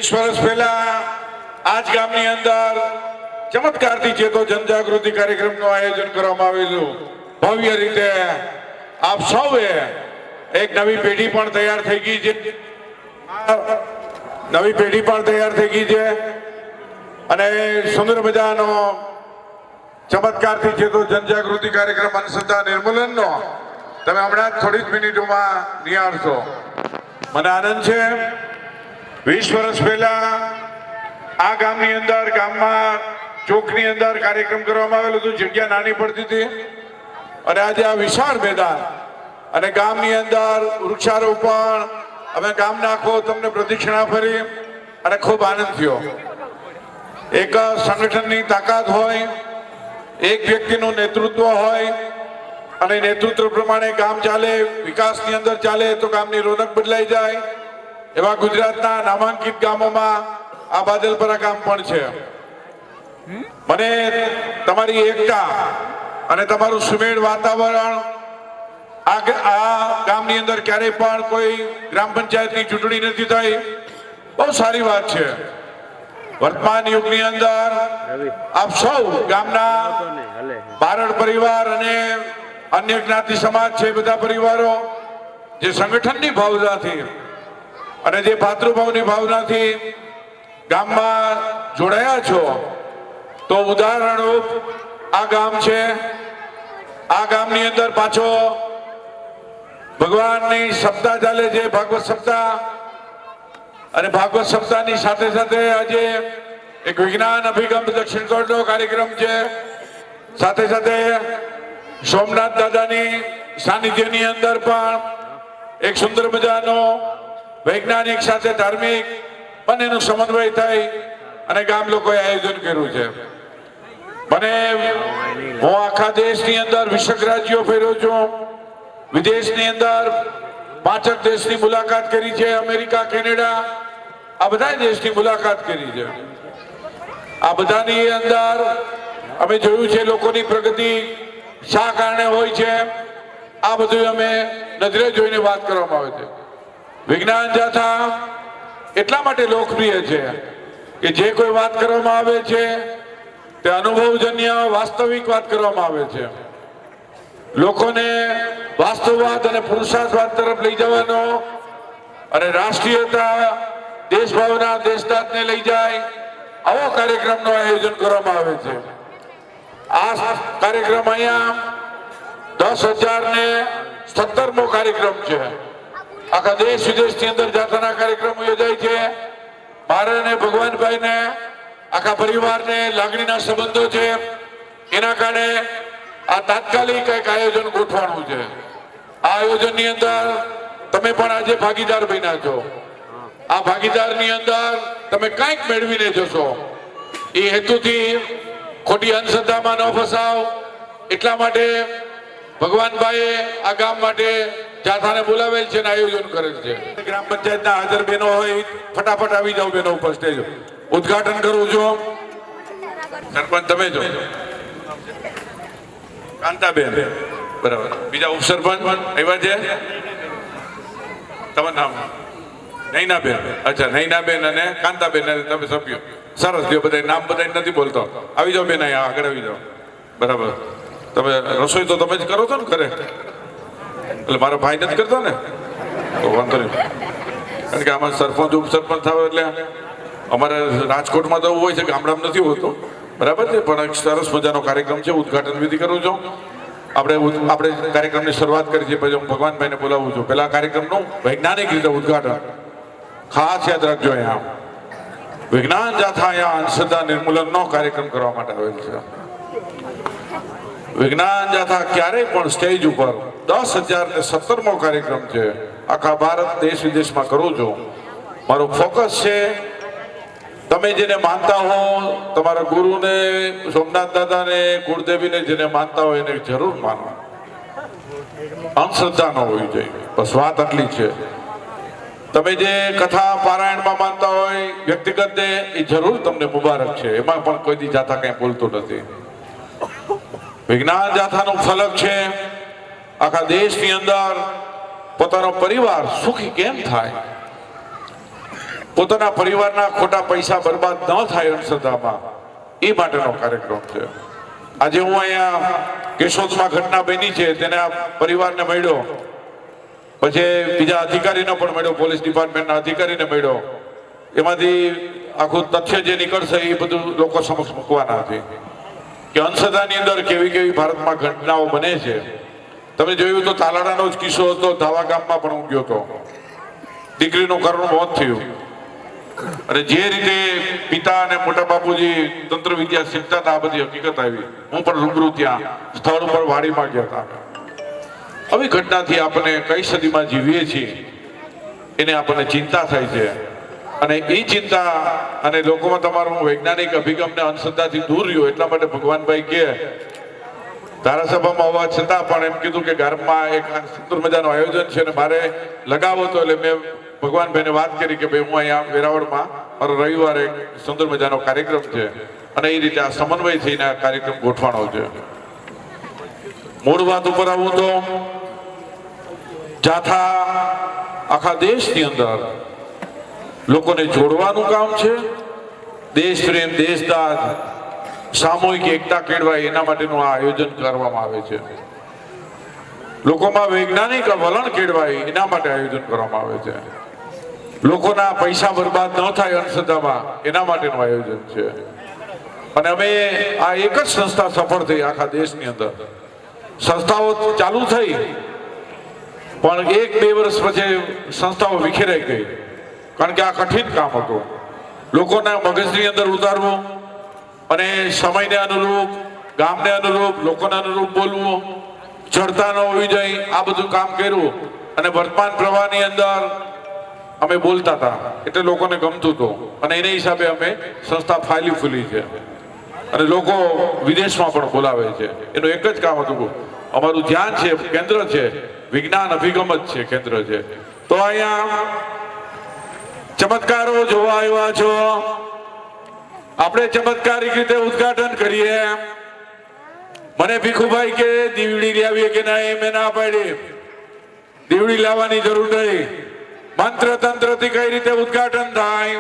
20 વર્ષ પહેલા આજ ગામની અંદર ચમત્કારથી ચેતો જનજાગૃતિ કાર્યક્રમનું આયોજન કરવામાં આવેલું ભવ્ય રીતે આપ સૌએ એક નવી પેઢી પણ તૈયાર થઈ ગઈ છે અને સુંદર મજાનો ચમત્કારથી ચેતો જનજાગૃતિ કાર્યક્રમ અંધશ્રદ્ધા નિર્મૂલનનો તમે હમણાં જ થોડી જ મિનિટોમાં નિહાળશો. મને આનંદ છે 20 વર્ષ પહેલા આ ગામની અંદર ગામમાં ચોકની અંદર કાર્યક્રમ કરવામાં આવેલો હતો. જગ્યા નાની પડતી હતી અને આજે આ વિશાળ મેદાન અને ગામની અંદર વૃક્ષારોપણ અમે ગામના આખો તમને પ્રદક્ષિણા ફરી અને ખૂબ આનંદ થયો. એક સંગઠનની તાકાત હોય, એક વ્યક્તિનું નેતૃત્વ હોય અને નેતૃત્વ પ્રમાણે ગામ ચાલે, વિકાસની અંદર ચાલે તો ગામની રોનક બદલાઈ જાય. એવા ગુજરાતના નામાંકિત ગામોમાં આ બાદલપરા ગામ પણ છે. મને તમારી એકતા અને તમારું સુમેળ વાતાવરણ આ ગામની અંદર ક્યારેય પણ કોઈ ગ્રામ પંચાયતની ચૂંટણી નથી થઈ, બહુ સારી વાત છે. વર્તમાન યુગની અંદર આપ સૌ ગામના બારડ પરિવાર અને અન્ય જ્ઞાતિ સમાજ છે, બધા પરિવારો જે સંગઠનની ભાવનાથી અને જે ભાતૃભાવની ભાવનાથી ગામમાં જોડાયા છો, તો ઉદાહરણરૂપ આ ગામ છે. આ ગામની અંદર પાછો ભગવાનની સપ્તાહ ચાલે છે, ભાગવત સપ્તાહ, અને ભાગવત સપ્તાહની સાથે સાથે આજે એક વિજ્ઞાન અભિગમ દક્ષિણ કળનો કાર્યક્રમ છે. સાથે સાથે સોમનાથ દાદાની સાનિધ્યની અંદર પણ એક સુંદર મજાનો વૈજ્ઞાનિક સાથે ધાર્મિક બંનેનો સમન્વય થઈ અને ગામ લોકોએ આયોજન કર્યું છે. હું આખા દેશની અંદર 20 રાજ્યો ફેર્યો છું, વિદેશની અંદર 5 દેશની મુલાકાત કરી છે, અમેરિકા, કેનેડા, આ બધા દેશની મુલાકાત કરી છે. આ બધાની અંદર અમે જોયું છે લોકોની પ્રગતિ શા કારણે હોય છે. આ બધું અમે નજરે જોઈને વાત કરવામાં આવે છે. વિજ્ઞાન જાથા એટલા માટે લોકપ્રિય છે કે જે કોઈ વાત કરવામાં આવે છે તે અનુભવજન્ય વાસ્તવિક વાત કરવામાં આવે છે. લોકોને વાસ્તવવાદ અને પુરુષાર્થવાદ તરફ લઈ જવાનો અને રાષ્ટ્રીયતા, દેશભાવના, દેશદાતને લઈ જાય આવો કાર્યક્રમનું આયોજન કરવામાં આવે છે. આ કાર્યક્રમ અહીંયા 10,017મો કાર્યક્રમ છે. આખા દેશ વિદેશની અંદર જાથાના કાર્યક્રમો યોજાય છે. મારે અને ભગવાનભાઈને આખા પરિવારને લાગણીના સંબંધો છે, એના કારણે આ તાત્કાલિક એક આયોજન ગોઠવાનું છે. આ આયોજનની અંદર તમે પણ આજે ભાગીદાર બન્યા છો. આ ભાગીદારની અંદર તમે કંઈક મેળવીને જશો. એ હેતુથી ખોટી અંધશ્રદ્ધામાં ન ફસાવ એટલા માટે ભગવાનભાઈએ આ ગામ માટે જાથાને બોલાવેલ છે અને આયોજન કરેલ છે. ગ્રામ પંચાયતના હાજર બહેનો હોય ફટાફટ આવી જાઓ બહેનો ઉપર સ્ટેજ. ઉદઘાટન કરું છું. સરપંચ તમે છો, કાંતાબેન, બરાબર. બીજા ઉપસરપંચ આવ્યા છે, તમારું નામ? નૈનાબેન. અચ્છા, નૈનાબેન અને કાંતાબેન, તમે સભ્યો. સરસ. જો બધા નામ બધા નથી બોલતો. આવી જાઓ બેન, અહીંયા આગળ આવી જાઓ. બરાબર. તમે રસોઈ તો તમે જ કરો છો ને ઘરે? એટલે મારો ભાઈ નથી કરતો ને, તો વાંધો નહીં. કારણ કે આમાં સરપંચ ઉપસરપંચ થાવ એટલે અમારે રાજકોટમાં તો એવું હોય છે, ગામડામાં નથી હોતું. બરાબર છે. પણ એક સરસ મજાનો કાર્યક્રમ છે. ઉદઘાટન વિધિ કરું છું. આપણે કાર્યક્રમની શરૂઆત કરી છે, પછી હું ભગવાનભાઈને બોલાવું છું. પહેલા કાર્યક્રમનું વૈજ્ઞાનિક રીતે ઉદઘાટન ખાસ યાદ રાખજો. અહીંયા વિજ્ઞાન જાથા અહીંયા અંધશ્રદ્ધા નિર્મૂલનનો કાર્યક્રમ કરવા માટે આવેલ છે. વિજ્ઞાન જાથા ક્યારેય પણ સ્ટેજ ઉપર 10,017મો કાર્યક્રમ છે. આખા ભારત, દેશ વિદેશમાં કરું છું. મારું ફોકસ છે તમે જેને માનતા હો, તમારા ગુરુને, સોમનાથ દાદાને, કુળદેવીને જેને માનતા હોય એને જરૂર માનો. અંધશ્રદ્ધા ન હોવી જોઈએ. બસ વાત આટલી છે. તમે જે કથા પારાયણમાં માનતા હોય વ્યક્તિગત એ જરૂર તમને મુબારક છે. એમાં પણ કોઈ દી જાથા કઈ બોલતું નથી. વિજ્ઞાન જાથાનું ફલક છે આખા દેશની અંદર પોતાનો પરિવાર સુખી કેમ થાય, પોતાના પરિવારના ખોટા પૈસા બરબાદ ન થાય અંધશ્રદ્ધામાં, એ માટેનો કાર્યક્રમ છે. આજે હું અહીંયા કેશોદમાં ઘટના બની છે તેને આ પરિવારને મળ્યો, પછી બીજા અધિકારીને પણ મળ્યો, પોલીસ ડિપાર્ટમેન્ટના અધિકારીને મળ્યો. એમાંથી આખું તથ્ય જે નીકળશે એ બધું લોકો સમક્ષ મૂકવાના છે કે અંધશ્રદ્ધાની અંદર કેવી કેવી ભારતમાં ઘટનાઓ બને છે. તમે જોયું તો તાલાડાનો જ કિસ્સો હતો, ધાવા ગામમાં પણ હું ગયો હતો, દીકરીનું કરુણ મોત થયું. અને જે રીતે પિતા અને મોટા બાપુજી તંત્ર વિદ્યા શીખતા હતા, આ બધી હકીકત આવી. હું પણ રૂબરૂ ત્યાં સ્થળ ઉપર વાડીમાં ગયા હતા. આવી ઘટનાથી આપણે કઈ સદીમાં જીવીએ છીએ એને આપણને ચિંતા થાય છે. અને એ ચિંતા અને લોકોમાં તમારું વૈજ્ઞાનિક અભિગમને અંધશ્રદ્ધાથી દૂર રહ્યો એટલા માટે ભગવાનભાઈ કે ધારાસભામાં હોવા છતાં પણ એમ કીધું કે ગામમાં એક સુંદર મજાનું આયોજન છે ને મારે લગાવો તો, એટલે મેં ભગવાનભાઈને વાત કરી કે ભાઈ હું અહીંયા વેરાવળમાં મારો રવિવારે એક સુંદર મજાનો કાર્યક્રમ છે અને એ રીતે આ સમન્વય થઈને આ કાર્યક્રમ ગોઠવાનો છે. મૂળ વાત ઉપર આવું તો જાથા આખા દેશની અંદર લોકોને જોડવાનું કામ છે. દેશ પ્રેમ, દેશદાદ, સામૂહિક એકતા કેળવાય એના માટેનું આ આયોજન કરવામાં આવે છે. લોકોમાં વૈજ્ઞાનિક વલણ કેળવાય એના માટે આયોજન કરવામાં આવે છે. લોકોના પૈસા બરબાદ ન થાય અંધશ્રદ્ધામાં એના માટેનું આયોજન છે. અને અમે આ એક જ સંસ્થા સફળ થઈ આખા દેશની અંદર. સંસ્થાઓ ચાલુ થઈ પણ 1-2 વર્ષ પછી સંસ્થાઓ વિખેરાઈ ગઈ, કારણ કે આ કઠિન કામ હતું. લોકોના મગજની અંદર ઉતારવું અને સમયને અનુરૂપ, ગામને અનુરૂપ, લોકોને અનુરૂપ બોલવું, જડતા ન હોવી જોઈએ, આ બધું કામ કર્યું. અને વર્તમાન પ્રવાહની અંદર અમે બોલતા હતા એટલે લોકોને ગમતું હતું અને એના હિસાબે અમે સંસ્થા ફાલી ફૂલી છે અને લોકો વિદેશમાં પણ બોલાવે છે. એનું એક જ કામ હતું, અમારું ધ્યાન છે, કેન્દ્ર છે, વિજ્ઞાન અભિગમ જ છે, કેન્દ્ર છે. તો અહીંયા ચમત્કારો જોવા આવ્યા છો, આપણે ચમત્કારિક રીતે ઉદ્ઘાટન કરીએ. મને ભીખુભાઈ કે દીવડી લાવીએ કે ના, મેં ના પાડી. દીવડી લાવવાની જરૂર નહીં. મંત્ર તંત્રથી કઈ રીતે ઉદ્ઘાટન થાય,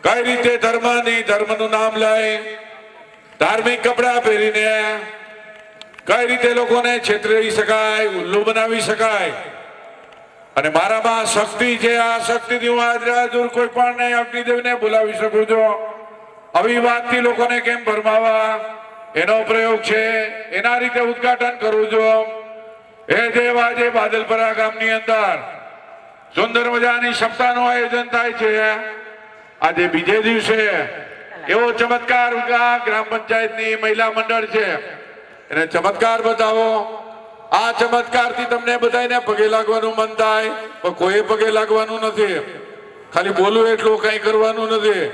કઈ રીતે ધર્મનું નામ લઈ, ધાર્મિક કપડા પહેરીને કઈ રીતે લોકોને છેતરી શકાય, ઉલ્લુ બનાવી શકાય. અને મારામાં શક્તિ છે, આ શક્તિથી હું હાજર કોઈ પણ અગ્નિદેવને બોલાવી શકું છું. આવી વાતથી લોકોને કેમ ભરમાવા, એનો પ્રયોગ છે. એના રીતે ઉદ્ઘાટન કરું છું. એ દેવ આજે બાદલપરા ગામની અંદર સુંદર મજાની સપ્તાહનું આયોજન થાય છે. આજે બીજે દિવસે એવો ચમત્કાર ગ્રામ પંચાયતની મહિલા મંડળ છે એને ચમત્કાર બતાવો. આ ચમત્કારથી તમને બધાને પગે લાગવાનું મન થાય, પણ કોઈ પગે લાગવાનું નથી. ખાલી બોલવું એટલું કઈ કરવાનું નથી.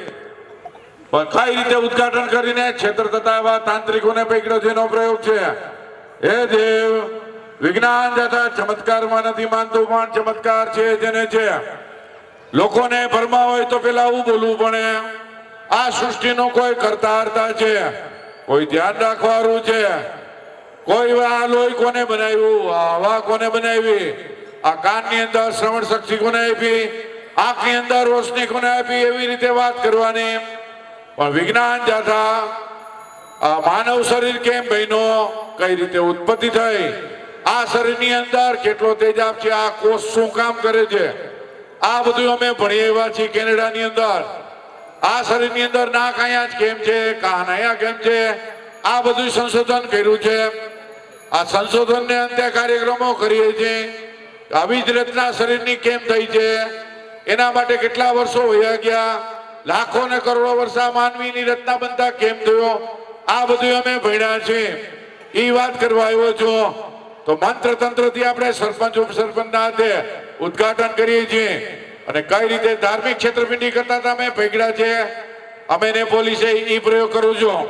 પણ કઈ રીતે ઉદ્ઘાટન કરીને છેતરતા એવા તાંત્રિકોને પકડ્યો જેનો પ્રયોગ છે. હે દેવ, વિજ્ઞાન તથા ચમત્કારમાં નથી માનતું, પણ ચમત્કાર છે જેને છે. લોકોને ભરમા હોય તો પેલા આવું બોલવું પડે. આ સૃષ્ટિનો કોઈ કરતા હરતા છે, કોઈ ધ્યાન રાખવાનું છે. કોઈ આ લોહી કોને બનાવ્યું, આ હવા કોને બનાવી, આ કાનની અંદર શ્રવણ શક્તિ કોને આપી, આંખની અંદર રોશની કોને આપી, એવી રીતે વાત કરવાની. પણ વિજ્ઞાન જાથા આ માનવ શરીર કેમ બન્યો, કઈ રીતે ઉત્પત્તિ થઈ, આ શરીરની અંદર કેટલો તેજાબ છે, આ કોષ શું કામ કરે છે, આ બધું અમે ભણી આવ્યા છીએ કેનેડાની અંદર. આ શરીરની અંદર નાક અહીંયા જ કેમ છે, કાન અહીંયા કેમ છે, આ બધું સંશોધન કર્યું છે. આ સંશોધનને અંતે કાર્યક્રમો કરીએ છીએ. આવી જ રચના શરીરની કેમ થઈ છે, એના માટે કેટલા વર્ષો વયા ગયા, લાખો ને કરોડો વર્ષા માનવીની રચના બનતા કેમ થયો, આ બધું અમે ભણ્યા છે. એ વાત કરવા આવ્યો છું. તો મંત્ર તંત્રથી આપણે સરપંચના હાથે ઉદ્ઘાટન કરીએ છીએ. અને કઈ રીતે ધાર્મિક છેતરપિંડી કરતા હતા અમે પકડ્યા છે. અમે ને પોલીસે એ પ્રયોગ કરું છું.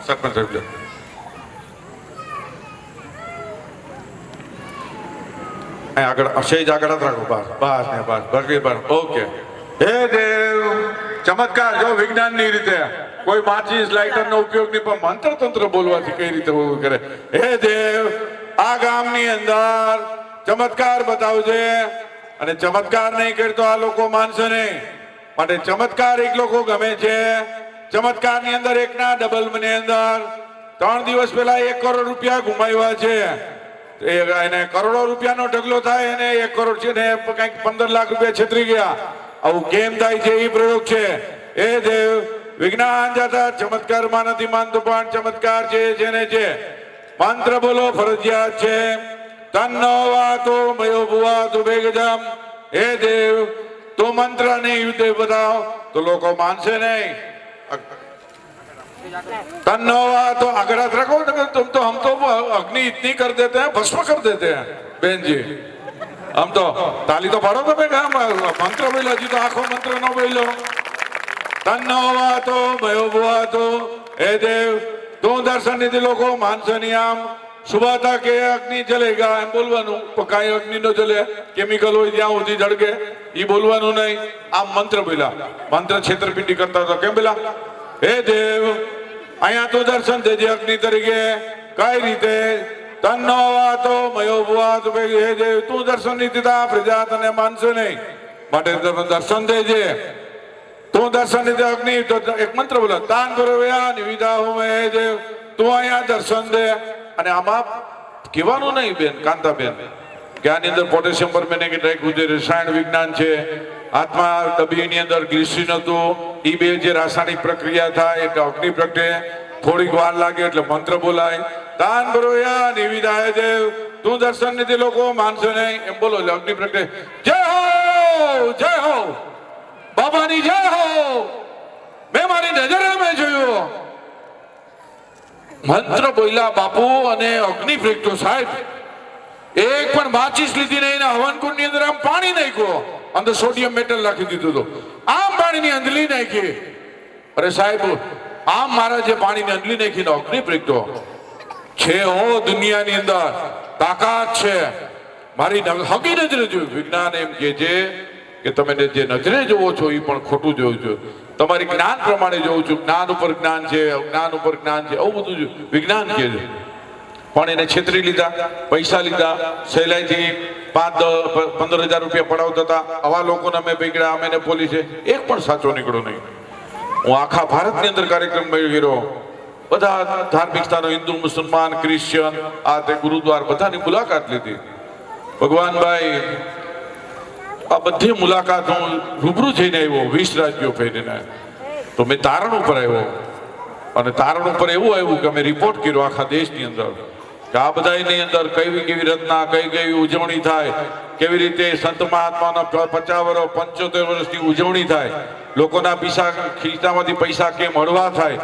સરપંચ આગળ સહેજ આગળ રાખો. બસ ને બસ બસ. ઓકે. હે દેવ, ચમત્કાર જો વિજ્ઞાનની રીતે, કોઈ માચીસ લાઇટરનો ઉપયોગ નહીં, પણ મંત્ર તંત્ર બોલવાથી કઈ રીતે કરે. હે દેવ, આ ગામની અંદર ચમત્કાર બતાવજે, અને ચમત્કાર નહીં કરતો આ લોકો માનશે નહીં. માટે ચમત્કાર એક લોકો ગમે છે. ચમત્કારની અંદર એકના ડબલ ની અંદર 3 દિવસ પહેલા 1 કરોડ રૂપિયા ગુમાવ્યા છે. એને કરોડો રૂપિયાનો ઢગલો થાય અને 1 કરોડ છે ને કંઈક 15 લાખ રૂપિયા છેતરી ગયા. આવું કેમ થાય છે એ પ્રયોગ છે. એ દેવ વિજ્ઞાન જાતા ચમત્કારમાં નથી માનતો, પણ ચમત્કાર છે જેને છે. મંત્ર બોલો ફરજિયાત છે. તન્નો વાતો મયો ભુવા તુ બેગજમ. એ દેવ તો મંત્ર નહીં યુદ્ધ બતાવ તો લોકો માનશે નહીં. तन्नो तो अगर हाथ रखो तुम तो हम तो अग्नि इतनी कर देते हैं, भस्म कर देते हैं बहन जी. हम तो ताली तो पाड़ो तो मंत्र बोलो जी, तो आखो मंत्र न बोलो. तन्नो तो मयो बुआ तो हे देव तू दर्शन निधि लोगो मानसनी आम सुबह तक अग्नि जलेगा एम बोलवानुं. कई अग्नि न जले, केमिकल हो ત્યાં સુધી જળગે એ બોલવાનું નહીં. આમ મંત્ર બોલ્યા. મંત્ર છેતરપિંડી કરતા તો કેમ બોલા? હે દેવ અહીંયા તું દર્શન દેજે અગ્નિ તરીકે. કઈ રીતે? તન્નો વાતો મયો ભુવા તુ હે દેવ તું દર્શન નહીં દીધા પ્રજા તને માનશે નહીં. માટે દર્શન દેજે. તું દર્શન દીધે અગ્નિ તો એક મંત્ર બોલા. તાન ભરવ્યા નિવિદા હું હે દેવ તું અહીંયા દર્શન દે. અને આમાં કહેવાનું નહીં બેન કાંતાબેન કે આની અંદર પોટેશિયમ પરમેનેગેટ રાખ્યું છે, રસાયણ વિજ્ઞાન છે, આત્મા ડબીની અંદર ગ્લિસરીન હતું. એ બે જે રાસાયણિક પ્રક્રિયા થાય એટલે અગ્નિ પ્રગટે, થોડીક વાર લાગે એટલે મંત્ર બોલાય. દાન ભરોયા નિવિદાય દેવ તું દર્શન નથી લોકો માનશે નહીં એમ બોલો એટલે અગ્નિ પ્રગટે. જય હો બાબાની જય હો. મેં મારી નજરે મેં જોયું મંત્ર બોલ્યા બાપુ અને અગ્નિ પ્રગટ્યો. સાહેબ એક પણ માચીસ લીધી નહીં, હવનકુંડ ની અંદર આમ પાણી નાખ્યો, અંદર સોડિયમ મેટલ નાખી દીધું હતું, આમ પાણીની અંદલી નાખી. અરે સાહેબ આમ મારા જે પાણીની અંદલી નાખીને અગ્નિ પ્રગટ્યો છે. હો દુનિયાની અંદર તાકાત છે. મારી હકી નજરે જોયું. વિજ્ઞાન એમ કે છે કે તમે જે નજરે જોવો છો એ પણ ખોટું જોવું છો. તમારી જ્ઞાન પ્રમાણે જોઉં છું. જ્ઞાન ઉપર જ્ઞાન છે, અજ્ઞાન ઉપર જ્ઞાન છે, આવું બધું વિજ્ઞાન કે છે. પણ એને છેતરી લીધા, પૈસા લીધા, સહેલાઈથી 5-10-15 હજાર રૂપિયા પડાવતા હતા. આવા લોકોને અમે પકડ્યા, અમે પોલીસે એક પણ સાચો નીકળ્યો નહીં. હું આખા ભારતની અંદર કાર્યક્રમ ગયો, બધા ધાર્મિક સ્થાનો, હિન્દુ, મુસલમાન, ક્રિશ્ચિયન, આ તે ગુરુદ્વાર બધાની મુલાકાત લીધી. ભગવાનભાઈ આ બધી મુલાકાત હું રૂબરૂ જઈને આવ્યો, 20 રાજ્યો ફેરીને. તો મેં તારણ ઉપર આવ્યો અને તારણ ઉપર એવું આવ્યું કે અમે રિપોર્ટ કર્યો આખા દેશની અંદર કે આ બધાની અંદર કેવી રચના, કઈ ઉજવણી થાય, કેવી રીતે સંત મહાત્માના 50 વર્ષ 75 વર્ષની ઉજવણી થાય, લોકોના ખીચામાંથી પૈસા કેમ હળવા થાય,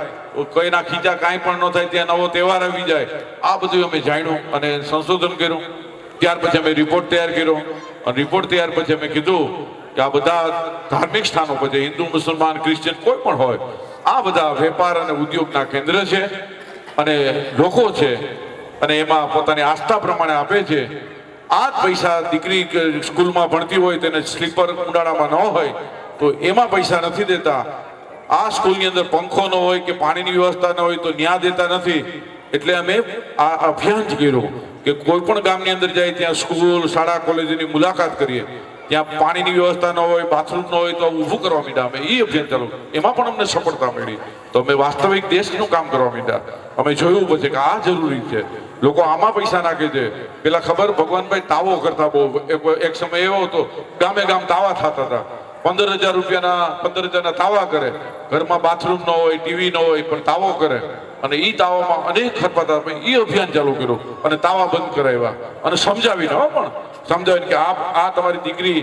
કોઈના ખીચા કાંઈ પણ ન થાય, ત્યાં નવો તહેવાર આવી જાય. આ બધું અમે જાણ્યું અને સંશોધન કર્યું. ત્યાર પછી અમે રિપોર્ટ તૈયાર કર્યો અને રિપોર્ટ તૈયાર પછી અમે કીધું કે આ બધા ધાર્મિક સ્થાનો પછી હિન્દુ, મુસલમાન, ક્રિશ્ચિયન કોઈ પણ હોય, આ બધા વેપાર અને ઉદ્યોગના કેન્દ્ર છે અને લોકો છે અને એમાં પોતાની આસ્થા પ્રમાણે આપે છે. આ જ પૈસા દીકરી સ્કૂલમાં ભણતી હોય તેને સ્લીપર ઉનાળામાં ન હોય તો એમાં પૈસા નથી દેતા. આ સ્કૂલની અંદર પંખો ન હોય કે પાણીની વ્યવસ્થા ન હોય તો ન્યા દેતા નથી. એટલે અમે આ અભિયાન કર્યું કે કોઈ પણ ગામની અંદર જાય ત્યાં સ્કૂલ, શાળા, કોલેજની મુલાકાત કરીએ. ત્યાં પાણીની વ્યવસ્થા ન હોય, બાથરૂમ ન હોય તો ઊભું કરવા માંડ્યા. અમે એ અભિયાન ચાલુ, એમાં પણ અમને સફળતા મળી. તો અમે વાસ્તવિક દેશનું કામ કરવા માંડ્યા. અમે જોયું પછી કે આ જરૂરી છે. લોકો આમાં પૈસા નાખે છે. પેલા ખબર ભગવાનભાઈ તાવો કરતા બહુ, એક સમય એવો હતો ગામે ગામ તાવા થતા હતા. 15,000 રૂપિયાના તાવા કરે. ઘરમાં બાથરૂમ ન હોય, ટીવી ન હોય પણ તાવો કરે અને એ તાવામાં અનેક ખરપાતા. એ અભિયાન ચાલુ કર્યું અને તાવા બંધ કરાવ્યા અને સમજાવીને પણ સમજાવીને કે આ તમારી દીકરી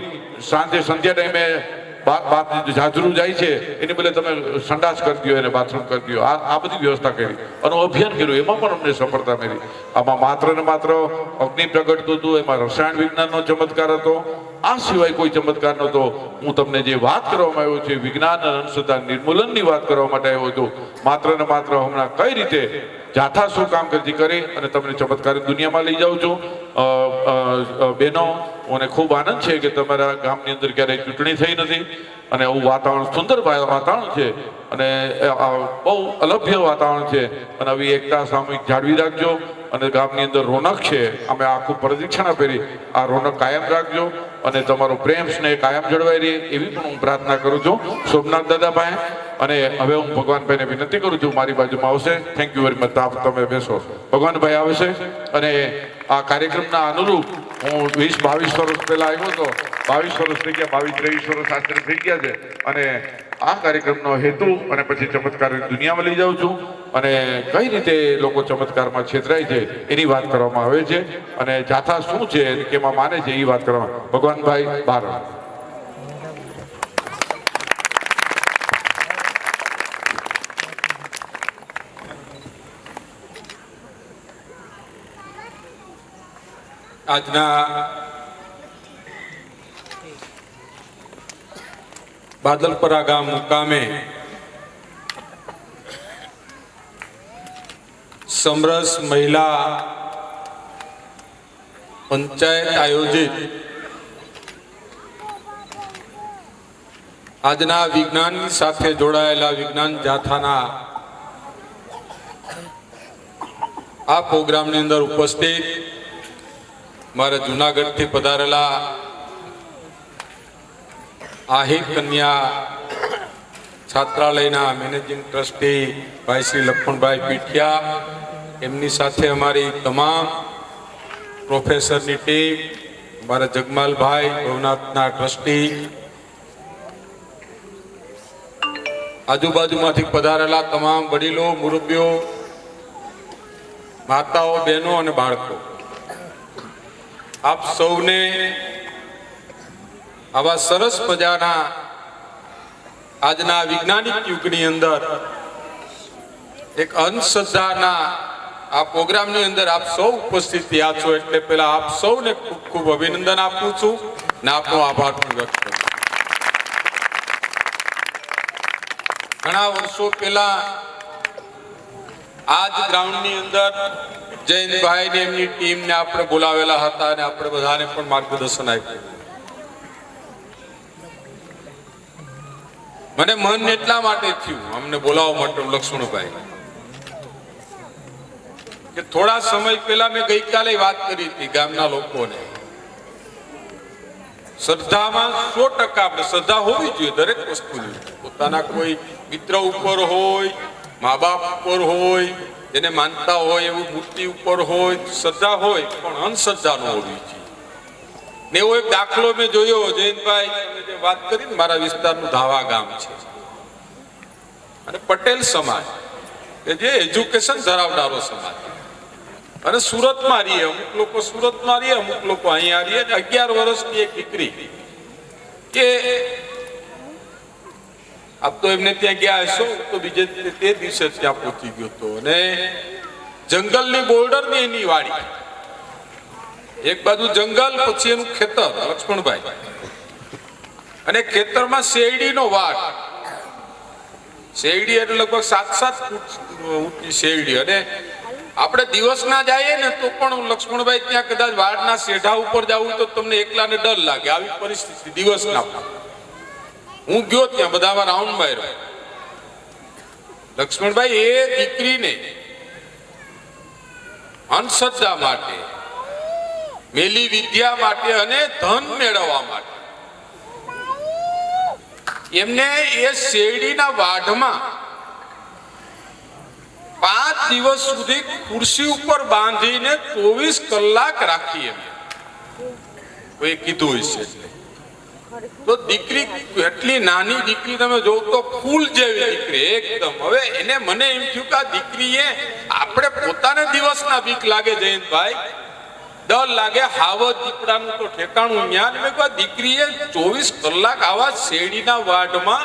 સાંજે સંધ્યા ટાઈમે જાજરૂ જાય છે એની બદલે તમે સંડાસ કરી દો, એને બાથરૂમ કરી દો. આ બધી વ્યવસ્થા કરી અને અભિયાન કર્યું. એમાં પણ અમને સફળતા મળી. આમાં માત્ર ને માત્ર અગ્નિ પ્રગટતું હતું, એમાં રસાયણ વિજ્ઞાનનો ચમત્કાર હતો. આ સિવાય કોઈ ચમત્કાર નહોતો. હું તમને જે વાત કરવામાં આવ્યો છે વિજ્ઞાન અને અંધશ્રદ્ધા નિર્મૂલનની વાત કરવા માટે આવ્યો હતો. માત્ર ને માત્ર હમણાં કઈ રીતે જાથા શું કામ કરી અને તમને ચમત્કારી દુનિયામાં લઈ જાઉં છું. બહેનો, મને ખૂબ આનંદ છે કે તમારા ગામની અંદર ક્યારેય ચૂંટણી થઈ નથી અને આવું વાતાવરણ, સુંદર વાતાવરણ છે અને બહુ અલભ્ય વાતાવરણ છે અને આવી એકતા સામૂહિક જાળવી રાખજો. અને ગામની અંદર રોનક છે, અમે આખું પ્રદક્ષિણા પહેરી આ રોનક કાયમ રાખજો અને તમારો પ્રેમ સ્નેહ કાયમ જળવાઈ રહે એવી પણ હું પ્રાર્થના કરું છું સોમનાથ દાદા પાસે. અને હવે હું ભગવાનભાઈને વિનંતી કરું છું, મારી બાજુમાં આવશે. Thank you very much. તમે બેસો. ભગવાનભાઈ આવશે અને આ કાર્યક્રમના અનુરૂપ હું 20-22 વર્ષ પહેલા આવ્યો હતો. 22 વર્ષ થઈ ગયા, 22-23 વર્ષ આશરે થઈ ગયા છે. અને આ કાર્યક્રમનો હેતુ અને પછી ચમત્કારની દુનિયામાં લઈ જાઉં છું અને કઈ રીતે લોકો ચમત્કારમાં છેતરાય છે એની વાત કરવામાં આવે છે અને જાથા શું છે કેમાં માને છે એ વાત કરવામાં. ભગવાનભાઈ બહાર. આજના બાદલપરા ગામ મુકામે સમરસ મહિલા પંચાયત આયોજિત આજના વિજ્ઞાનની સાથે જોડાયેલા વિજ્ઞાન જાથાના આ પ્રોગ્રામની અંદર ઉપસ્થિત મારા જૂનાગઢથી પધારેલા આહિર કન્યા છાત્રાલયના મેનેજિંગ ટ્રસ્ટી ભાઈ શ્રી લક્ષ્મણભાઈ પીઠિયા, એમની સાથે અમારી તમામ પ્રોફેસરની ટીમ, મારા જગમાલભાઈ ભવનાથના ટ્રસ્ટી, આજુબાજુમાંથી પધારેલા તમામ વડીલો, મુરબ્બીઓ, માતાઓ, બહેનો અને બાળકો, આપ સૌને આવા સરસ મજાના આજના વૈજ્ઞાનિક યુગની અંદર એક અંધશ્રદ્ધાના આ પ્રોગ્રામની અંદર આપ સૌ ઉપસ્થિત થયા છો એટલે પહેલા આપ સૌને ખૂબ ખૂબ અભિનંદન આપું છું ને આપનો આભાર વ્યક્ત કરું. ઘણા વર્ષો પહેલા આ જ ગ્રાઉન્ડની અંદર જયંતભાઈ ને એમની ટીમને આપણે બોલાવેલા હતા અને આપણે બધાને પણ માર્ગદર્શન આપ્યું. મને મન એટલા માટે થયું અમને બોલાવવા માટે લક્ષ્મણભાઈ કે થોડા સમય પહેલા મેં ગઈકાલે વાત કરી હતી ગામના લોકોને, શ્રદ્ધામાં 100% આપણે શ્રદ્ધા હોવી જોઈએ દરેક વસ્તુની. પોતાના કોઈ મિત્ર ઉપર હોય, મા બાપ ઉપર હોય, જેને માનતા હોય એવું મૂર્તિ ઉપર હોય, શ્રદ્ધા હોય, પણ અંધશ્રદ્ધા ન હોવી જોઈએ. ને એવો એક દાખલો મેં જોયો જયંતભાઈ જે વાત કરી ને, મારા વિસ્તારનું ધાવા ગામ છે અને પટેલ સમાજ કે જે એજ્યુકેશન ધરાવનારો સમાજ અને સુરતમાં રહીએ, અમુક લોકો સુરતમાં રહીએ, અમુક લોકો અહીંયા રહીએ. 11 વર્ષની એક દીકરી કે આપ તો એમને ત્યાં ગયા હશો તો બીજે તે દિવસે ત્યાં પહોંચી ગયો હતો અને જંગલની બોર્ડરની એની વાડી, એક બાજુ જંગલ પછી એનું ખેતર લક્ષ્મણભાઈ, અને ખેતરમાં શેરડીનો વાડ, શેરડી એટલે લગભગ 7-7 ફૂટ ઊંચી શેરડી. અને આપણે દિવસના જઈએ ને તો પણ લક્ષ્મણભાઈ ત્યાં કદાચ વાડના શેઢા ઉપર જવું તો તમને એકલાને ડર લાગે, આવી પરિસ્થિતિ દિવસના. હું ગયો ત્યાં બધામાં રાઉન્ડ માર્યો. લક્ષ્મણભાઈ એ દીકરીને અંધશ્રદ્ધા માટે, મેલી વિદ્યા માટે અને ધન મેળવવા માટે એમને એ શેરડીના વાઢમાં 5 દિવસ સુધી ખુરશી ઉપર બાંધીને 24 કલાક રાખી. એમ કોઈ કીધું હશે તો દીકરી એટલી નાની દીકરી તમે જો તો ફૂલ જેવી દીકરી એકદમ. હવે એને મને એમ થયું કે આ દીકરીએ આપણે પોતાને દિવસના બીક લાગે જયંતભાઈ, ડર લાગે, હાવત દીપડાનું તો ઠેકાણું ન્યા. મેં કહ્યું દીકરીએ 24 કલાક આવા શેરડીના વાડમાં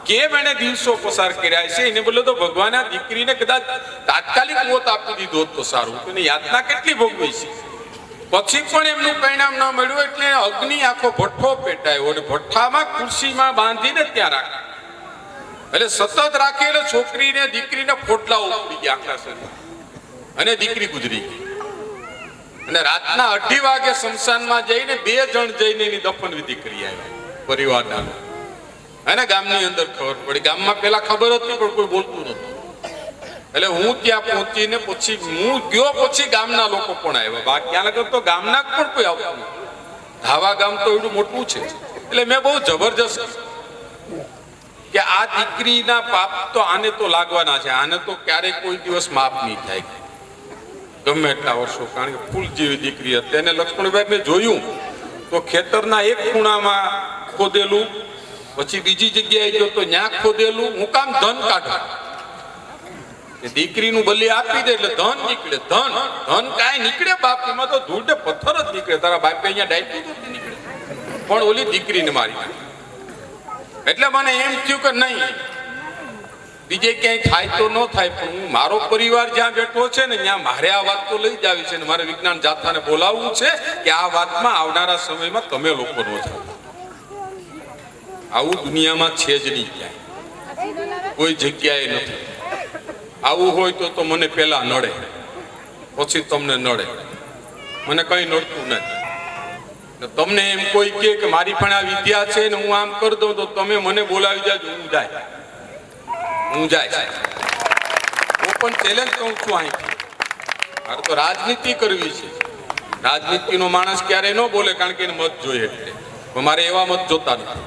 કેમ એને દિવસો પસાર કર્યા છે? એને બોલે તો ભગવાને આ દીકરીને કદાચ તાત્કાલિક મોત આપી દીધો તો સારું. એને યાતના કેટલી ભોગવી છે. પછી પણ એમનું પરિણામ ન મળ્યું એટલે અગ્નિ આખો ભઠ્ઠો પેટાયો અને ભઠ્ઠામાં ખુરશીમાં બાંધીને ત્યાં રાખ્યા. એટલે સતત રાખી એટલે છોકરીને દીકરીને ફોટલા ઉપડી ગયા આખા શરીર અને દીકરી ગુજરી ગઈ. અને રાતના 2:30 વાગે શમશાનમાં જઈને 2 જણ જઈને એની દફન વિધિ કરી આવ્યા પરિવારના. અને ગામની અંદર ખબર પડી. ગામમાં પેલા ખબર હતી પણ કોઈ બોલતું નતું. એટલે હું ત્યાં પહોંચીને પછી હું ગયો, પછી ગામના લોકો પણ આવ્યા. બાકી ત્યાં લગર તો ગામના પણ કોઈ આવતું નથી. ધાવા ગામ તો એટલું મોટું છે. એટલે મેં બહુ જબરજસ્ત કે આ દીકરીના પાપ તો આને તો લાગવાના છે, આને તો ક્યારેય કોઈ દિવસ માફ નહીં થાય ગમે એટલા વર્ષો. કારણ કે ફૂલ જેવી દીકરી હતી. અને લક્ષ્મણભાઈ મેં જોયું તો ખેતરના એક ખૂણામાં ખોદેલું, પછી બીજી જગ્યાએ જો તો ન્યા ખોદેલું. હું કામ ધન કાઢું કે દીકરીનું બલી આપી દે એટલે ધન નીકળે. ધન ધન કાંઈ નીકળે બાપ, એમાં તો ધૂળ ને પથ્થર જ નીકળે. તારા બાપે અહીંયા ડાયટું જ નીકળે, પણ ઓલી દીકરીને મારી નાખી. એટલે મને એમ થયું કે નહીં, બીજે ક્યાંય થાય તો ન થાય, પણ હું મારો પરિવાર જ્યાં બેઠો છે ને ત્યાં મારે આ વાત તો લઈ જ આવી છે. ને મારે વિજ્ઞાન જાથાને બોલાવવું છે કે આ વાતમાં આવનારા સમયમાં તમે લોકો નો જાઓ. આવું દુનિયામાં છે જ નહીં, ક્યાંય કોઈ જગ્યાએ નથી. આવું હોય તો મને પેલા નડે, પછી તમને નડે. મને કઈ નડતું નથી. તમને એમ કોઈ કે મારી પણ આ વિદ્યા છે ને હું આમ કરી દઉં તો તમે મને બોલાવી જાજો, હું જાય ઓપન ચેલેન્જ કહું છું અહીંથી. મારે તો રાજનીતિ કરવી છે. રાજનીતિનો માણસ ક્યારે ન બોલે, કારણ કે એને મત જોઈએ એટલે. પણ મારે એવા મત જોતા નથી.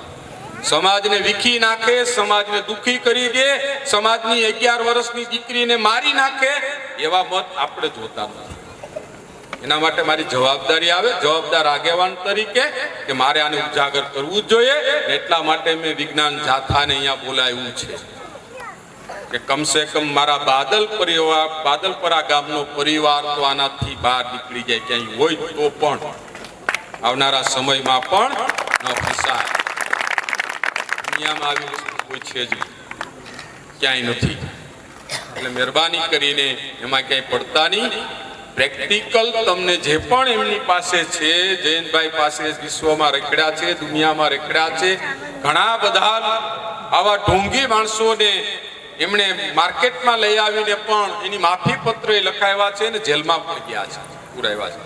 સમાજને વિખી નાખે, સમાજને દુખી કરી દે, સમાજની 11 વર્ષની દીકરીને મારી નાખે, એવા મત આપણે જોતા નથી. એના માટે મારી જવાબદારી આવે, જવાબદાર આગેવાન તરીકે, કે મારે આને ઉજાગર કરવું જ જોઈએ. એટલા માટે મેં વિજ્ઞાન જાથાને અહીંયા બોલાવ્યું છે કે કમસે કમ મારા બાદલપરા ગામનો પરિવાર તો આનાથી બહાર નીકળી જાય. ક્યાંય હોય તો પણ આવનારા સમયમાં પણ ન ફસાય. દુનિયામાં આવી વસ્તુ કોઈ છે જ ક્યાંય નથી. એટલે મહેરબાની કરીને એમાં ક્યાંય પડતા નહીં. પ્રેક્ટિકલ તમને જે પણ એમની પાસે છે, જયંતભાઈ પાસે વિશ્વમાં રખડ્યા છે, દુનિયામાં રખડ્યા છે, ઘણા બધા આવા ઢોંગી માણસોને એમણે માર્કેટમાં લઈ આવીને પણ એની માફી પત્ર લખાવ્યા છે અને જેલમાં પણ ગયા છે, પુરાવ્યા છે.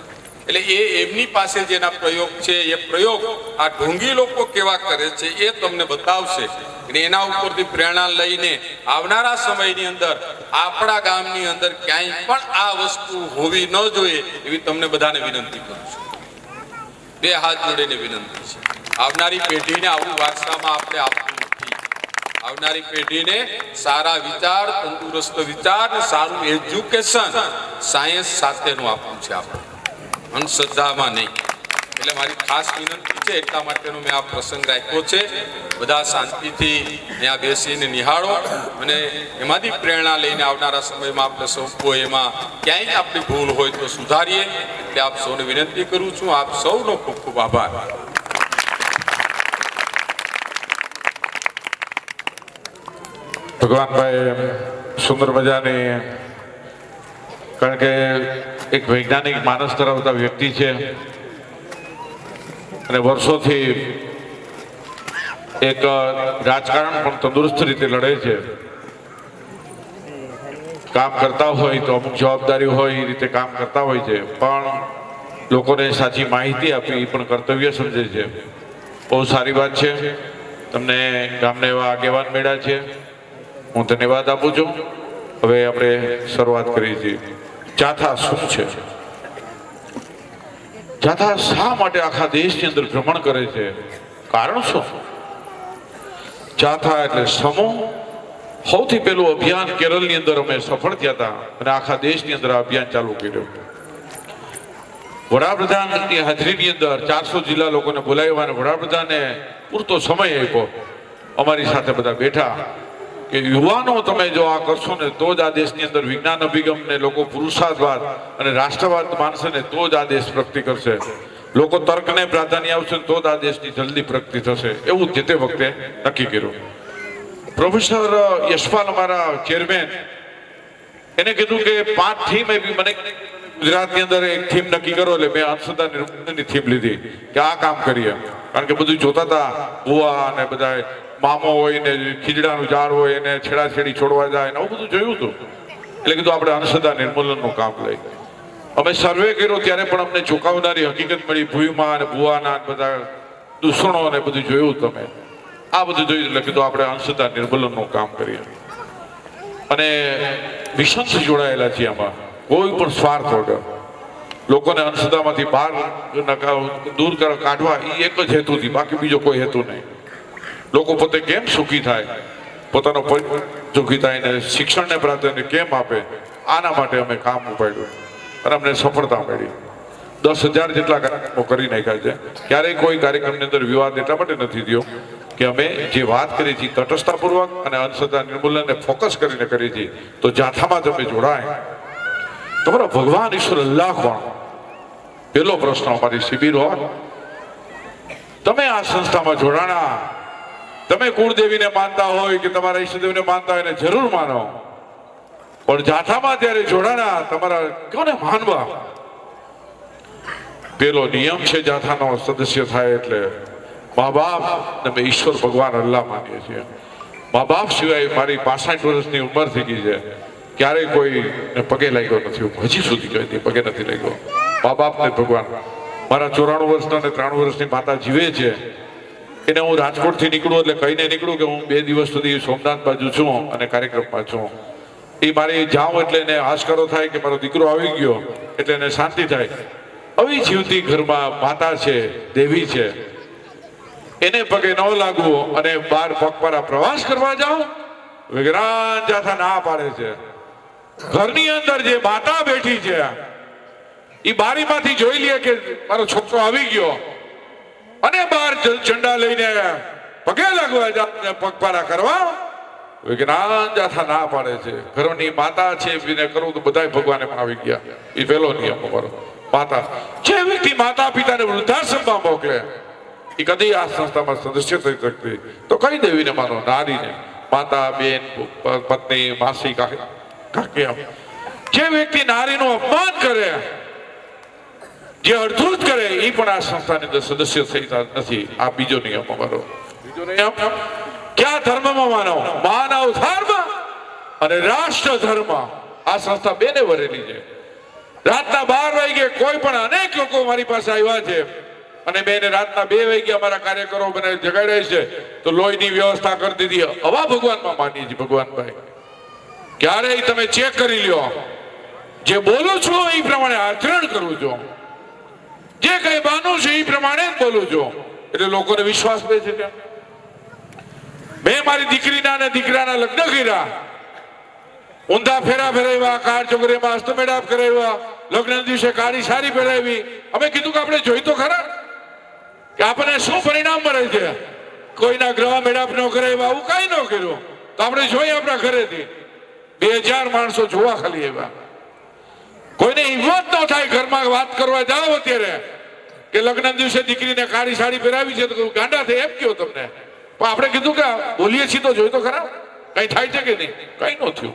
એટલે એમની પાસે જેના પ્રયોગ છે, એ પ્રયોગ આ ઢોંગી લોકો કેવા કરે છે એ તમને બતાવશે. અને એના ઉપરથી પ્રેરણા લઈને આવનારા સમયની અંદર આપણા ગામની અંદર ક્યાંય પણ આ વસ્તુ હોવી ન જોઈએ એવી તમને બધાને વિનંતી કરું છું. 2 હાથ જોડીને વિનંતી છે. આવનારી પેઢીને આવું વારસામાં આપણે આપવું નથી. આવનારી પેઢીને સારા વિચાર, તંદુરસ્ત વિચાર ને સારું એજ્યુકેશન સાયન્સ સાથેનું આપવું છે આપણે, અંધશ્રદ્ધામાં નહીં. એટલે મારી ખાસ વિનંતી છે, એટલા માટેનો મેં આ પ્રસંગ રાખ્યો છે. બધા શાંતિથી ત્યાં બેસીને નિહાળો અને એમાંથી પ્રેરણા લઈને આવનારા સમયમાં આપણે સૌ કોઈ એમાં ક્યાંય આપણી ભૂલ હોય તો સુધારીએ. એટલે આપ સૌને વિનંતી કરું છું. આપ સૌનો ખૂબ ખૂબ આભાર. ભગવાનભાઈ સુંદર મજાની, કારણ કે એક વૈજ્ઞાનિક માનસ ધરાવતા વ્યક્તિ છે અને વર્ષોથી એક રાજકારણ પણ તંદુરસ્ત રીતે લડે છે. કામ કરતા હોય તો અમુક જવાબદારી હોય એ રીતે કામ કરતા હોય છે, પણ લોકોને સાચી માહિતી આપી એ પણ કર્તવ્ય સમજે છે. બહુ સારી વાત છે. તમને ગામને એવા આગેવાન મળ્યા છે, હું ધન્યવાદ આપું છું. હવે આપણે શરૂઆત કરીએ છીએ. જાથા શું છે? જાથા શા માટે આખા દેશની અંદર ભ્રમણ કરે છે? કારણ શું? જાથા એટલે સમૂહ. સૌથી પહેલું અભિયાન કેરળની અંદર અમે સફળ થયા હતા અને આખા દેશની અંદર આ અભિયાન ચાલુ કર્યું. વડાપ્રધાનની હાજરીની અંદર 400 જિલ્લા લોકોને બોલાવ્યા અને વડાપ્રધાને પૂરતો સમય આપ્યો. અમારી સાથે બધા બેઠા કે યુવાનો તમે જો આ કરશો ને તો જ આ દેશની અંદર વિજ્ઞાન અભિગમ ને લોકો પુરુષાર્થવાદ અને રાષ્ટ્રવાદ માનશે ને તો જ આ દેશ પ્રગતિ કરશે. લોકો તર્કને પ્રાધાન્ય આપશે તો જ આ દેશની જલ્દી પ્રગતિ થશે. એવું જે તે વખતે નક્કી કર્યું. પ્રોફેસર યશપાલ અમારા ચેરમેન એને કીધું કે 5 થીમ આપી મને. ગુજરાતની અંદર એક થીમ નક્કી કરો એટલે મેં અંધશ્રદ્ધા નિર્મૂલનની થીમ લીધી કે આ કામ કરીએ. કારણ કે બધું જોતા હતા, બુવા અને બધા મામો હોય ને ખીજડાનું ઝાડ હોય એને છેડાછેડી છોડવા જાય ને આવું બધું જોયું હતું. એટલે કીધું આપણે અંધશ્રદ્ધા નિર્મૂલનનું કામ લઈ. અમે સર્વે કર્યો ત્યારે પણ અમને ચોંકાવનારી હકીકત મળી. ભૂઈમાં અને ભુવાના બધા દૂષણો અને બધું જોયું તમે. આ બધું જોયું એટલે કીધું આપણે અંધશ્રદ્ધા નિર્મૂલનનું કામ કરીએ. અને મિશનથી જોડાયેલા છીએ આમાં, કોઈ પણ સ્વાર્થ વગર લોકોને અંધશ્રદ્ધામાંથી બહાર દૂર કાઢવા એ એક જ હેતુથી, બાકી બીજો કોઈ હેતુ નહીં. લોકો પોતે કેમ સુખી થાય, પોતાનો સુખી થાય ને શિક્ષણને પ્રાધાન્ય કેમ આપે, આના માટે અમે કામ ઉપાડ્યું અને અમને સફળતા મળી. 10,000 જેટલા કાર્યક્રમો કરી નાખ્યા છે. ક્યારેય કોઈ કાર્યક્રમની અંદર વિવાદ એટલા માટે નથી થયો કે અમે જે વાત કરી છે તટસ્થતાપૂર્વક અને અંધશ્રદ્ધા નિર્મૂલનને ફોકસ કરીને કરી છે. તો જાથામાં તમે જોડાય, તમારો ભગવાન ઈશ્વર અલ્લાહ કોણ, પેલો પ્રશ્ન અમારી શિબિર હોય. તમે આ સંસ્થામાં જોડાણા, તમે કુળદેવીને માનતા હોય કે તમારા ઈષ્ટદેવને માનતા હોય એને જરૂર માનો, પણ જાથામાં ત્યારે જોડાણા તમારા કોને માનવા? પેલો નિયમ છે જાથાનો સદસ્ય થાય એટલે મા બાપ અમે ઈશ્વર ભગવાન અલ્લાહ માનીએ છીએ. મા બાપ સિવાય મારી 65 વર્ષની ઉંમર થઈ ગઈ છે, ક્યારેય કોઈને પગે લાગ્યો નથી. હું હજી સુધી કોઈ પગે નથી લાગ્યો. મા બાપને ભગવાન. મારા 94 વર્ષના અને 93 વર્ષની માતા જીવે છે, એને હું રાજકોટથી નીકળું એટલે કહીને નીકળું કે હું 2 દિવસ સુધી સોમનાથ બાજુ છું અને કાર્યક્રમમાં છું. એ મારે જાઉં એટલે એને આશકારો થાય કે મારો દીકરો આવી ગયો, એટલે એને શાંતિ થાય. આવી જીવતી ઘરમાં માતા છે, દેવી છે, એને પગે ન લાગવું અને બહાર પગપાળા પ્રવાસ કરવા જાઓ, વિજ્ઞાન જાથા ના પાડે છે. ઘરની અંદર જે માતા બેઠી છે એ બારીમાંથી જોઈ લે કે મારો છોકરો આવી ગયો અને બહાર ઝંડા લઈને પગે લાગવા જાવ, પગપાળા કરવા, વિજ્ઞાન જાથા ના પાડે છે. ઘરની માતા છે એને કરવું તો બધા ભગવાન એમાં આવી ગયા. એ પહેલો નિયમ અમારો. માતા, જે વ્યક્તિ માતા પિતાને વૃદ્ધાશ્રમમાં મોકલે એ કદી આ સંસ્થામાં સદસ્ય થઈ શકતી. તો કઈ દેવીને માનો? નારીને. માતા, બેન, પત્ની, માસી, કાકી. જે વ્યક્તિ નારીનું અપમાન કરે, જે અડધૂત કરે, એ પણ આ સંસ્થાની અંદર સદસ્ય થતા નથી. આ બીજો નિયમ અમારો. બીજો નિયમ ક્યાં ધર્મમાં માનો? માનવ ધર્મ અને રાષ્ટ્ર ધર્મ. આ સંસ્થા બેને વરેલી છે. રાતના 12 વાગે કોઈ પણ અનેક લોકો મારી પાસે આવ્યા છે અને બેને રાતના 2 વાગે અમારા કાર્યકરો મને જગાડ્યા છે તો લોહીની વ્યવસ્થા કરી દીધી. હવા ભગવાનમાં માનીએ છીએ. ભગવાનભાઈ, ક્યારેય તમે ચેક કરી લ્યો, જે બોલું છું એ પ્રમાણે આચરણ કરું છું, જે કઈ માનું છું એ પ્રમાણે જ બોલું છું, એટલે લોકોને વિશ્વાસ દે છે. મેં મારી દીકરીના અને દીકરાના લગ્ન કર્યા, ઊંધા ફેરા ફેરાવ્યા, કાર ચોકરીમાં હસ્તમેળાપ કરાવ્યા, લગ્ન દિવસે કાળી સાડી પહેરાવી. અમે કીધું કે આપણે જોઈ તો ખરા કે આપણને શું પરિણામ મળે છે. કોઈના ગ્રહ મેળાપ ન કરાવ્યા, આવું કઈ ન કર્યું. તો આપણે જોઈએ આપણા ઘરેથી 2000 માણસો જોવા ખાલી આવ્યા. કોઈને હિંમત ન થાય ઘરમાં વાત કરવા જાઓ અત્યારે કે લગ્ન દિવસે દીકરીને કાળી સાડી પહેરાવી છે તો ગાંડા થઈ એમ કયો તમને. પણ આપણે કીધું કે બોલીએ છીએ તો જોઈ તો ખરા કઈ થાય છે કે નહીં? કઈ ન થયું.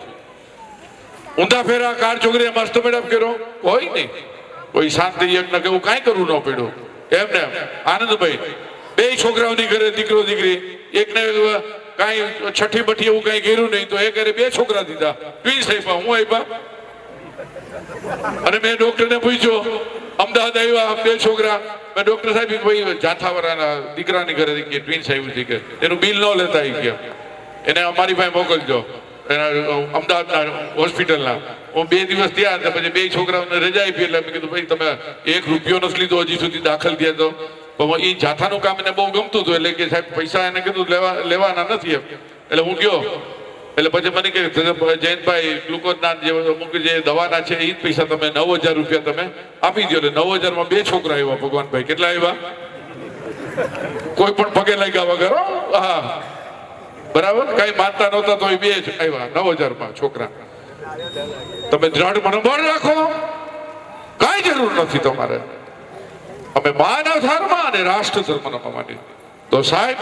ઊંધા ફેરા, કાર ચોકરીએ મસ્ત મેળાપ કર્યો, કોઈ નહીં. કોઈ શાંતિ યજ્ઞ કેવું કાંઈ કરવું ન પડ્યું. એમને આનંદભાઈ 2 છોકરાઓની ઘરે દીકરો દીકરી, એકને કાંઈ છઠ્ઠી બઠ્ઠી એવું કાંઈ કર્યું નહીં તો એ ઘરે 2 છોકરા દીધા, ટ્વિન્સ આપ્યા. હું આપ્યા અને મેં ડોક્ટરને પૂછ્યો, અમદાવાદ આવ્યા 2 છોકરા. મેં ડોક્ટર સાહેબ ભાઈ જાથાવાળાના દીકરાની ઘરે ટ્વિન્સ આવ્યું છે કે એનું બિલ ન લેતા કે એને અમારી પાસે મોકલજો એના અમદાવાદના હોસ્પિટલના. હું 2 દિવસ થયા પછી 2 છોકરાઓને રજા આપી એટલે મેં કીધું ભાઈ તમે 1 રૂપિયો નથી લીધો હજી સુધી દાખલ થયા તો. એ જાથાનું કામ એને બહુ ગમતું હતું એટલે કે સાહેબ પૈસા એને કીધું લેવાના નથી એમ. એટલે હું ગયો એટલે પછી મને કે જયંતભાઈ ગ્લુકોઝના જે દવાના છે એ જ પૈસા તમે 9,000 રૂપિયા તમે આપી દો. એટલે 9,000માં 2 છોકરા આવ્યા. ભગવાનભાઈ કેટલા આવ્યા? કોઈ પણ પગે લાગ્યા વગર. હા બરાબર, કઈ માનતા નહોતા તો 2 જ આવ્યા 9,000માં છોકરા. તમે દ્રઢ મનોબળ રાખો, કઈ જરૂર નથી તમારે. અમે માનવ ધર્મ અને રાષ્ટ્ર ધર્મ માની. તો સાહેબ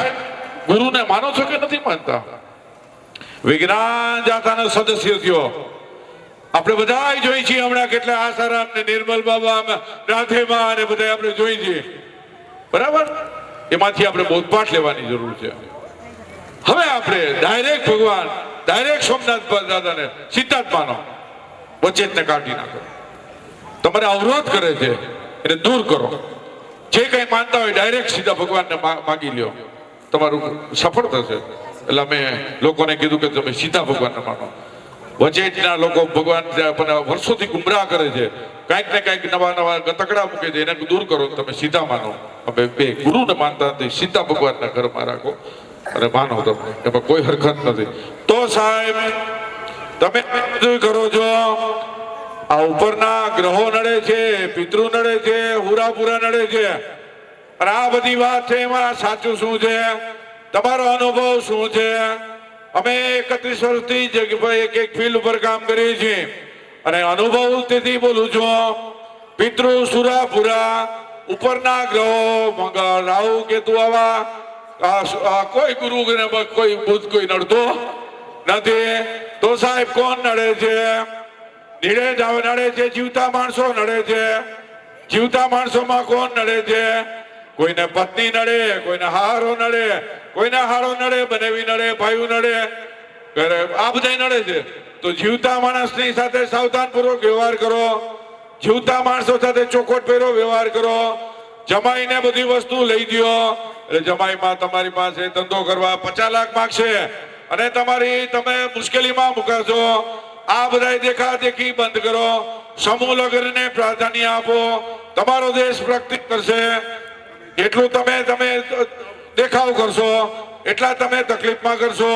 ગુરુને માનો છો કે નથી માનતા? વિજ્ઞાન જાથાનો સદસ્ય થયો. આપણે બધા જોઈ છીએ હમણાં કેટલા આસારામ ને નિર્મલ બાબા, રાધેમાં અને બધા આપણે જોઈ છીએ. બરાબર, એમાંથી આપણે બોધપાઠ લેવાની જરૂર છે. હવે આપણે ડાયરેક્ટ ભગવાન, ડાયરેક્ટ સોમનાથ દાદાને સીધા જ માનો, વચ્ચે કાઢી નાખો. તમારે અવરોધ કરે છે એને દૂર કરો. જે કઈ માનતા હોય ડાયરેક્ટ સીધા ભગવાનને માગી લ્યો, તમારું સફળ થશે. એટલે અમે લોકોને કીધું કે તમે સીધા ભગવાનને માનો. વચેટના લોકો ભગવાન આપણને વર્ષોથી ગુમરાહ કરે છે, કાંઈક ને કાંઈક નવા નવા ગતકડા મૂકે છે, એને દૂર કરો. તમે સીધા માનો. અમે બે ગુરુને માનતા નથી, સીધા ભગવાનના ઘરમાં રાખો અને માનો તમે, એમાં કોઈ હરકત નથી. તો સાહેબ તમે બધું કરો છો. આ ઉપરના ગ્રહો નડે છે, પિતૃ નડે છે, હુરાપુરા નડે છે, અને આ બધી વાત છે. એમાં સાચું શું છે? તમારો અનુભવ શું છે? અમે 31 વર્ષથી એક ફિલ્ડ ઉપર કામ કરીએ છીએ અને અનુભવ તેથી બોલું છું. પિતૃ સુરાપુરા, ઉપરના ગ્રહો મંગળ રાહુ કેતુ આવા કોઈ ગુરુ કોઈ બુધ કોઈ નડતો નથી. તો સાહેબ કોણ નડે છે? નીડે જાવ નડે છે, જીવતા માણસો નડે છે. જીવતા માણસોમાં કોણ નડે છે? કોઈને પત્ની નડે, કોઈને હારો નડે, કોઈને હારો નડે, બનેવી નડે, ભાઈ નડે, આ બધા નડે છે. તો જીવતા માણસની સાથે સાવધાનપૂર્વક વ્યવહાર કરો. જીવતા માણસો સાથે ચોખવટ પહેરો વ્યવહાર કરો. જમાઈને બધી વસ્તુ લઈ દો. એટલે જમાઈમાં તમારી પાસે ધંધો કરવા 50 લાખ માંગશે અને તમે મુશ્કેલીમાં મુકાશો. આ બધા દેખાદેખી બંધ કરો. સમૂહ લગ્નને પ્રાધાન્ય આપો. તમારો દેશ પ્રગતિ કરશે. એટલું તમે દેખાવ કરશો એટલા તમે તકલીફમાં કરશો.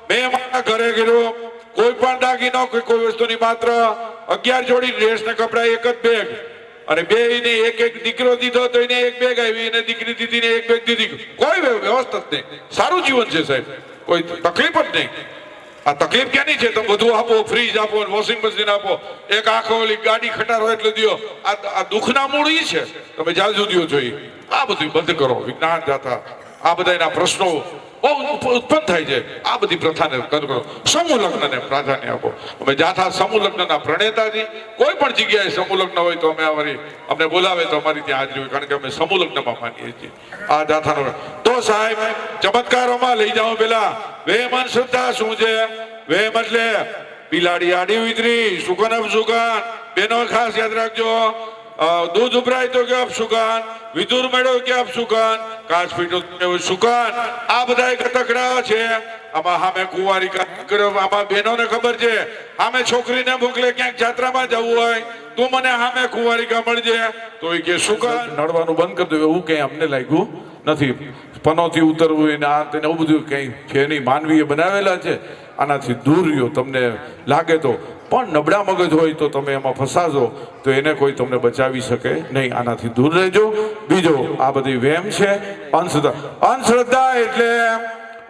મેં મારા ઘરે ગયો, કોઈ પણ દાગીનો કે કોઈ વસ્તુની માત્ર 11 જોડી ડ્રેસ ને કપડા, એક જ બેગ, અને બે ને એક દીકરો દીધો તો એને એક બેગ આવી, એને દીકરી દીધી ને એક બેગ દીધી. કોઈ વ્યવસ્થા જ નહીં. સારું જીવન છે સાહેબ, કોઈ તકલીફ જ નહીં. આ તકલીફ ક્યાંની છે? તમે બધું આપો, ફ્રીજ આપો, વોશિંગ મશીન આપો, એક આખો ઓલી ગાડી ખટારો એટલે દો. આ દુઃખના મૂળ ઈ છે. તમે જાજુ દો છો. આ બધું બંધ કરો. વિજ્ઞાન જાતા આ બધાના પ્રશ્નો બહુ ઉત્પન્ન થાય છે. આ બધી પ્રથાને બંધ કરો. સમૂહ લગ્નને પ્રાધાન્ય આપો. અમે જાથા સમૂહ લગ્નના પ્રણેતાથી. કોઈ પણ જગ્યાએ સમૂહ લગ્ન હોય તો અમને બોલાવે તો અમારી ત્યાં હાજરી હોય, કારણ કે અમે સમૂહ લગ્નમાં માનીએ છીએ. આ જાથાનો તો સાહેબ ચમત્કારોમાં લઈ જાઓ. પેલા વેમ અંધશ્રદ્ધા શું છે? વેમ એટલે બિલાડી આડી ઉતરી, સુકન અપસુકન. બેનો ખાસ યાદ રાખજો. દૂધ ઉભરાય તો કે અપસુકન, વિદુર મેળો કે અપસુકન, કાચ પીટો સુકન. આ બધા કટકડા છે. આમાં સામે કુંવારી આમાં બહેનોને ખબર છે. સામે છોકરીને મોકલે ક્યાંક જાત્રામાં જવું હોય, તું મને સામે કુંવારિકા મળજે, તો એ કે સુકન. નડવાનું બંધ કરી દઉં એવું કઈ અમને લાગ્યું નથી. પનોથી ઉતરવું એને આ તેને એવું બધું કંઈ છે નહીં. માનવીએ બનાવેલા છે. આનાથી દૂર રહ્યો. તમને લાગે તો પણ નબળા મગજ હોય તો તમે એમાં ફસાજો તો એને કોઈ તમને બચાવી શકે નહીં. આનાથી દૂર રહેજો. બીજો આ બધી વેમ છે, અંધશ્રદ્ધા. અંધશ્રદ્ધા એટલે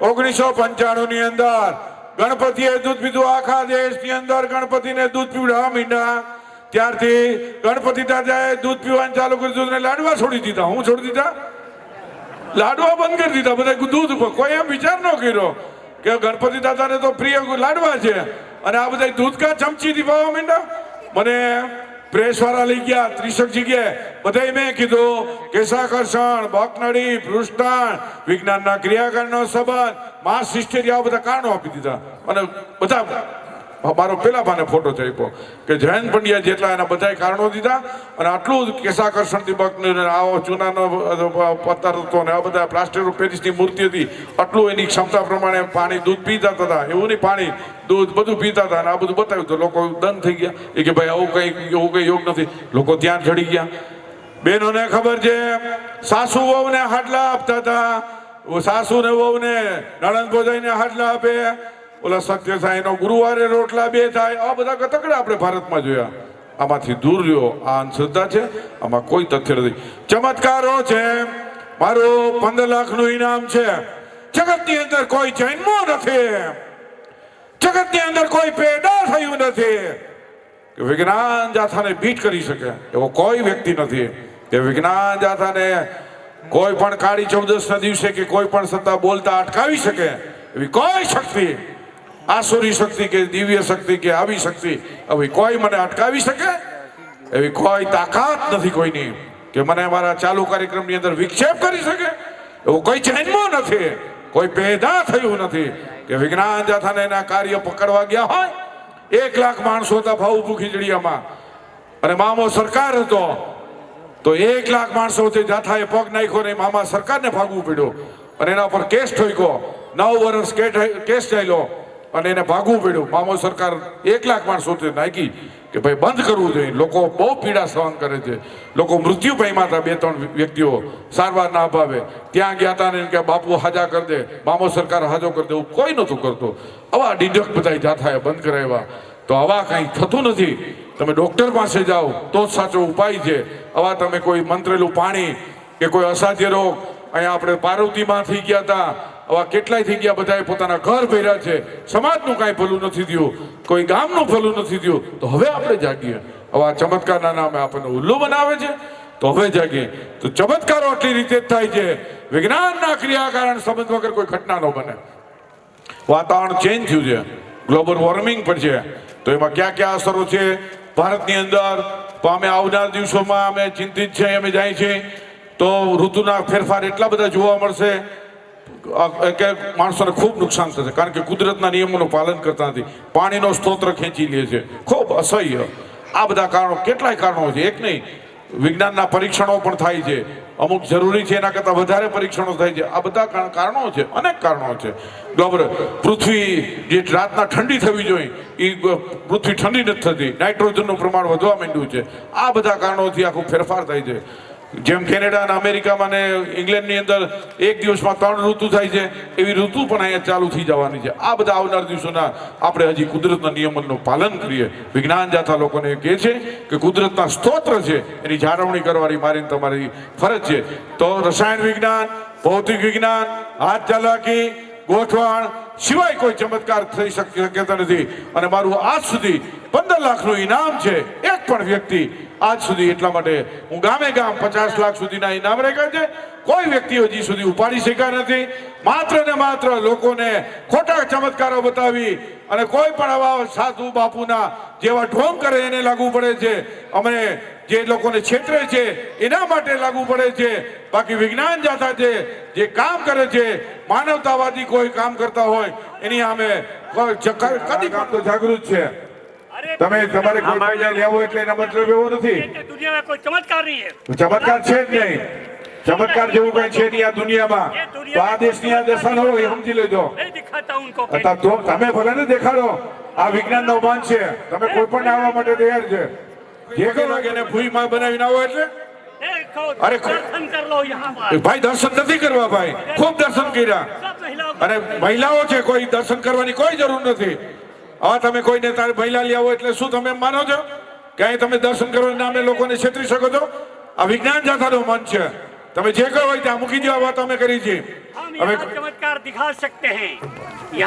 1995 ની અંદર ગણપતિએ દૂધ પીધું. આખા દેશની અંદર ગણપતિને દૂધ પીવડાવવા માંડ્યા. ત્યારથી ગણપતિ દાદાએ દૂધ પીવાનું ચાલુ કરી દીધું અને લાડવા છોડી દીધા. હું છોડી દીધા? લાડવા બંધ કરી દીધા. બધા દૂધ ઉપર કોઈ એમ વિચાર ન કર્યો કે ગણપતિ દાદાને તો પ્રિય લાડવા છે, અને આ બધા દૂધ કા ચમચીથી પાવા માંડ્યા. મને પ્રેસ વાળા લઈ ગયા 30 જગ્યાએ. બધાય મેં કીધું કેશાકર્ષણ, બકનળી, પૃષ્ઠાણ, વિજ્ઞાનના ક્રિયાકાળનો સંબંધ, માસ હિસ્ટેરિયા, બધા કારણો આપી દીધા. અને બધા મારો પેલા ભાને ફોટો આપ્યો કે જૈન પંડ્યા જેટલા એના બધા કારણો દીધા. અને આટલું કેશાકર્ષણથી બકને આવો ચૂનાનો પત્તર હતો ને આ બધા પ્લાસ્ટર ઓફ પેરિસની મૂર્તિ હતી, આટલું એની ક્ષમતા પ્રમાણે પાણી દૂધ પીતા હતા. એવું નહીં, પાણી દૂધ બધું પીતા હતા. અને આ બધું બતાવ્યું તો લોકો દંડ થઈ ગયા. એ કે ભાઈ એવું કઈ યોગ નથી. લોકો ત્યાં ચડી ગયા. બહેનોને ખબર છે, સાસુ વહુને હાડલા આપતા હતા. સાસુ ને વહુને નણંદ ભોજાઈને હાડલા આપે. ઓલા સત્ય સાંઈનો ગુરુવારે રોટલા 2 થાય. આ બધા કતકડા આપણે ભારતમાં જોયા. આમાંથી દૂર રહ્યો. આ અંધશ્રદ્ધા છે. આમાં કોઈ તથ્ય નથી. ચમત્કારો છે. મારું 15 લાખનું ઇનામ છે. જગતની અંદર કોઈ જન્મો નથી. જગતની અંદર કોઈ પેદા થયું નથી કે વિજ્ઞાન જાથાને બીટ કરી શકે. એવો કોઈ વ્યક્તિ નથી કે વિજ્ઞાન જાથાને કોઈ પણ કાળી ચૌદસના દિવસે કે કોઈ પણ સત્તા બોલતા અટકાવી શકે. એવી કોઈ શક્તિ, આસુરી શક્તિ કે દિવ્ય શક્તિ કે આવી શક્તિ હવે કોઈ મને અટકાવી શકે? એવી કોઈ તાકાત નથી કોઈની કે મને મારા ચાલુ કાર્યક્રમની અંદર વિક્ષેપ કરી શકે. એવું કોઈ જન્મો નથી, કોઈ પેદા થયું નથી કે વિજ્ઞાન જાથાને એના કાર્ય પકડવા ગયા હોય. 1 લાખ માણસો હતા ભાવપુ ખીજડીયામાં, અને મામો સરકાર હતો. તો 1 લાખ માણસો જાથાએ પગ નાખ્યો ને મામા સરકારને ભાગવું પડ્યું, અને એના પર કેસ ઠોક્યો. 9 વર્ષ કેસ ચાલ્યો. અને એને ભાગવું પડ્યું. મામો સરકાર 1 લાખ માણસો નાખી કે ભાઈ બંધ કરવું જોઈએ. લોકો બહુ પીડા સહન કરે છે. લોકો મૃત્યુ પામ્યા હતા 2-3 વ્યક્તિઓ સારવારના અભાવે. ત્યાં ગયા હતા ને કે બાપુ હાજા કરી દે, મામો સરકાર હાજો કરી દે, એવું કોઈ નહોતું કરતો. આવા ડિડક્ટ બધા જાથાએ બંધ કરાવ્યા. તો આવા કંઈ થતું નથી. તમે ડોક્ટર પાસે જાઓ તો જ સાચો ઉપાય છે. આવા તમે કોઈ મંત્રેલું પાણી કે કોઈ અસાધ્ય રોગ, અહીંયા આપણે પાર્વતીમાં થઈ ગયા હતા, આવા કેટલાય થઈ ગયા. બધાએ પોતાના ઘર ભર્યા છે. સમાજનું કાંઈ ભલું નથી થયું, કોઈ ગામનું ભલું નથી થયું. તો હવે આપણે જાગીએ. આવા ચમત્કારના નામે આપણને ઉલ્લુ બનાવે છે, તો હવે જાગીએ. તો ચમત્કારો આટલી રીતે જ થાય છે. વિજ્ઞાનના ક્રિયાકારણ સંબંધ વગર કોઈ ઘટના ન બને. વાતાવરણ ચેન્જ થયું છે, ગ્લોબલ વોર્મિંગ પણ છે. તો એમાં ક્યાં ક્યાં અસરો છે ભારતની અંદર, તો અમે આવનાર દિવસોમાં અમે ચિંતિત છે. અમે જાય છે તો ઋતુના ફેરફાર એટલા બધા જોવા મળશે કે માણસોને ખૂબ નુકસાન થશે. કારણ કે કુદરતના નિયમોનું પાલન કરતા નથી. પાણીનો સ્ત્રોત ખેંચી લે છે, ખૂબ અસહ્ય. આ બધા કારણો, કેટલાય કારણો છે, એક નહીં. વિજ્ઞાનના પરીક્ષણો પણ થાય છે, અમુક જરૂરી છે એના કરતાં વધારે પરીક્ષણો થાય છે. આ બધા કારણો છે, અનેક કારણો છે. બરાબર, પૃથ્વી જે રાતના ઠંડી થવી જોઈએ એ પૃથ્વી ઠંડી નથી થતી, નાઇટ્રોજનનું પ્રમાણ વધવા માંડ્યું છે. આ બધા કારણોથી આખું ફેરફાર થાય છે. જેમ કેનેડા અને અમેરિકામાં ને ઇંગ્લેન્ડની અંદર એક દિવસમાં 3 ઋતુ થાય છે, એવી ઋતુ પણ અહીંયા ચાલુ થઈ જવાની છે. આ બધા આવનાર દિવસોના આપણે હજી કુદરતના નિયમોનું પાલન કરીએ. વિજ્ઞાન જાતા લોકોને કહે છે કે કુદરતના સ્તોત્ર છે એની જાળવણી કરવાની મારી તમારી ફરજ છે. તો રસાયણ વિજ્ઞાન, ભૌતિક વિજ્ઞાન, હાથ ચાલાકી, ગોઠવણ સિવાય કોઈ ચમત્કાર થઈ શક્યતા નથી. અને મારું આજ સુધી 15 લાખનું ઇનામ છે. એક પણ વ્યક્તિ આજ સુધી, એટલા માટે હું ગામે ગામ 50 લાખ સુધીના ઇનામ રાખ્યા છે. કોઈ વ્યક્તિ હજી સુધી ઉપાડી શક્યા નથી. માત્ર ને માત્ર લોકોને ખોટા ચમત્કારો બતાવી અને કોઈ પણ આવા સાધુ બાપુના જેવા ઢોંગ કરે એને લાગુ પડે છે. અમે જે લોકોને છેતરે છે એના માટે લાગુ પડે છે. બાકી વિજ્ઞાન જાતા છે જે કામ કરે છે, માનવતાવાદી કોઈ કામ કરતા હોય એની સામે કદી કામ તો જાગૃત છે. તમે તમારે કોઈ ફાયદા લેવો એટલે એના મતલબ એવો નથી દુનિયા કોઈ ચમત્કાર નહીં है. ચમત્કાર છે જ નહીં. ચમત્કાર જેવું કઈ છે નહીં આ દુનિયામાં. તો આ દેશની આ દશા હોય એ સમજી લેજો. नहीं दिखाता उनको. તમે ભલે ને દેખાડો, આ વિજ્ઞાનનો માન છે. તમે કોઈ પણ આવવા માટે તૈયાર છે. જે કઈ વાગે એને ભૂઈમાં બનાવીને આવો એટલે અરે दर्शन कर लो यहाँ पर. ભાઈ દર્શન નથી કરવા, ભાઈ ખૂબ દર્શન કર્યા. सब महिलाओं અને મહિલાઓ છે, કોઈ દર્શન કરવાની કોઈ જરૂર નથી. હવે તમે કોઈને તારે મહિલા લઈ આવો એટલે શું તમે એમ માનો છો કે અહીં તમે દર્શન કરવાના નામે લોકોને છેતરી શકો છો? આ વિજ્ઞાન જાથાનો મન છે. તમે જે કહો હોય ત્યાં મૂકી દો. આ વાત અમે કરી છે. हम હવે यहाँ चमत्कार दिखा सकते हैं.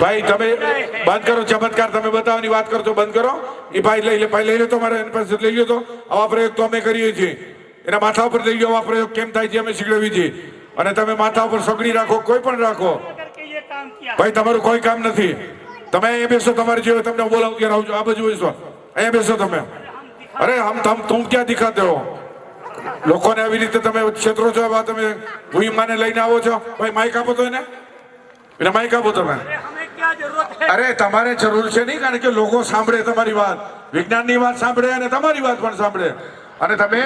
ભાઈ તમે બંધ કરો ચમત્કાર. તમે બતાવવાની વાત કરજો, બંધ કરો. એ ભાઈ લઈ લે, ભાઈ લઈ લો. તમારે એની પાસે લઈ લો. તો આવા પ્રયોગ તો અમે કરીએ છીએ. એના માથા ઉપર લઈ લો. આવા પ્રયોગ કેમ થાય છે અમે શીખવી છીએ. અને તમે માથા ઉપર સગડી રાખો, કોઈ પણ રાખો, करके ये काम किया. ભાઈ તમારું કોઈ કામ નથી. તમે અહીંયા બેસો, તમારે જે તમને બોલાવું ત્યાં આવજો. આ બાજુ બેસો, અહીંયા બેસો તમે. અરે તું ક્યાં દિખાતે હો? લોકોને આવી રીતે તમે ક્ષેત્રો છો. તમે ભૂઈમાને લઈને આવો છો. ભાઈ માઇક આપો તો એને માઇક આપો તમે. हमें क्या जरूरत है? અરે તમારે જરૂર છે નહીં, કારણ કે લોકો સાંભળે તમારી વાત, વિજ્ઞાનની વાત સાંભળે અને તમારી વાત પણ સાંભળે. અને તમે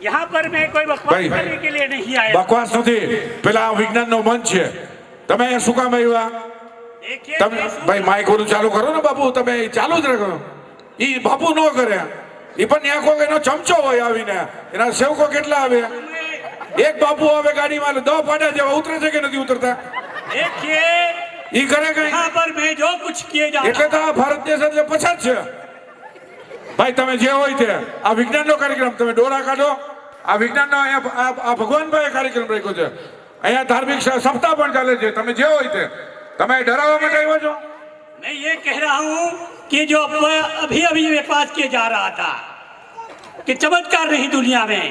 यहाँ पर मैं कोई बकवास भाई, करने के लिए नहीं आया. બકવાસ નથી. પેલા આ વિજ્ઞાનનો મન છે. તમે અહીંયા શું કામ આવ્યા? देखिए તમે ભાઈ માઇક ઓલું ચાલુ કરો ને બાપુ. તમે ચાલુ જ રાખો. ઈ બાપુ ન કરે. ઈ પણ ત્યાં કોઈ એનો ચમચો હોય આવીને. એના સેવકો કેટલા આવે? એક બાપુ આવે ગાડીમાં, 10 પાડા જેવા ઉતરે છે કે નથી ઉતરતા? देखिए ઈ કરે કઈ? यहाँ पर मैं जो कुछ किए जा એટલે તો આ ભારત દેશ એટલે પછાત છે. ભાઈ તમે જે હોય તે આ વિજ્ઞાનનો કાર્યક્રમ તમે ડોરા કાઢો. આ વિજ્ઞાનનો અહીંયા આ ભગવાનભાઈ કાર્યક્રમ રાખ્યો છે. અહીંયા ધાર્મિક સપ્તાહ પણ ચાલે છે. તમે જે હોય તે તમે ડરાવવા માટે આવ્યા છો? मैं ये कह रहा हूँ कि जो अभी अभी मेरे पास किए जा रहा था कि चमत्कार नहीं दुनिया में,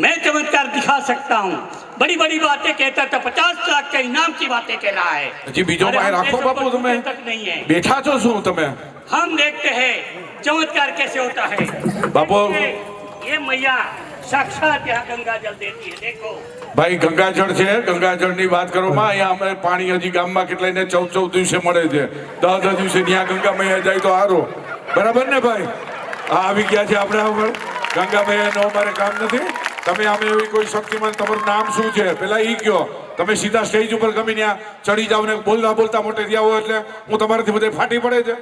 मैं चमत्कार दिखा सकता हूँ. बड़ी बड़ी बातें कहता था. 50 लाख के इनाम की बातें कह रहा है. હજી બીજો अरे ભાઈ हम રાખો देशों બાપુ. को તમે छूने तक नहीं है. બેઠા છો શું તમે? हम देखते हैं चमत्कार कैसे होता है. बापू। ये मैया साक्षात यहाँ गंगा जल देती है. देखो ભાઈ ગંગાજળ છે, ગંગાજળની વાત કરો માં. અહીંયા અમે પાણી હજી ગામમાં કેટલાયને 14 દિવસે મળે છે. 10 દિવસે ત્યાં ગંગા મૈયા જાય તો સારું. બરાબર ને ભાઈ? આ આવી ગયા છે આપણા ઉપર. ગંગા મૈયાનો અમારે કામ નથી. તમે અમે એવી કોઈ શક્તિમાન, તમારું નામ શું છે પેલા ઈ કયો? તમે સીધા સ્ટેજ ઉપર ગમે ત્યાં ચડી જાવ ને બોલતા બોલતા મોટે થયા હો એટલે હું તમારાથી બધે ફાટી પડે છે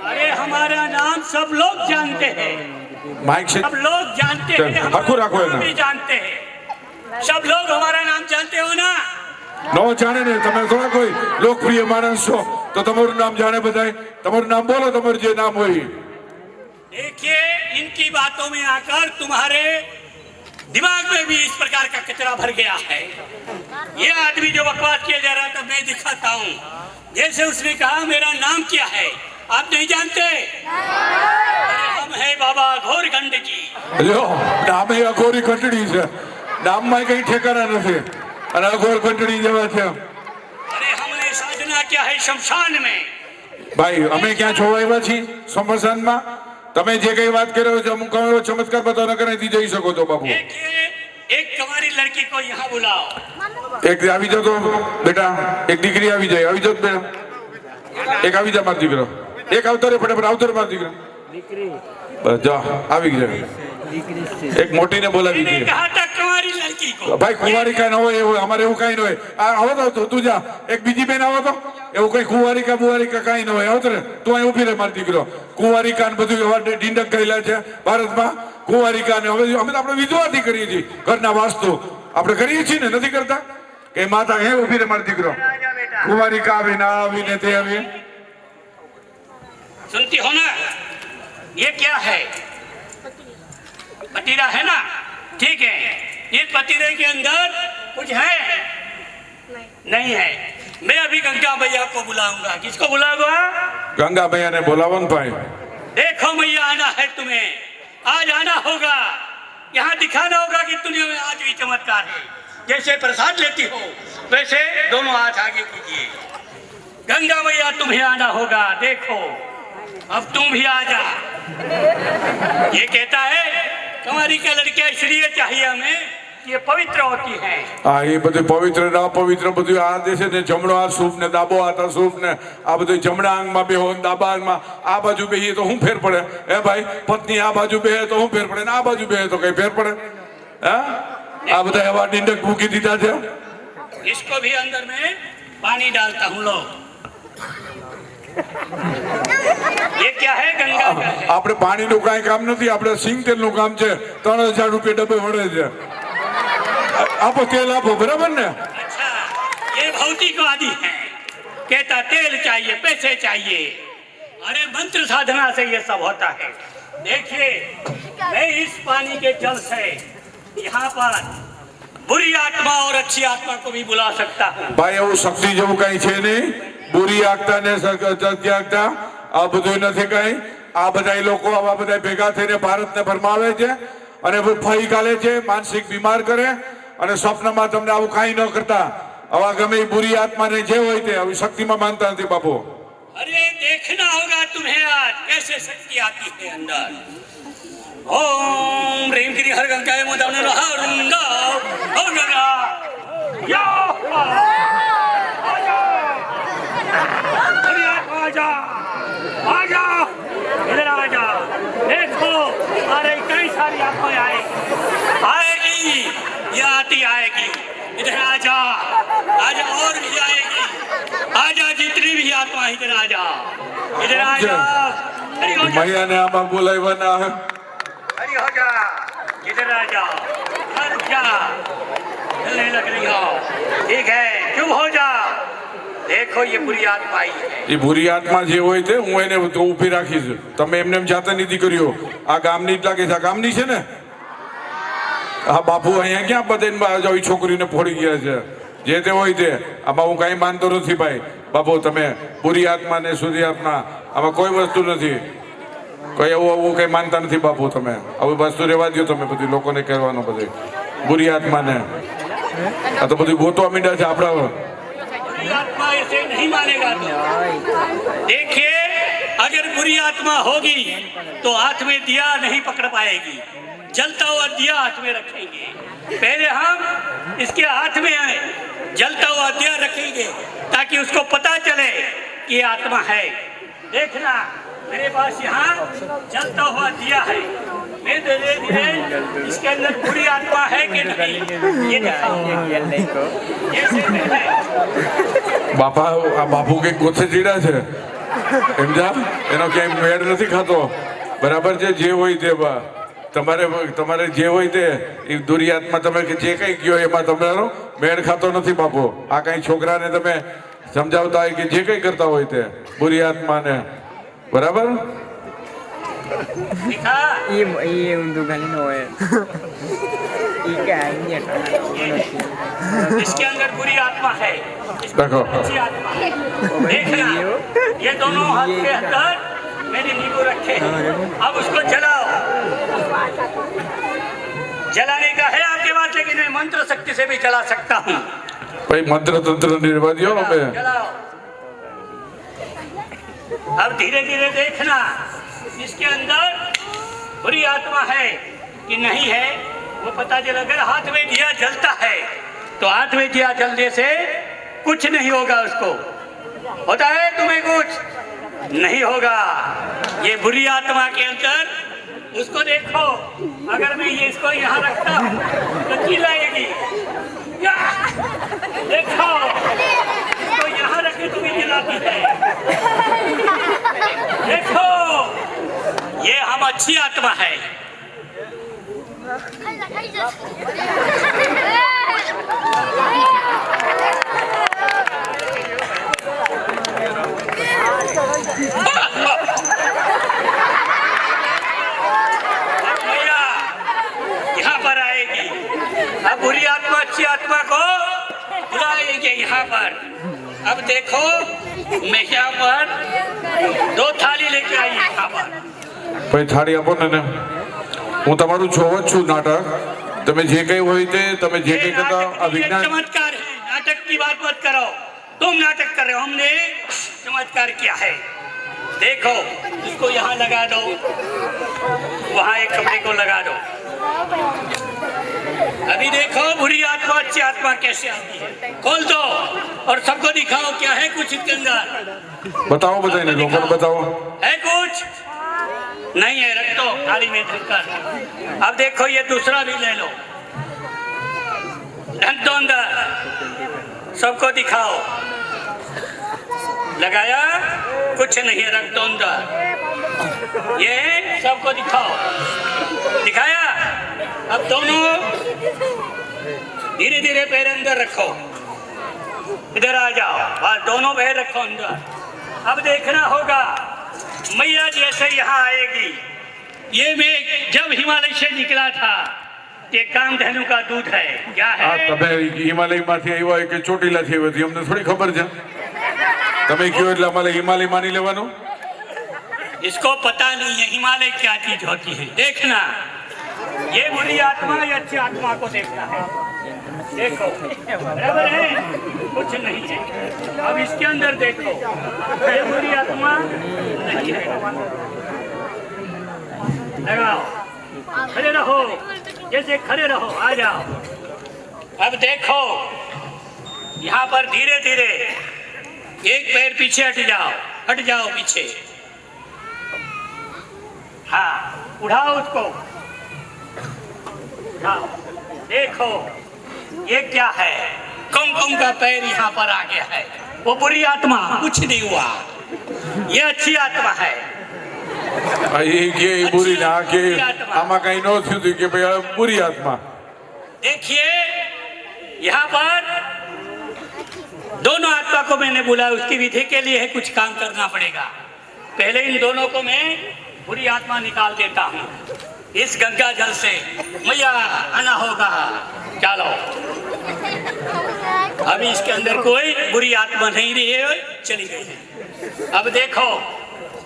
अरे हमारा नाम सब लोग जानते हैं, માઇક છે सब लोग जानते हैं, चल, हमारा रखो, रखो नाम इधर। भी जानते हैं, सब लोग हमारा नाम जानते हो ना। નો જાણે ને તમે થોડા કોઈ લોકપ્રિય માણસ છો તો તમારું નામ જાણે બધાય તમારું નામ બોલો તમારું જે નામ હોય देखिए इनकी बातों में आकर तुम्हारे दिमाग में भी इस प्रकार का कचरा भर गया है। ये आदमी जो बकवास किया जा रहा था मैं दिखाता हूँ। जैसे उसने कहा मेरा नाम क्या है, आप नहीं जानते? अरे हम है बाबा घोरखंड जी। લ્યો નામે અઘોરી કંટડી છે નામમાં કઈ ઠેકાણા નથી અને અઘોર કંટડી જેવા છે अरे हमने साधना क्या है शमशान में। ભાઈ અમે ક્યાં જોવા આવ્યા છીએ સ્મશાનમાં તમે જે કઈ વાત કર્યો છો અમુક એવો ચમત્કાર બતાવો નકર અહીંથી જઈ શકો છો બાપુ देखिए एक कुंवारी लड़की को यहाँ बुलाओ। એક આવી જાઓ તો બેટા એક દીકરી આવી જાય આવી જાઓ તો બેટા એક આવી જા મારો દીકરો એક આવતો રે ફટાફટ આવતો રે મારો દીકરો બસ જા આવી જાય એક મોટીને બોલાવી मैंने દે कहा था कुंवारी लड़की को। ભાઈ કુંવારિકા ન હોય એવું અમારે એવું કઈ ન હોય આવો તો તું જા એક બીજી બેન આવો તો એવું કઈ કુંવારિકા બુવારિકા કઈ ન હોય આવતો રે તું અહીં ઉભી રહે મારો દીકરો કુંવારિકા ને બધું એવા ઢીંડક કરેલા છે ભારતમાં કુંવારિકા ને હવે અમે તો આપણે વિધવાથી કરીએ છીએ ઘરના વાસ્તુ આપણે કરીએ છીએ ને નથી કરતા કે માતા હે ઉભી રહે મારો દીકરો કુંવારિકા આવીને આવીને તે આવી सुनती हो ना, ये क्या है? पतीरा है ना, ठीक है। ये पतीरे के अंदर कुछ है? नहीं है। मैं अभी गंगा मैया को बुलाऊंगा। किसको बुलाऊंगा? ગંગા ભૈયાને બોલાવો ને ભાઈ देखो मैया आना है तुम्हें, आज आना होगा। यहाँ दिखाना होगा कि दुनिया में आज भी चमत्कार है। जैसे प्रसाद लेती हो वैसे दोनों हाथ आगे कीजिए। गंगा मैया तुम्हें आना होगा। देखो अब तुम भी आ जा। ये कहता है तुम्हारी क्या लड़कियां इसलिए चाहिए हमें कि ये पवित्र होती हैं। હા એ બધું પવિત્ર ને અપવિત્ર બધું આ દેશે ને જમણો હાથ શુભ ને ડાબો હાથ અશુભ ને આ બધું જમણા આંગમાં બેહો ને ડાબા આંગમાં આ બાજુ બેહીએ તો શું ફેર પડે હે ભાઈ પત્ની આ બાજુ બેહે તો શું ફેર પડે ને આ બાજુ બેહે તો કઈ ફેર પડે હે આ બધા એવા ડીંડક મૂકી દીધા છે इसको भी अंदर में पानी डालता हूँ लो। ये क्या है? गंगा का है। આપણે પાણીનું કાંઈ કામ નથી આપણે સિંગ તેલનું કામ છે 3000 રૂપિયા ડબ્બે વળે છે આપો તેલ આપો બરાબર ને अच्छा ये भौतिकवादी है, कहता तेल चाहिए पैसे चाहिए। अरे मंत्र साधना से ये सब होता है। देखिए मैं इस पानी के जल से यहाँ पर बुरी आत्मा और अच्छी आत्मा को भी बुला सकता हूँ। ભાઈ એવું શક્તિ જેવું કઈ છે નહીં બુરી આગતા ને સત્ય આગતા આ બધું નથી કઈ આ બધા લોકો આવા બધા ભેગા થઈને ભારતને ભરમાવે છે અને ફઈ ગાલે છે માનસિક બીમાર કરે અને સ્વપ્નમાં તમને આવું કાંઈ ન કરતા આવા ગમે એ બુરી આત્માને જે હોય તે આવી શક્તિમાં માનતા નથી બાપુ अरे देखना होगा तुम्हें आज कैसे शक्ति आती है अंदर। ओम ह्रीं क्रीं हर गंगाय मोदम नमः रुंगा हो गंगा या आजा आजा इधर आजा। देखो अरे कई सारी आत्माएं आएगी ये आती आएगी। इधर आजा आजा और भी आएगी। आजा जितनी भी आत्मा इधर आजा इधर आजा। खड़ी हो जा મૈયાને આમાં બોલાવ્યા ના खड़ी हो जा इधर आजा मर जा चलने लग रही हो ठीक है चुप हो जा। देखो ये बुरी आत्मा आई है। એ બુરી આત્મા જે હોય તે હું એને તો ઊભી રાખીશ તમે એમને એમ જાતે ની દીકરીઓ આ ગામની જ લાગે છે આ ગામની છે ને આ બાપુ અહીંયા ક્યાં બધાને આવી છોકરીને ફોડી ગયા છે જે તે હોય તે આમાં હું કાંઈ માનતો નથી ભાઈ બાપુ તમે બુરી આત્મા ને શુદ્ધ આત્મા આમાં કોઈ વસ્તુ નથી કોઈ એવું કંઈ માનતા નથી બાપુ તમે આવી વસ્તુ રહેવા દો તમે બધી લોકોને કહેવાનું બધું બુરી આત્માને આ તો બધું ગોતવા માંડ્યા છે આપણા बुरी आत्मा इसे नहीं मानेगा तो देखिए अगर बुरी आत्मा होगी तो हाथ में दिया नहीं पकड़ पाएगी। जलता हुआ दिया हाथ में रखेंगे। पहले हम इसके हाथ में जलता हुआ दिया रखेंगे ताकि उसको पता चले कि ये आत्मा है। देखना मेरे पास यहाँ जलता हुआ दिया है। मैं धीरे धीरे इसके अंदर बुरी आत्मा है कि नहीं ये दिखाओ। जैसे पहले બાપા આ બાપુ કઈ ગોથે ચીડા છે સમજા એનો ક્યાંય મેળ નથી ખાતો બરાબર છે જે હોય તે તમારે જે હોય તે એ દુરિયાતમાં તમે જે કંઈ કયો એમાં તમારો મેળ ખાતો નથી બાપુ આ કઈ છોકરાને તમે સમજાવતા હોય કે જે કંઈ કરતા હોય તે બુરી આત્માને બરાબર दिखा Iya untuk kali Noel. Ikan ya kan. इसके अंदर बुरी आत्मा है देखो अच्छी आत्मा है। देखना ये दोनों हाथ के अंदर मेरे नींबू रखे हैं। अब उसको जलाओ। जलाने का है आपके पास लेकिन मैं मंत्र शक्ति से भी जला सकता हूँ। ભાઈ મંત્ર તંત્ર નિર્વા દો અમે जलाओ। अब धीरे धीरे देखना इसके अंदर बुरी आत्मा है कि नहीं है वो पता चल। अगर हाथ में दिया जलता है तो हाथ में दिया जलने से कुछ नहीं होगा उसको। होता है तुम्हें कुछ नहीं होगा। ये बुरी आत्मा के अंदर उसको देखो। अगर मैं ये इसको यहाँ रखता हूँ तो चिल्लाएगी। देखो इसको यहाँ रखे तो भी चिल्लाती है। देखो ये हम अच्छी आत्मा है। भैया यहाँ पर आएगी। अब बुरी आत्मा अच्छी आत्मा को बुलाएगी यहाँ पर। अब देखो मैं यहाँ पर 2 थाली लेके आई यहाँ पर। ભાઈ થાળી આપો ને હું તમારું જોવ જ છું નાટક તમે જે કંઈ હોય તે તમે જે કંઈ કરતા આ વિજ્ઞાન चमत्कार है। नाटक की बात मत करो। तुम नाटक कर रहे हो हमने चमत्कार किया है। देखो इसको यहाँ लगा दो वहाँ एक कपड़े को लगा दो। अभी देखो बुरी आत्मा अच्छी आत्मा कैसे आती है। खोल दो और सबको दिखाओ क्या है कुछ इसके अंदर બતાવો બધાને લોકોને બતાવો है कुछ नहीं है। रख दो थाली में ढककर। अब देखो ये दूसरा भी ले लो। ढक दो अंदर सबको दिखाओ। लगाया कुछ नहीं है। रख दो अंदर। ये सबको दिखाओ। दिखाया। अब दोनों धीरे धीरे पैर अंदर रखो। इधर आ जाओ। बस दोनों पैर रखो अंदर। अब देखना होगा मैया जैसे यहाँ आएगी। ये मैं जब हिमालय से निकला था ये कामधेनु का दूध है। क्या આ है તમે હિમાલયમાંથી આવ્યા હોય કે ચોટીલાથી આવ્યા હતી અમને થોડી ખબર છે તમે કયો એટલે અમારે હિમાલય માની લેવાનું इसको पता नहीं है हिमालय क्या चीज होती है। देखना ये बुरी आत्मा या अच्छी आत्मा को देखना है। देखो बराबर है कुछ नहीं है। अब इसके अंदर देखो ये बुरी आत्मा नहीं है। लगाओ खड़े रहो जैसे खड़े रहो। आ जाओ। अब देखो यहाँ पर धीरे धीरे एक पैर पीछे हट जाओ पीछे। हाँ उठाओ उसको उठाओ। देखो ये क्या है कुमकुम का पैर यहाँ पर आ गया है। वो बुरी आत्मा कुछ नहीं हुआ। ये अच्छी आत्मा है। આ એ કે એ બુરી ના કે આમાં કઈ ન થયું હતું કે ભાઈ આ બુરી આત્મા देखिए यहाँ पर दोनों आत्मा को मैंने बुलाया। उसकी विधि के लिए है कुछ काम करना पड़ेगा। पहले इन दोनों को मैं बुरी आत्मा निकाल देता हूँ इस गंगा जल से। मैया आना होगा। चलो अभी इसके अंदर कोई बुरी आत्मा नहीं रही है चली गई है। अब देखो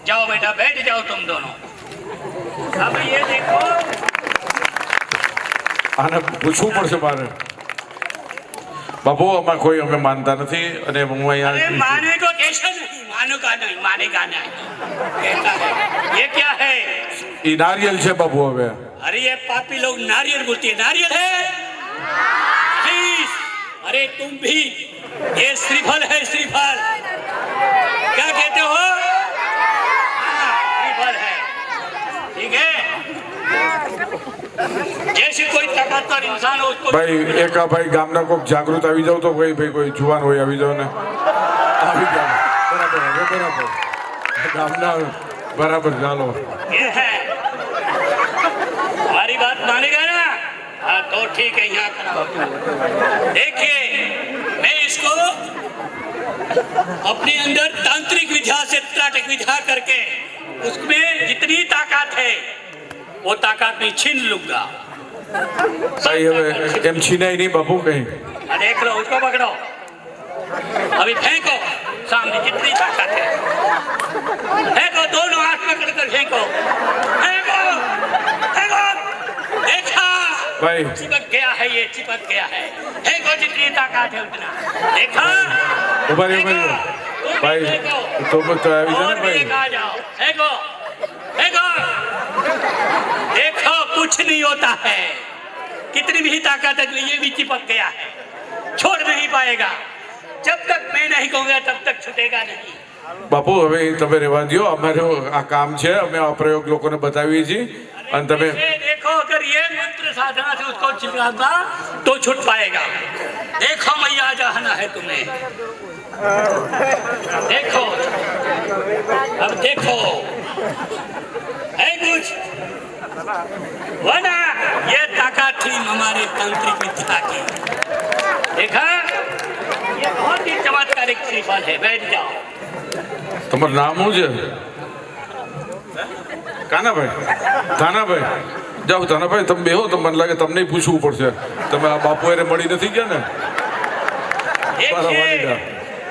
जाओ बेटा बैठ जाओ तुम दोनों। अब ये देखो આને પૂછવું પડશે મારે બાપુ આમાં કોઈ અમે માનતા નથી અને હું अरे અહીંયા माने को कैसे नहीं मानेगा नहीं कहता है। ये क्या है એ નારિયેલ છે બાપુ હવે अरे ये पापी लोग नारियल बोलती है। नारियल है नहीं। अरे तुम भी ये श्रीफल है श्रीफल। क्या कहते हो हाँ, श्रीफल है ठीक है। जैसे कोई ताकतवर इंसान हो उसको ભાઈ એકા ભાઈ ગામના કોક જાગૃત આવી જાવ તો ભાઈ ભાઈ કોઈ જુવાન હોય આવી જાવ ને આવી જાવ બરાબર હવે બરાબર ગામના બરાબર ચાલો ये है हमारी बात मानेगा ना हाँ तो ठीक है यहाँ खड़ा देखिए मैं इसको अपने अंदर तांत्रिक विद्या से त्राटक विद्या करके उसमें जितनी ताकत है वो ताकत मैं छीन लूंगा ભાઈ હવે એમ છીનાય નહીં બાપુ કઈ देख लो उसको पकड़ो अभी फेंको सामने जितनी ताकत है फेंको दोनों हाथ पकड़ कर फेंको फेंको फेंको देखा ભાઈ चिपक गया है ये चिपक गया है फेंको जितनी ताकत है उतना देखा ઉભા રહ્યો ઉભા રહ્યો ભાઈ તો તો આવી જાય और ને भी ભાઈ एक आ जाओ फेंको फेंको देखो कुछ नहीं होता है कितनी भी ताकत है ये भी चिपक गया है छोड़ नहीं पाएगा जब तक मैं नहीं कहूंगा तब तक छूटेगा नहीं બાપુ હવે તમે રહેવા દો અમારું આ કામ છે અમે આ પ્રયોગ લોકોને બતાવીએ છીએ અને તમે ये देखो अगर ये मंत्र साधना से उसको चिपकाता तो छूट पाएगा देखो मैया जहाना है तुम्हें देखो अब देखो है कुछ वना ये ताकत थी हमारे तांत्रिक विद्या की देखा ये बहुत ही चमत्कारिक श्रीफल है बैठ जाओ તમારું નામ શું છે કાનાભાઈ ધાનાભાઈ જાઓ ધાનાભાઈ તમે બેહો તો મને લાગે તમને પૂછવું પડશે તમે આ બાપુ એને મળી નથી ગયા ને देखिए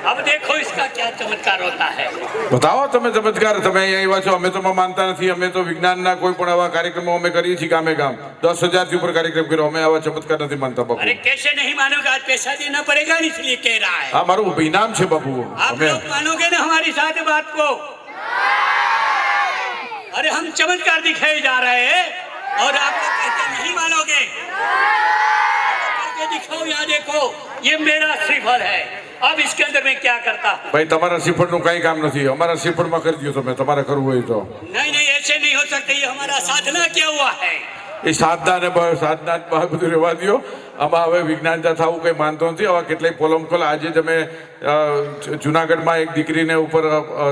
अब देखो इसका क्या चमत्कार होता है બતાવો તમે ચમત્કાર તમે અહીંયા આવ્યા છો અમે તો માનતા નથી અમે તો વિજ્ઞાનના કોઈ પણ આવા કાર્યક્રમો અમે કરીએ છીએ ગામે ગામ 10,000 થી ઉપર કાર્યક્રમ કર્યો અમે આવા ચમત્કાર નથી માનતા બાપુ अरे कैसे नहीं मानोगे आज पैसा देना पड़ेगा इसलिए कह रहा है આ મારું ઇનામ છે બાપુ आप અમે लोग मानोगे ना हमारी साथ बात को अरे हम चमत्कार दिखाए जा रहे हैं और आप लोग कहते नहीं मानोगे करके दिखाओ यहाँ देखो ये मेरा श्रीफल है अब इसके अंदर मैं क्या करता हूँ ભાઈ તમારા શ્રીફળનું કઈ કામ નથી અમારા શ્રીફળમાં કરી દો તમે તમારે કરવું હોય તો नहीं नहीं ऐसे नहीं हो सकता ये हमारा साधना क्या हुआ है એ સાધના ને સાધના બધું રહેવા દો આમાં હવે વિજ્ઞાન થવું કંઈ માનતો નથી હવે કેટલાય પોલમખોલ આજે જ અમે જુનાગઢમાં એક દીકરીને ઉપર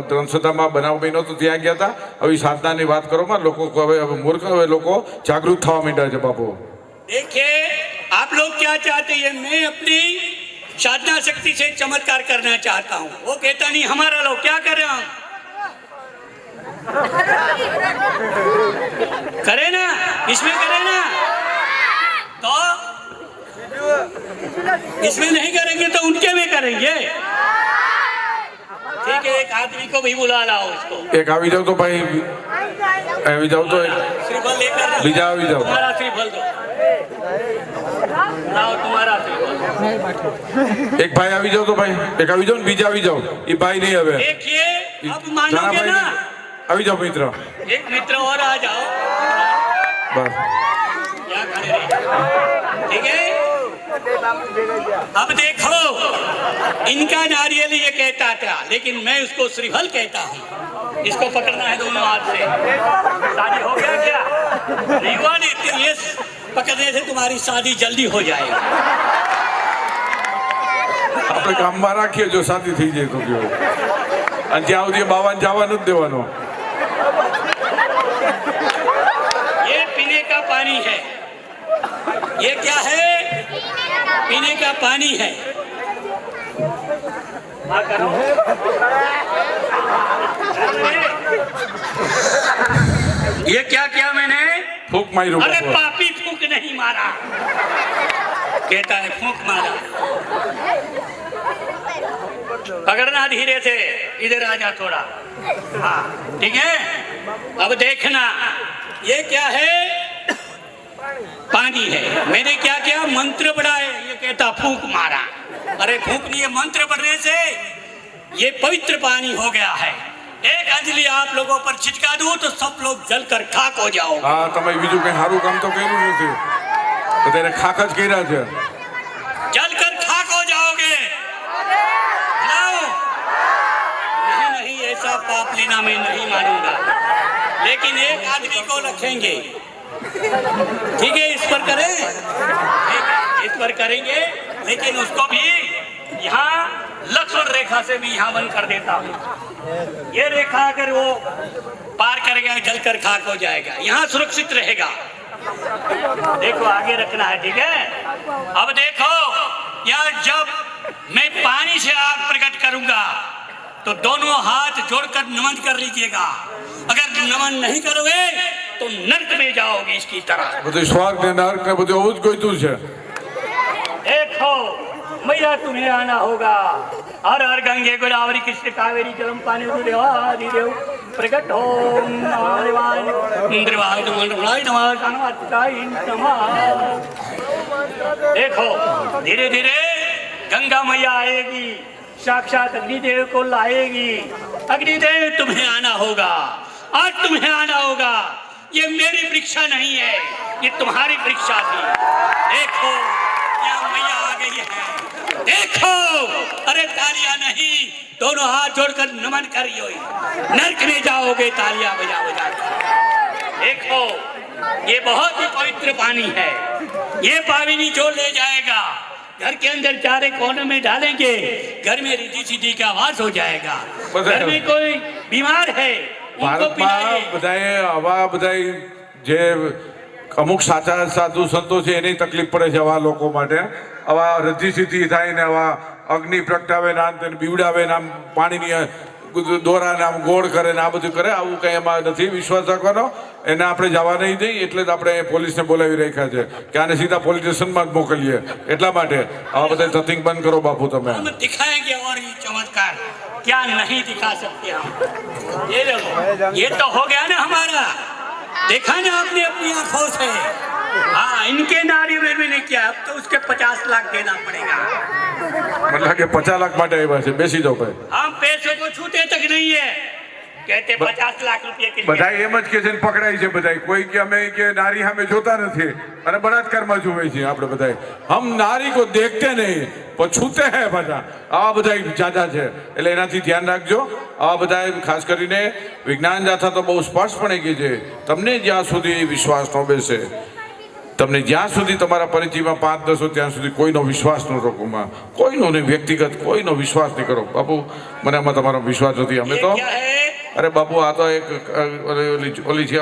ધ્રંસધામાં બનાવ બન્યો તો ત્યાં ગયા હતા હવે સાધનાની વાત કરોમાં લોકો હવે મૂર્ખ હવે લોકો જાગૃત થવા માંડ્યા છે બાપુ देखिए आप लोग क्या चाहते हैं मैं अपनी साधना शक्ति से चमत्कार करना चाहता हूँ वो कहता नहीं हमारा लोग क्या कर रहे हैं करे ना इसमें करे ना तो इसमें नहीं करेंगे तो उनके में करेंगे ठीक है एक आदमी को भी बुला लाओ इसको એક આવી જાવ તો ભાઈ આવી જાવ તો श्रीफल लेकर आओ। बीजा भी जाओ। तुम्हारा श्रीफल दो लाओ तुम्हारा श्रीफल એક ભાઈ આવી જાવ તો ભાઈ એક આવી જાવ ને બીજા આવી જાવ એ ભાઈ નહીં હવે देखिए अब ઘણા मानोगे ભાઈ ना નહીં. આવી જાવ મિત્ર एक मित्र और आ जाओ બસ यहाँ खड़े रहिए। ठीक है अब देखो इनका नारियल ये कहता था लेकिन मैं उसको श्रीफल कहता हूँ इसको पकड़ना है दोनों हाथ से शादी हो गया क्या नहीं हुआ नहीं तो ये पकड़ने से तुम्हारी शादी जल्दी हो जाएगी આપણે કામમાં રાખીએ જો શાદી થઈ જાય તો કેવું અને જ્યાં સુધી બાવાને જવાનું જ દેવાનો ये पीने का पानी है ये क्या है पीने का पानी है हाँ, करो। ये क्या किया मैंने ફૂંક માર્યું अरे બાપુ. पापी फूंक नहीं मारा कहता है फूंक मारा पकड़ना धीरे से इधर आ जा थोड़ा हाँ ठीक है अब देखना ये क्या है पानी है मैंने क्या किया मंत्र पढ़ा है ये कहता फूंक मारा अरे फूंक नहीं मंत्र पढ़ने से ये पवित्र पानी हो गया है एक अंजलि आप लोगों पर छिटका दूं तो सब लोग जलकर खाक हो जाओ હા તમે બીજું કઈ સારું કામ તો કર્યું નથી તો તેને ખાખ જ કર્યા છે जलकर खाक हो जाओगे जाओ नहीं नहीं ऐसा पाप लेना मैं नहीं मानूंगा लेकिन एक आदमी को रखेंगे ठीक है, इस पर करें, ठीक है, इस पर करेंगे, लेकिन उसको भी यहाँ लक्ष्मण रेखा से भी यहाँ बंद कर देता हूँ। ये रेखा अगर वो पार करेगा जलकर खाक हो जाएगा, यहाँ सुरक्षित रहेगा। देखो आगे रखना है, ठीक है। अब देखो यार, जब मैं पानी से आग प्रकट करूंगा तो दोनों हाथ जोड़कर नमन कर लीजिएगा। अगर नमन नहीं करोगे तो नर्क में जाओगे इसकी तरह। બધું સ્વર્ગ ને નર્ક ને બધું એવું જ ગોઈતું છે। देखो मैया तुम्हें आना होगा। हर हर गंगे गोदावरी कृष्ण कावेरी जलम पानी देव प्रकट हो। देखो धीरे धीरे गंगा मैया आएगी, साक्षात अग्निदेव को लाएगी। अग्निदेव तुम्हें आना होगा, आज तुम्हें आना होगा। ये मेरी परीक्षा नहीं है, ये तुम्हारी परीक्षा थी। देखो यहाँ मैया आ गई है, देखो। अरे तालियां नहीं, दोनों हाथ जोड़कर नमन करियो। नरक में जाओगे तालियां बजा बजा कर। देखो ये बहुत ही पवित्र पानी है, ये पानी जो ले जाएगा घर के अंदर चारे कोने में डालेंगे, घर में रिद्धि सिद्धि का वास हो जाएगा। घर में कोई बीमार है उनको ભારતમાં બધાએ આવા બધાય જે અમુક સાચા સાધુ સંતો છે એની તકલીફ પડે છે આવા લોકો માટે। આવા રદ્દી સિદ્ધિ થાય ને આવા અગ્નિ પ્રગટાવે ને આમ તેને બીવડાવે ને આમ પાણીની દોરાને આમ ગોળ કરે ને આ બધું કરે, આવું કંઈ એમાં નથી। વિશ્વાસ રાખવાનો, એને આપણે જવા નહીં દઈએ, એટલે જ આપણે પોલીસને બોલાવી રાખ્યા છે કે આને સીધા પોલીસ સ્ટેશનમાં જ મોકલીએ। એટલા માટે આવા બધા ધતિંગ બંધ કરો બાપુ તમે। हम दिखाएंगे और ये चमत्कार क्या नहीं दिखा सकते हम। ये देखो ये तो हो गया ना हमारा, देखा ना आपने अपनी आंखों से। हाँ इनके नारी में भी नहीं किया, अब तो उसके 50 लाख देना पड़ेगा। मतलब કે 50 લાખ માટે આવ્યા છે। બેસી જાઓ ભાઈ। हम पैसे को छूते तक नहीं है, कहते 50 लाख रुपए के लिए। બધા એમ જ કે છે ને પકડાય છે બધા। કોઈ કે અમે કે નારી સામે જોતા નથી અને બળાત્કારમાં જુએ છે આપણે બધા। હમ નારી को देखते नहीं पर छूते हैं બધા। આવા બધા જાજા છે, એટલે એનાથી ધ્યાન રાખજો। આવા બધા ખાસ કરીને વિજ્ઞાન જાથા તો બહુ સ્પષ્ટપણે કહે છે, તમને જ્યાં સુધી વિશ્વાસ ન બેસે, તમને જ્યાં સુધી તમારા પરિચયમાં 5-10 ત્યાં સુધી કોઈનો વિશ્વાસ ન રાખોમાં, કોઈનો નહીં, વ્યક્તિગત કોઈનો વિશ્વાસ નહીં કરો બાપુ। મને આમાં તમારો વિશ્વાસ નથી। અમે ये તો क्या है? અરે બાપુ આ તો એક ઓલી છે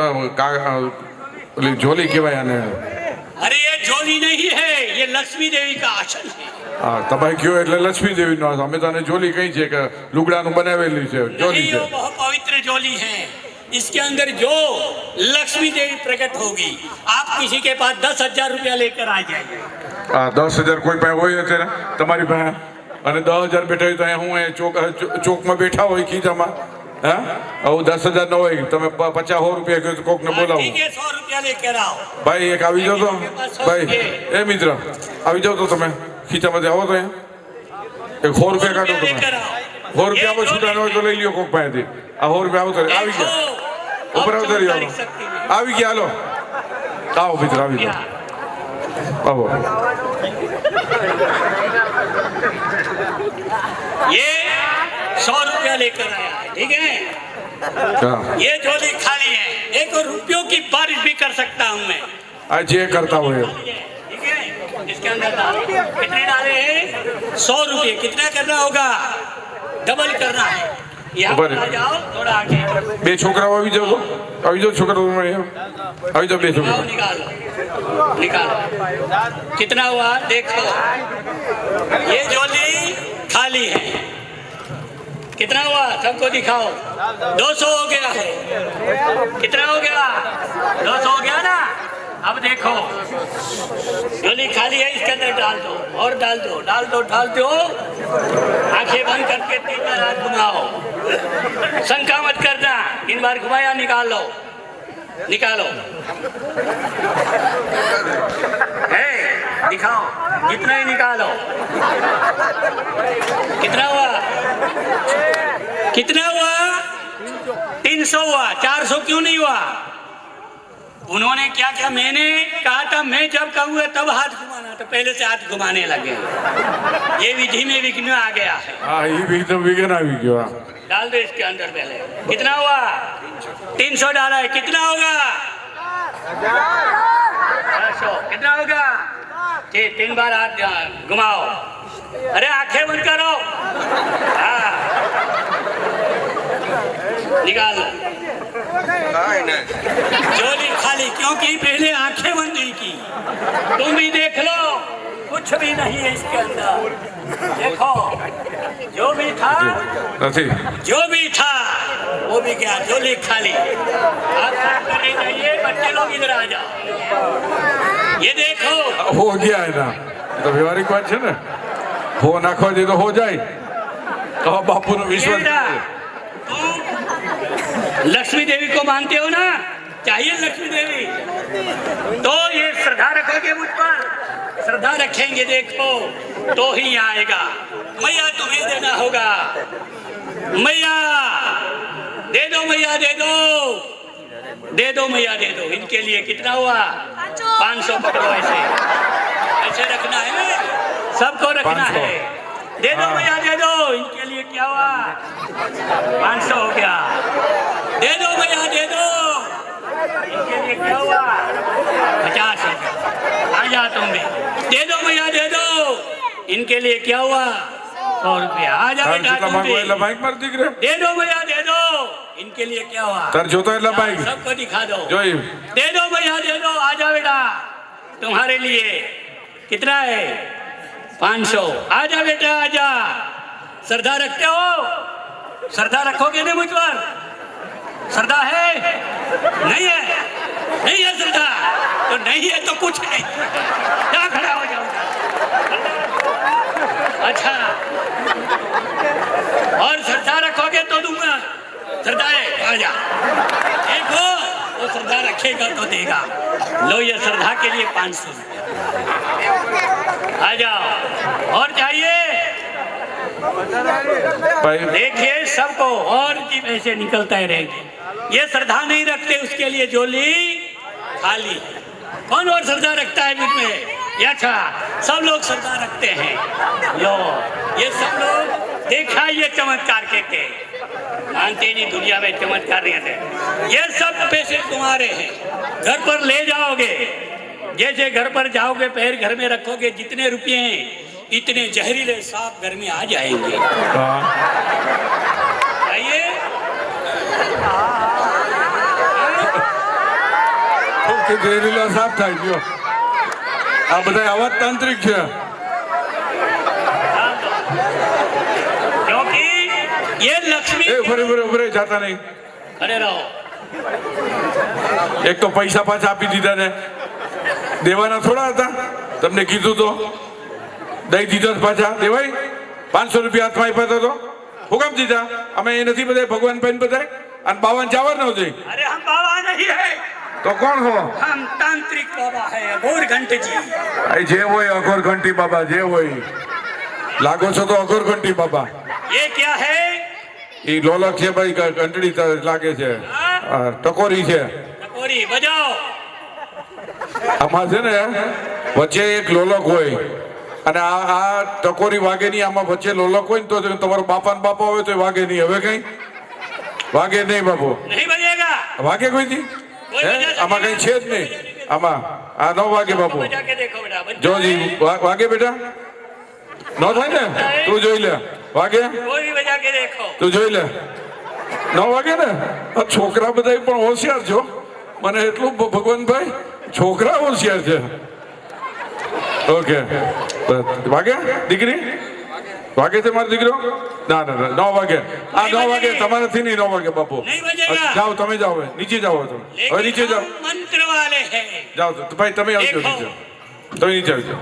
ઓલી જોલી કહેવાય આને। अरे ये जोली नहीं है, ये लक्ष्मी देवी का आसन है। હા તમે કયો એટલે લક્ષ્મી દેવીનો। અમે તને જોલી કહી છે કે લુગડાનું બનાવેલી છે જોલી नहीं, છે। वो बहुत पवित्र जोली है। इसके अंदर जो लक्ष्मी देवी प्रकट होगी, आप किसी के पास 10,000 रुपया लेकर आ जाइए। હા 10,000 કોઈ પાસે હોય અત્યારે તમારી પાસે, અને 10,000 બેઠા હોય તો અહીંયા હું ચોકમાં બેઠા હોય ખીચામાં, હા આવું 10,000 ન હોય, તમે 50-100 રૂપિયા કહો તો કોકને બોલાવો। ठीक है, 100 रुपया लेकर आओ। ભાઈ એક આવી જાઓ તો ભાઈ, એ મિત્ર આવી જાઓ તો તમે ખીચામાંથી આવો તો અહીંયા એક 100 રૂપિયા કાઢો તમે। लेकर आओ। 100 રૂપિયા આવો છૂટા ન હોય તો લઈ લ્યો કોક પાસેથી। આ 100 રૂપિયા આવો તો આવી ગયા, ઉપર આવતો રહ્યો આવી ગયા। હાલો આવો મિત્ર આવી જાઓ, આવો। ये 100 रुपया लेकर आया है, ठीक है। હા ये झोली खाली है, एक और रुपयों की बारिश भी कर सकता हूँ मैं। આ જે કરતા હોય એમ। ठीक है, इसके अंदर डालो। कितने डाले हैं? 100 रुपये। कितना करना होगा? डबल करना है। यहाँ ऊपर। पर आ जाओ, थोड़ा आगे બે છોકરાઓ આવી જાઓ તો આવી જાઓ છોકરાઓ આવી જાઓ બે आओ, છોકરાઓ। निकालो निकालो। कितना हुआ देखो, ये झोली खाली है। कितना हुआ सबको दिखाओ। 200 हो गया है। कितना हो गया? 200 हो गया ना। अब देखो झोली खाली है, इसके अंदर डाल दो और डाल दो डाल दो डाल दो। आंखें बंद करके 3 बार हाथ घुमाओ, शंका मत करना। 3 बार घुमाया, निकाल लो निकालो। है दिखाओ, कितना ही निकालो। कितना हुआ? कितना हुआ? 300 हुआ। 400 क्यों नहीं हुआ? उन्होंने क्या क्या, मैंने कहा था मैं जब कहूँगा तब हाथ घुमाना, तो पहले से हाथ घुमाने लगे। ये विधि में विघ्न आ गया है। હા એ બી તો વિઘન આવી ગયો। હા डाल दो इसके अंदर पहले। कितना हुआ? 300 डाला है। कितना होगा? 500 कितना होगा? ठीक, 3 बार हाथ घुमाओ। अरे आंखें बंद करो। हाँ निकाल लो। झोली खाली, क्योंकि पहले आंखें बंद नहीं की। तुम भी देख लो, कुछ भी नहीं है इसके अंदर। देखो जो भी था નથી जो भी था वो भी गया, झोली खाली। आप सब कर रही है, बच्चे लोग इधर आ जाओ। ये देखो હો ગયા એના એ તો વ્યવહારિક વાત છે ને હો નાખવા દે તો હો જાય તો બાપુનો વિશ્વાસ बेटा, तुम लक्ष्मी देवी को मानते हो ना? चाहिए लक्ष्मी देवी तो ये श्रद्धा रखोगे मुझ पर? श्रद्धा रखेंगे देखो तो ही आएगा। मैया तुम्हें देना होगा। मैया दे दो, मैया दे दो, दे दो मैया दे दो। इनके लिए कितना हुआ? 500 पकड़ो। ऐसे ऐसे रखना है, सबको रखना 500 है। दे दो मैया दे दो। इनके लिए क्या हुआ? 500 हो गया। दे दो मैया दे दो। इनके लिए क्या हुआ? 50 हो गया। आ जा तुम भी। दे दो मैया दे दो। इनके लिए क्या हुआ? 100 रुपया। आ जा તાર बेटा જેટલા तुम માંગવા भी। એટલા બાઈક માર દીકરે दे दो मैया दे दो। इनके लिए क्या हुआ? તાર જોતો એટલા બાઈક सबको दिखा दो। જોઈ दे दो भैया दे दो। आ जाओ बेटा, तुम्हारे लिए कितना है? 500। आ जा बेटा, आ जा। श्रद्धा रखते हो? श्रद्धा रखोगे ना मुझ पर? श्रद्धा है? नहीं है? नहीं है श्रद्धा तो नहीं है तो कुछ नहीं। क्या खड़ा हो जाओ। अच्छा, और श्रद्धा रखोगे तो दूंगा। श्रद्धा है? आ जा। देखो वो श्रद्धा रखेगा तो देगा। लो ये श्रद्धा के लिए 500 रुपया। आ जाओ। और चाहिए? ભાઈ देखिए सबको और की पैसे निकलता ही रहेंगे। ये श्रद्धा नहीं रखते उसके लिए झोली खाली। कौन और श्रद्धा रखता है बीच में? ये अच्छा, सब लोग श्रद्धा रखते हैं। लो ये सब लोग देखा ये चमत्कार कहते हैं। मानते नहीं दुनिया में चमत्कार नहीं आते। ये सब पैसे तुम्हारे हैं, घर पर ले जाओगे। जैसे घर पर जाओगे, पैर घर में रखोगे, जितने रुपये हैं इतने जहरीले सांप घर में आ जाएंगे। હા आइए। ખૂબ કે ઝેરીલો સાફ થાય ગયો આ બધા આવા જ તાંત્રિક છે क्योंकि ये लक्ष्मी એ ફરી ફરી ઉભરે જાતા નહીં खड़े रहो। એક તો પૈસા પાછા આપી દીધા ને દેવાના થોડા હતા તમને કીધું તો દઈ દીધા તો પાછા દેવાય 500 રૂપિયા હાથમાં આપ્યા હતા તો હું કામ દીધા અમે એ નથી બધાય ભગવાન પાસે બધાય અને 52 ચાવર ન દઈ अरे हम बाबा नहीं है, તો કોણ હો हम तांत्रिक बाबा है, अघोर घंट जी। આ જે હોય અઘોર ઘંટી બાબા જે હોય લાગો છો તો અઘોર ઘંટી બાબા ये क्या है? એ લોલક છે ભાઈ ઘંટડી લાગે છે આ ટકોરી છે टकोरी बजाओ। આમાં છે ને વચ્ચે એક લોલક હોય અને આ ટકોરી વાગે નહીં આમાં વચ્ચે લોલક હોય ને તો તમારો બાપા ને બાપા હોય તો એ વાગે નહીં હવે કઈ વાગે નહીં બાપુ नहीं बजेगा। વાગે કોઈ નહીં હે આમાં કઈ છે જ નહીં આમાં આ ન વાગે બાપુ बजा के देखो बेटा, बजा। જો જી વાગે બેટા ન થાય ને તું જોઈ લે વાગે कोई भी बजा के देखो। તું જોઈ લે ન વાગે ને આ છોકરા બધા પણ હોશિયાર છો મને એટલું ભગવાનભાઈ છોકરા હોશિયાર છે ઓકે વાગે દીકરી વાગે છે મારો દીકરો ના ના ના 9 વાગે આ 9 વાગે તમારાથી નહીં 9 વાગે બાપુ નહીં વાગેગા. જાઓ તમે જાઓ હવે નીચે જાઓ તમે હવે નીચે लेकिन જાઓ हम मंत्र वाले हैं। જાઓ તો ભાઈ તમે આવજો देखो। નીચે તમે નીચે આવજો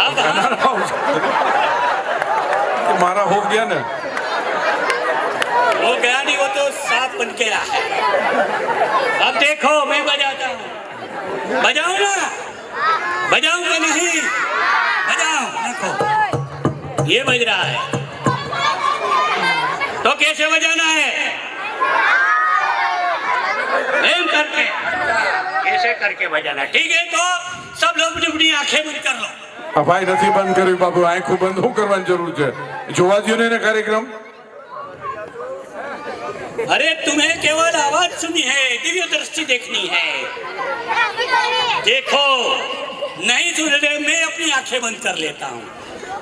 अब ના, हम ના, આવજો. મારા હો ગયા ને वो गया नहीं, वो तो सांप बन के आया है। अब देखो मैं बजाता हूँ, बजाओ ना, बजाऊंगा नहीं, बजाओ। देखो ये बज रहा है तो कैसे बजाना है? एम करके, कैसे करके बजाना। ठीक है तो सब लोग अपनी आंखें बंद कर लो। આ ભાઈ નથી બંધ કર્યું બાપુ આંખો બંધ શું કરવાની જરૂર છે જોવા દ્યો ને એને કાર્યક્રમ अरे तुम्हें केवल आवाज सुननी है, दिव्य दृष्टि देखनी है। देखो नहीं सुन रहे, मैं अपनी आंखें बंद कर लेता हूँ।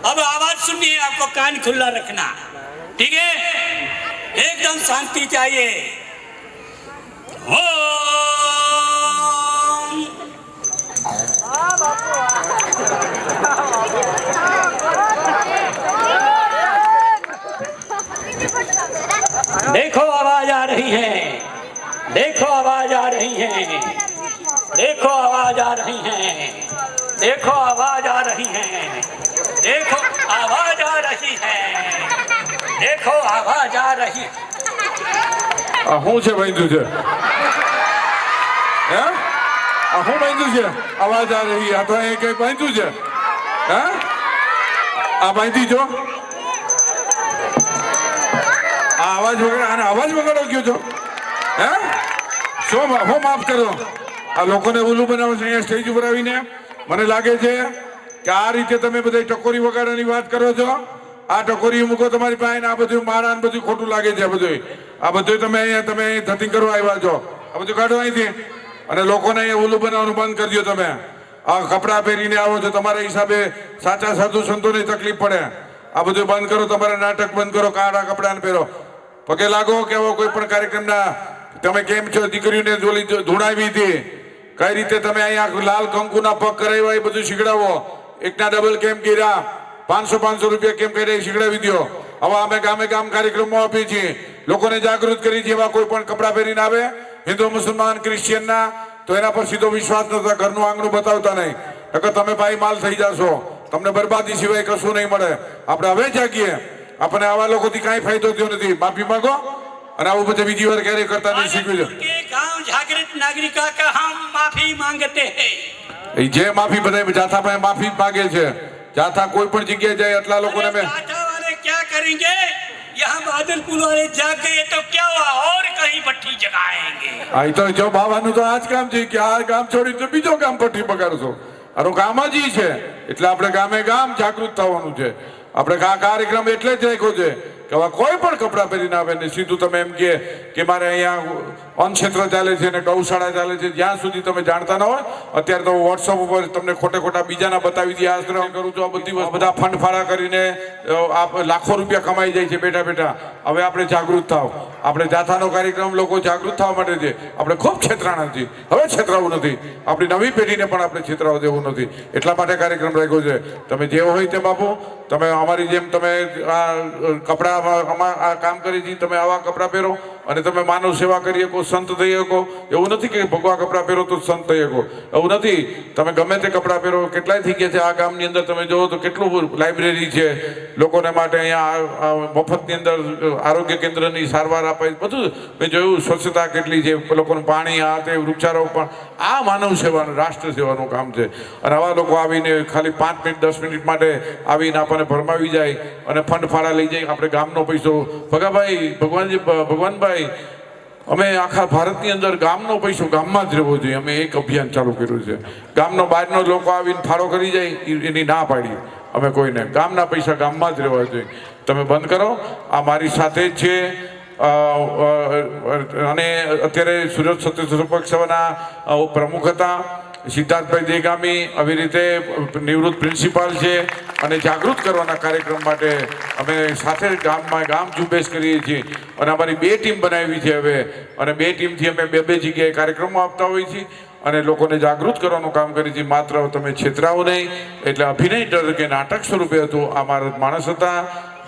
अब आवाज सुननी है आपको, कान खुला रखना, ठीक है? एकदम शांति चाहिए। ओम। देखो आवाज आ रही है, देखो आवाज आ रही है, देखो आवाज आ रही है, देखो आवाज आ रही है, देखो आवाज आ रही है, देखो आवाज आ रही है। આ શું છે બાંધ્યું છે હે આ શું બાંધ્યું છે અવાજ આ રહી આ તો અહીં કઈ બાંધ્યું છે હે આ બાંધી જો આ અવાજ વગર આને અવાજ વગાડો ગયો છો હે શું માફ કરો આ લોકોને ઉલ્લુ બનાવો છો અહીંયા સ્ટેજ ઉપર આવીને મને લાગે છે કે આ રીતે તમે બધા ટકોરી વગાડવાની વાત કરો છો આ ટકોરી મૂકો તમારી પાસે આ બધું મારા બધું ખોટું લાગે છે આ બધું તમે અહીં ધતિંગ કરવા આવ્યા છો આ બધું કાઢો અહીંથી અને લોકોને અહીંયા ઉલ્લુ બનાવવાનું બંધ કરી દો તમે આ કપડાં પહેરીને આવો છો તમારા હિસાબે સાચા સાધુ સંતોની તકલીફ પડે આ બધું બંધ કરો તમારા નાટક બંધ કરો કાળા કપડાં પહેરો પગે લાગો કે આવો કોઈ પણ કાર્યક્રમના તમે કેમ છો દીકરીઓને જોલી ધૂણાવી હતી કઈ રીતે તમે અહીંયા લાલ કંકુના પગ કરાવ્યા એ બધું શીખડાવો એકના ડબલ કેમ કર્યા 500 રૂપિયા કેમ કર્યા શીખડાવી દો હવે અમે ગામે ગામ કાર્યક્રમો આપીએ છીએ લોકોને જાગૃત કરી જેવા કોઈ પણ કપડાં પહેરીને આવે હિન્દુ મુસલમાન ક્રિશ્ચિયનના તો એના પર સીધો વિશ્વાસ નતા ઘરનું આંગણું બતાવતા નહીં નકર તમે ભાઈ માલ થઈ જશો તમને બરબાદી સિવાય કશું નહીં મળે આપણે હવે જાગીએ આપણે આવા લોકોથી કાંઈ ફાયદો થયો નથી માફી માંગો અને આવું બધું બીજી વાર ક્યારે કરતા નહીં શીખવી દો गांव जागृत नागरिका का हम माफी मांगते हैं। જે માફી બધા જાથા પાસે માફી માંગે છે જાથા કોઈ પણ જગ્યાએ જાય એટલા લોકોને મેં टाटा वाले क्या करेंगे? यहाँ बादलपुर वाले जाग गए तो क्या हुआ, और कहीं भट्टी जगाएंगे। આ તો જો બાવાનું તો આ જ કામ છે કે આ ગામ છોડી તો બીજો ગામ પટ્ટી પગાડશો આનું કામ જ ઈ છે એટલે આપણે ગામે ગામ જાગૃત થવાનું છે આપણે આ કાર્યક્રમ એટલે જ રાખ્યો છે કે હવે કોઈ પણ કપડાં પહેરીને આવે ને સીધું તમે એમ કે મારે અહીંયા અન્નક્ષેત્ર ચાલે છે ને ગૌશાળા ચાલે છે જ્યાં સુધી તમે જાણતા ના હોય અત્યારે તો વોટ્સઅપ ઉપર તમને ખોટે ખોટા બીજાના બતાવી દે આશ્રમ કરું છું આ બધી બધા ફંડ ફાળા કરીને લાખો રૂપિયા કમાઈ જાય છે બેઠા બેઠા હવે આપણે જાગૃત થાવ આપણે જાથાનો કાર્યક્રમ લોકો જાગૃત થવા માટે છે આપણે ખૂબ છેતરાણા છીએ હવે છેતરાવું નથી આપણી નવી પેઢીને પણ આપણે છેતરાવા દેવું નથી એટલા માટે કાર્યક્રમ રાખ્યો છે તમે જે હોય તેમ આપો તમે અમારી જેમ તમે આ કપડાં આ કામ કરી છે તમે આવા કપડાં પહેરો અને તમે માનવ સેવા કરી શકો સંત થઈ શકો એવું નથી કે ભગવા કપડાં પહેરો તો સંત થઈ શકો એવું નથી તમે ગમે તે કપડાં પહેરો કેટલાય થઈ ગયા છે આ ગામની અંદર તમે જોવો તો કેટલું લાઇબ્રેરી છે લોકોને માટે અહીંયા મફતની અંદર આરોગ્ય કેન્દ્રની સારવાર અપાય બધું મેં જોયું સ્વચ્છતા કેટલી છે લોકોનું પાણી આ તે વૃક્ષારોપણ આ માનવ સેવાનું રાષ્ટ્ર સેવાનું કામ છે અને આવા લોકો આવીને ખાલી 5 મિનિટ 10 મિનિટ માટે આવીને આપણને ભરમાવી જાય અને ફંડ ફાળા લઈ જાય આપણે ગામનો પૈસો ભગવાનભાઈ અમે આખા ભારતની અંદર ગામનો પૈસો ગામમાં જ રહેવો જોઈએ અમે એક અભિયાન ચાલુ કર્યું છે ગામનો બહારનો લોકો આવીને ફાળો કરી જાય એની ના પાડી અમે કોઈને ગામના પૈસા ગામમાં જ રહેવા જોઈએ તમે બંધ કરો આ મારી સાથે જ છે અને અત્યારે સુરત સત્ય સભાના પ્રમુખ હતા સિદ્ધાર્થભાઈ દેગામી આવી રીતે નિવૃત્ત પ્રિન્સિપાલ છે અને જાગૃત કરવાના કાર્યક્રમ માટે અમે સાથે ગામમાં ગામ ઝુંબેશ કરીએ છીએ અને અમારી 2 ટીમ બનાવી છે હવે અને 2 ટીમથી અમે 2 જગ્યાએ કાર્યક્રમો આપતા હોઈએ છીએ અને લોકોને જાગૃત કરવાનું કામ કરીએ છીએ માત્ર તમે છેતરાવો નહીં એટલે અભિનય કે નાટક સ્વરૂપે હતું આ મારા માણસ હતા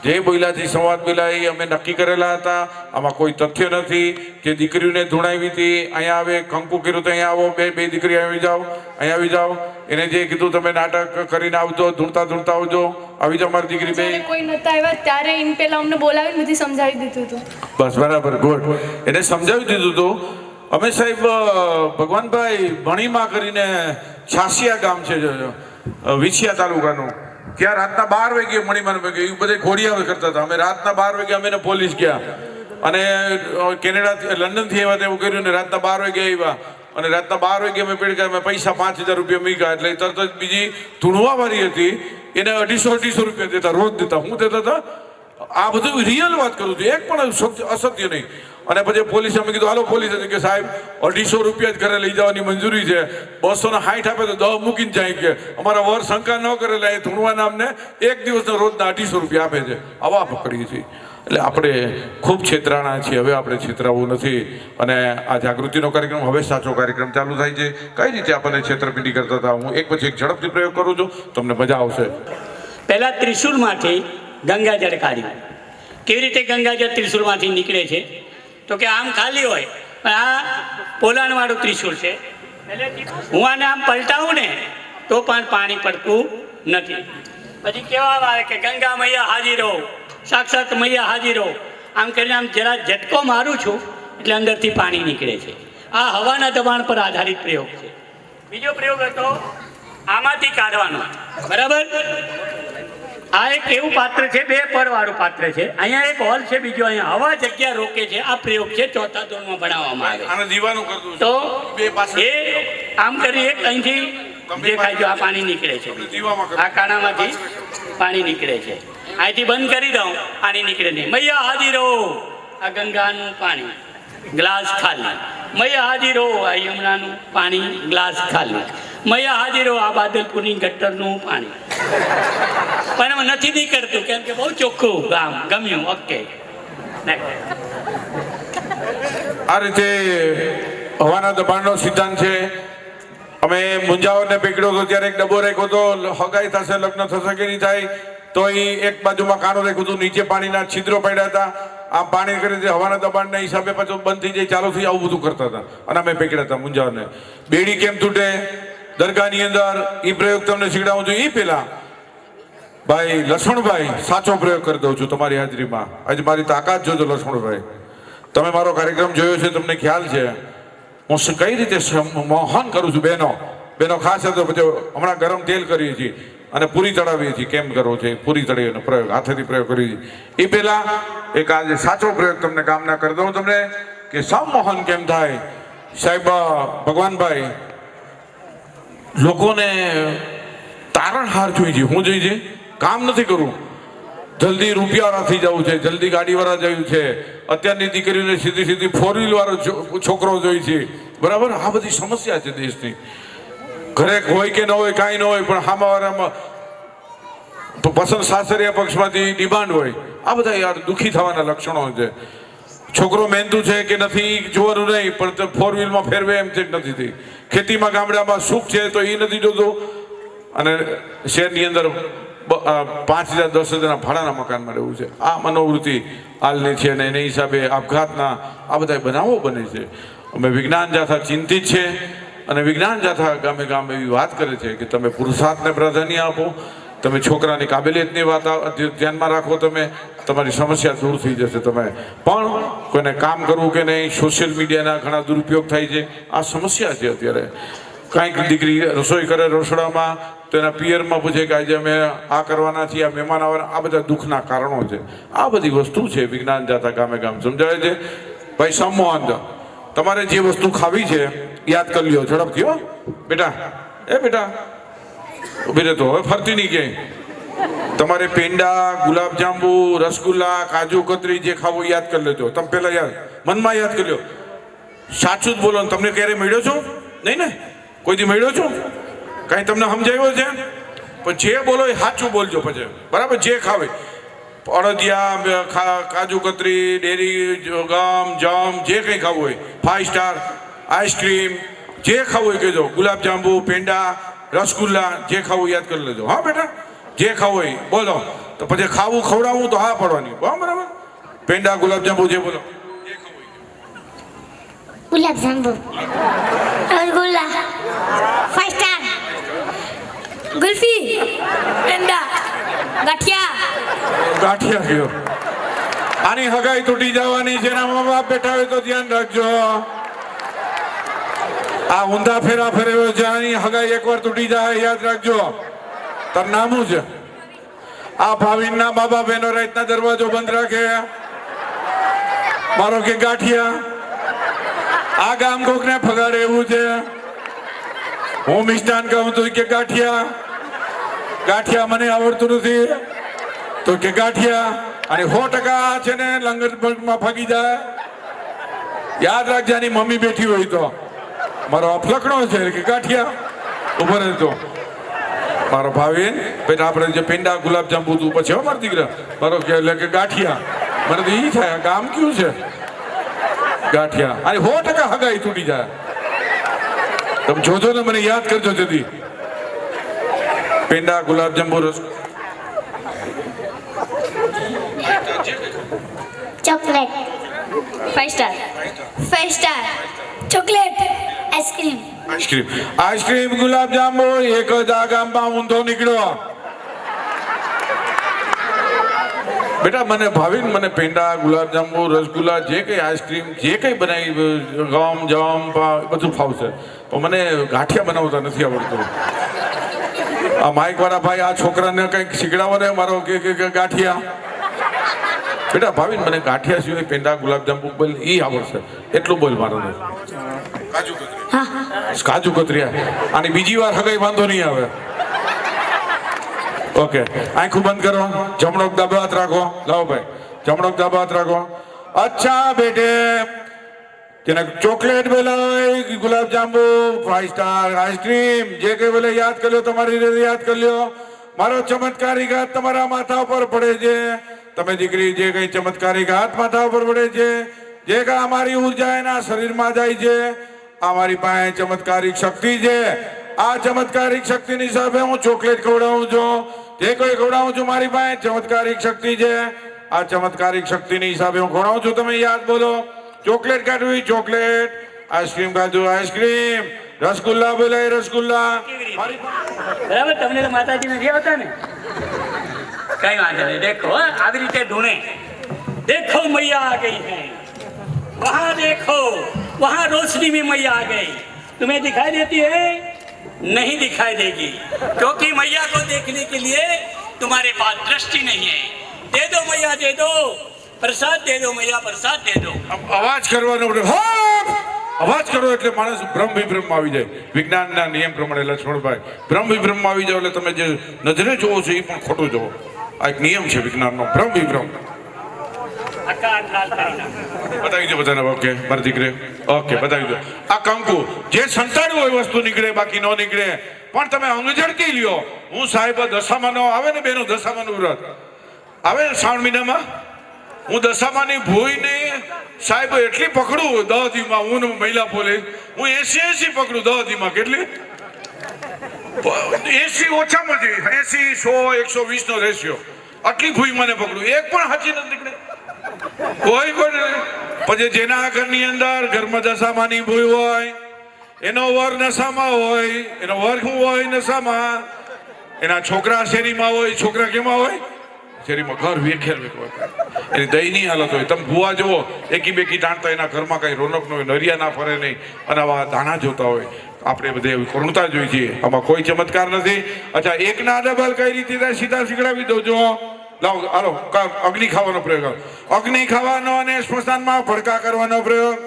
જે બોલ્યાથી સંવાદ બોલ્યા એ અમે નક્કી કરેલા હતા આમાં કોઈ તથ્ય નથી કે દીકરીઓને ધૂણાવી હતી અહીંયા આવે કંકુ કર્યું તો અહીંયા આવો બે દીકરી અહીંયા આવી જાઓ એને જે કીધું તમે નાટક કરીને આવજો ધૂણતા આવજો આવી જાઓ મારી દીકરી બે કોઈ નતા આવ્યા ત્યારે ઇન પહેલા અમને બોલાવીને બધી સમજાવી દીધું હતું બસ બરાબર ગુડ એને સમજાવી દીધું હતું અમે સાહેબ ભગવાનભાઈ ભણીમાં કરીને છાસિયા ગામ છે વિછિયા તાલુકાનું ત્યાં રાતના 12 વાગે મણીમાં એ બધા ઘોડિયા કરતા હતા અમે રાતના 12 વાગે અમે પોલીસ ગયા અને કેનેડાથી લંડનથી આવ્યા એવું કર્યું ને રાતના 12 વાગે આવ્યા અને રાતના 12 વાગે અમે પેડ અમે પૈસા 5000 રૂપિયા મૂક્યા એટલે તરત જ બીજી ધૂણવા વાળી હતી એને 250 રૂપિયા દેતા રોજ દેતા હું દેતા હતા આ બધું રિયલ વાત કરું છું, એક પણ અસત્ય નહીં. અને પછી પોલીસે અમે કીધું હાલો પોલીસ કે સાહેબ 250 રૂપિયા જ ઘરે લઈ જવાની મંજૂરી છે, 260 આપે તો 10 મૂકીને જાય કે અમારા વર શંકા ન કરેલા એ ધૂણવાના અમને એક દિવસના રોજના 250 રૂપિયા આપે છે. આવા પકડીએ છીએ. એટલે આપણે ખૂબ છેતરાણા છીએ, હવે આપણે છેતરાવું નથી. અને આ જાગૃતિનો કાર્યક્રમ હવે સાચો કાર્યક્રમ ચાલુ થાય છે. કઈ રીતે આપણને છેતરપિંડી કરતા હતા, હું એક પછી એક ઝડપથી પ્રયોગ કરું છું, તમને મજા આવશે. પહેલા ત્રિશુલમાંથી ગંગાજળ કાઢ્યું. કેવી રીતે ગંગાજળ ત્રિશુલમાંથી નીકળે છે તો કે આમ ખાલી હોય પણ આ પોલાણવાળું ત્રિશુલ છે, એટલે હું આને આમ પલટાવું ને તો પણ પાણી પડતું નથી. પછી કહેવામાં આવે કે ગંગા મૈયા હાજર રહો, સાક્ષાત મૈયા હાજર રહો. આમ કરીને આમ જરા ઝટકો મારું છું એટલે અંદરથી પાણી નીકળે છે. આ હવાના દબાણ પર આધારિત પ્રયોગ છે. બીજો પ્રયોગ હતો આમાંથી કાઢવાનો, બરાબર. આ એક એવું પાત્ર છે, 2 પરવાળું પાત્ર છે. અહીંયા એક હોલ છે, બીજો અહીંયા હવા જગ્યા રોકે છે. આ પ્રયોગ છે 4થા ધોરણમાં ભણાવવામાં આવે. આને દીવાનું કરતું તો બે પાછળ એ આમ કરી એક અહીંથી દેખાય જો આ પાણી નીકળે છે, આ કાણામાંથી પાણી નીકળે છે. અહીંથી બંધ કરી દઉં, પાણી નીકળે નહીં. મૈયા હાજર હો, આ ગંગાનું પાણી, ગ્લાસ ખાલી. મૈયા હાજર હો, આ યમુનાનું પાણી, ગ્લાસ ખાલી. મૈયા હાજર હો, આ બાદલપુરની ગટરનું પાણી. પણ એમાં નથી નીકળતું કેમ કે બહુ ચોખ્ખું ગામ ગમ્યું. ઓકે, આ રીતે હવાના દબાણનો સિદ્ધાંત છે. અમે મુંજાવરને પકડ્યો હતો ત્યારે એક ડબ્બો રાખ્યો હતો, હગાઈ થશે, લગ્ન થશે કે નહીં થાય, તો એ એક બાજુમાં કાણું રાખ્યું હતું, નીચે પાણીના છિદ્રો પડ્યા હતા. આમ પાણી કરી હવાના દબાણના હિસાબે પાછું બંધ થઈ જાય, ચાલુ થઈ જાય, આવું બધું કરતા હતા. અને અમે પકડ્યા હતા મુંજાવરને. બેડી કેમ તૂટે દરગાહની અંદર, એ પ્રયોગ તમને શીખડાવું છું. એ પેલા ભાઈ લક્ષ્મણભાઈ સાચો પ્રયોગ કરી દઉં છું તમારી હાજરીમાં. આજે મારી તાકાત જોજો લક્ષ્મણભાઈ, તમે મારો કાર્યક્રમ જોયો છે, તમને ખ્યાલ છે હું કઈ રીતે મોહન કરું છું. બહેનો ખાસ હતો. પછી હમણાં ગરમ તેલ કરીએ છીએ અને પૂરી તળાવીએ છીએ. કેમ કરવો છે પૂરી તળીનો પ્રયોગ, હાથેથી પ્રયોગ કરીએ છીએ. એ પહેલા એક આજે સાચો પ્રયોગ તમને કામના કરી દઉં તમને કે સમમોહન કેમ થાય. સાહેબ ભગવાનભાઈ, લોકોને તારણહાર જોઈએ છે. હું જોઈએ છે કામ નથી કરવું, જલ્દી રૂપિયાવાળા થઈ જવું છે, જલ્દી ગાડીવાળા જવું છે. અત્યારની દીકરીઓને સીધી સીધી 4 વ્હીલ વાળો છોકરો જોઈ છે, બરાબર. આ બધી સમસ્યા છે દેશની. ઘરે હોય કે ન હોય કાંઈ ન હોય, પણ સામાવાળામાં પસંદ સાસરિયા પક્ષમાંથી ડિમાન્ડ હોય. આ બધા યાર દુઃખી થવાના લક્ષણો છે. છોકરો મહેનતુ છે કે નથી જોવાનું નહીં, પણ 4 વ્હીલમાં ફેરવે એમ છે કે નથી થઈ. ખેતીમાં ગામડામાં સુખ છે તો એ નથી જોતું, અને શહેરની અંદર 5,000 10,000 ભાડાના મકાનમાં રહેવું છે. આ મનોવૃત્તિ હાલની છે, અને એના હિસાબે આપઘાતના આ બધા બનાવો બને છે. અમે વિજ્ઞાન જાથા ચિંતિત છે, અને વિજ્ઞાન જાથા ગામે ગામ એવી વાત કરે છે કે તમે પુરુષાર્થને પ્રાધાન્ય આપો, તમે છોકરાની કાબેલિયતની વાત ધ્યાનમાં રાખો, તમે તમારી સમસ્યા દૂર થઈ જશે. તમે પણ કોઈને કામ કરવું કે નહીં, સોશિયલ મીડિયાના ઘણા દુરુપયોગ થાય છે. આ સમસ્યા છે અત્યારે. કાંઈક દીકરી રસોઈ કરે રસોડામાં તો એના પિયરમાં પૂછે કે આજે અમે આ કરવાના છીએ, આ મહેમાન આવવાના. આ બધા દુઃખના કારણો છે. આ બધી વસ્તુ છે વિજ્ઞાન જાતા ગામે ગામ સમજાવે છે. ભાઈ સમમોહન, તમારે જે વસ્તુ ખાવી છે યાદ કરી લ્યો ઝડપથી. હો બેટા, એ બેટા ઉભી રહેતો, હવે ફરતી નહીં ક્યાંય. તમારે પેંડા, ગુલાબજાંબુ, રસગુલ્લા, કાજુ કતરી જે ખાવું યાદ કરી લેજો. તમે પહેલા મનમાં યાદ કરી લો. સાચું જ બોલો. તમને ક્યારે મળ્યો છો? નહીં ને? કોઈ દી મળ્યો છો? કાંઈ તમને સમજાવ્યો છે? પણ જે બોલો એ સાચું બોલજો પછી, બરાબર. જે ખાવે અડદિયા, કાજુ કતરી, ડેરી, ગમ, જમ, જે કંઈ ખાવું હોય, 5 સ્ટાર, આઈસ્ક્રીમ, જે ખાવું હોય કહેજો. ગુલાબજાંબુ, પેંડા, રસગુલ્લા, જે ખાવું યાદ કરી લેજો. હા બેટા, જે ખાવું હોય બોલો. તો પછી ખાવું ખવડાવું તો હા પડવાની, બરાબર. પેંડા, ગુલાબજાંબુ, જે બોલો. ગુલાબજાંબુ, રસગુલ્લા, 5 સ્ટાર, ગુલ્ફી, પેંડા, ગાંઠિયા ગયો. આની હગાઈ તૂટી જવાની છે. એના મા બાપ બેઠા હોય તો ધ્યાન રાખજો. આ ઊંધા ફેરા ફેરવ્યો છે. આની હગાઈ એકવાર તૂટી જાય યાદ રાખજો. તાર નામું છે. આ ભાવિનના મા બાપ એનો રાતના દરવાજો બંધ રાખે, મારો કે ગાંઠિયા. આ ગામ કોકને ફગાડે એવું છે. હું મિષ્ટાન કહું તો કે ગાંઠિયા. ગાંઠિયા મને આવડતું નથી તો કે ગાંઠિયા. અને 100% છે ને લંગરમાં ભાગી જાય. યાદ રાખજે, આની મમ્મી બેઠી હોય તો મારો અફલકણો છે કે ગાંઠિયા ઉભો રહેતો મારો ભાવિન પછી આપણે જે પેંડા ગુલાબ જાંબુ તું પછી હો મારા દીકરા મારો કે એટલે કે ગાંઠિયા મને તો ઈ થાય ગામ કયું છે ગાંઠિયા અને 100% હગાઈ તૂટી જાય. તમે જોજો ને મને યાદ કરજો જલ્દી. પેંડા ગુલાબ જાંબુ રસ chocolate 5 star. 5 star chocolate ice cream ice cream gulab jamun એક જ આ ગામમાં ઊંધો નીકળ્યો. બેટા મને ભાવિન મને પેંડા ગુલાબ જાંબુ રસગુલ્લા જે કઈ આઈસ્ક્રીમ જે કઈ બનાવી ગમ જમ બધું ફાવશે પણ મને ગાંઠિયા બનાવતા નથી આવડતું. આ માઇક વાળા ભાઈ આ છોકરાને કંઈક શીખડાવો ને મારો કે ગાંઠિયા. બેટા ભાવિન મને ગાંઠિયા સિવાય પેંડા ગુલાબ જાંબુ બોલ એ આવડશે એટલું બોલ મારો. કાજુ કતરિયા આની બીજી વાર હગાઈ વાંધો નહીં આવે. ઓકે આંખું બંધ કરો, જમણો ડાબો હાથ રાખો. લાવો ભાઈ જમણો ડાબો હાથ રાખો. અચ્છા બેટે તેને ચોકલેટ બોલાય ગુલાબ જાંબુ 5 સ્ટાર આઈસ્ક્રીમ જે કઈ બોલે યાદ કરી લો, તમારી રીતે યાદ કરી લો. મારો ચમત્કારી હાથ તમારા માથા ઉપર પડે છે. તમે દીકરી જે કઈ ચમત્કારી હાથ માથા ઉપર પડે છે જે કઈ અમારી ઉર્જા એના શરીરમાં જાય છે અમારી પાસે ચમત્કારિક શક્તિ છે. આ ચમત્કારિક શક્તિની હિસાબે હું ચોકલેટ ખવડાવું છું. જે કોઈ ખવડાવું છું મારી પાસે ચમત્કારિક શક્તિ છે. આ ચમત્કારિક શક્તિની હિસાબે હું ખવડાવું છું. તમે યાદ બોલો. ચોકલેટ કાઢવી ચોકલેટ, આઈસ્ક્રીમ કાઢવું આઈસ્ક્રીમ, રસગુલ્લા બોલાય રસગુલ્લા. બરાબર તમને તો માતાજી નથી આવતા ને કઈ વાંધો નહીં. દેખો આવી રીતે ઢૂંढे देखो मैया आ गई है, वहाँ देखो वहाँ रोशनी में मैया आ गई. तुम्हें दिखाई देती है? नहीं दिखाई देगी क्योंकि मैया को देखने के लिए तुम्हारे पास दृष्टि नहीं है. दे दो मैया दे दो, प्रसाद दे दो मैया प्रसाद दे दो. અવાજ કરવાનો અવાજ કરો એટલે માણસ ભ્રમ વિભ્રમ આવી જાય. વિજ્ઞાનના નિયમ પ્રમાણે લક્ષ્મણભાઈ ભ્રમ વિભ્રમ આવી જાય એટલે તમે જે નજરે જોવો છો એ પણ ખોટું જોવો. આ એક નિયમ છે વિજ્ઞાનનો ભ્રમ વિભ્રમ. બતાવી દો બધાને. ઓકે મારી દીકરે ઓકે બતાવી દો. આ કંકુ જે સંતાડ્યું હોય વસ્તુ નીકળે બાકી ન નીકળે. પણ તમે અંગ ઝડકી લ્યો. હું સાહેબ દશામાનો આવે ને બેનો દશામાનું વ્રત આવે શ્રાવણ મહિનામાં હું દશામાની ભૂઈને સાહેબ એટલી પકડું 10 દીમાં હું મહિલા પોલીસ હું 80 પકડું 10 દીમાં. કેટલી 80 ઓછામાં 80 100 120 નો રેશિયો. આટલી ભૂઈ મને પકડું એક પણ હાચી નથી નીકળે કોઈ પણ. પછી જેના ઘરની અંદર ઘરમાં દશામાની ભૂઈ હોય એનો વર નશામાં હોય, એનો વર શું હોય નશામાં, એના છોકરા શેરીમાં હોય. છોકરા કેમાં હોય શેરીમાં ઘર વેખેલ હોય એની દયની હાલત હોય. તમે ભૂવા જુઓ એકી બેકી ટાણતા એના ઘરમાં કઈ રોનક ન હોય, નરિયા ના ફરે નહીં અને આવા દાણા જોતા હોય. આપણે બધે એવી કરુણતા જોઈ છીએ. આમાં કોઈ ચમત્કાર નથી. અચ્છા એકના ડબલ કઈ રીતે થાય સીધા શીખડાવી દો. જો લાવો હાલો અગ્નિ ખાવાનો પ્રયોગ. અગ્નિ ખાવાનો અને સ્મશાનમાં ભડકા કરવાનો પ્રયોગ.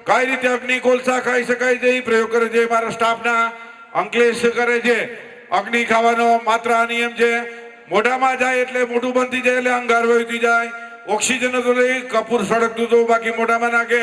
કઈ રીતે અગ્નિ કોલસા ખાઈ શકાય છે એ પ્રયોગ કરે છે મારા સ્ટાફના અંકલેશ કરે છે. અગ્નિ ખાવાનો માત્ર આ નિયમ છે. મોઢામાં જાય એટલે મોઢું બંધ થઈ જાય એટલે અંગાર વહી જાય. ઓક્સિજન તો લઈ કપૂર સળગતું હતું બાકી મોઢામાં નાખે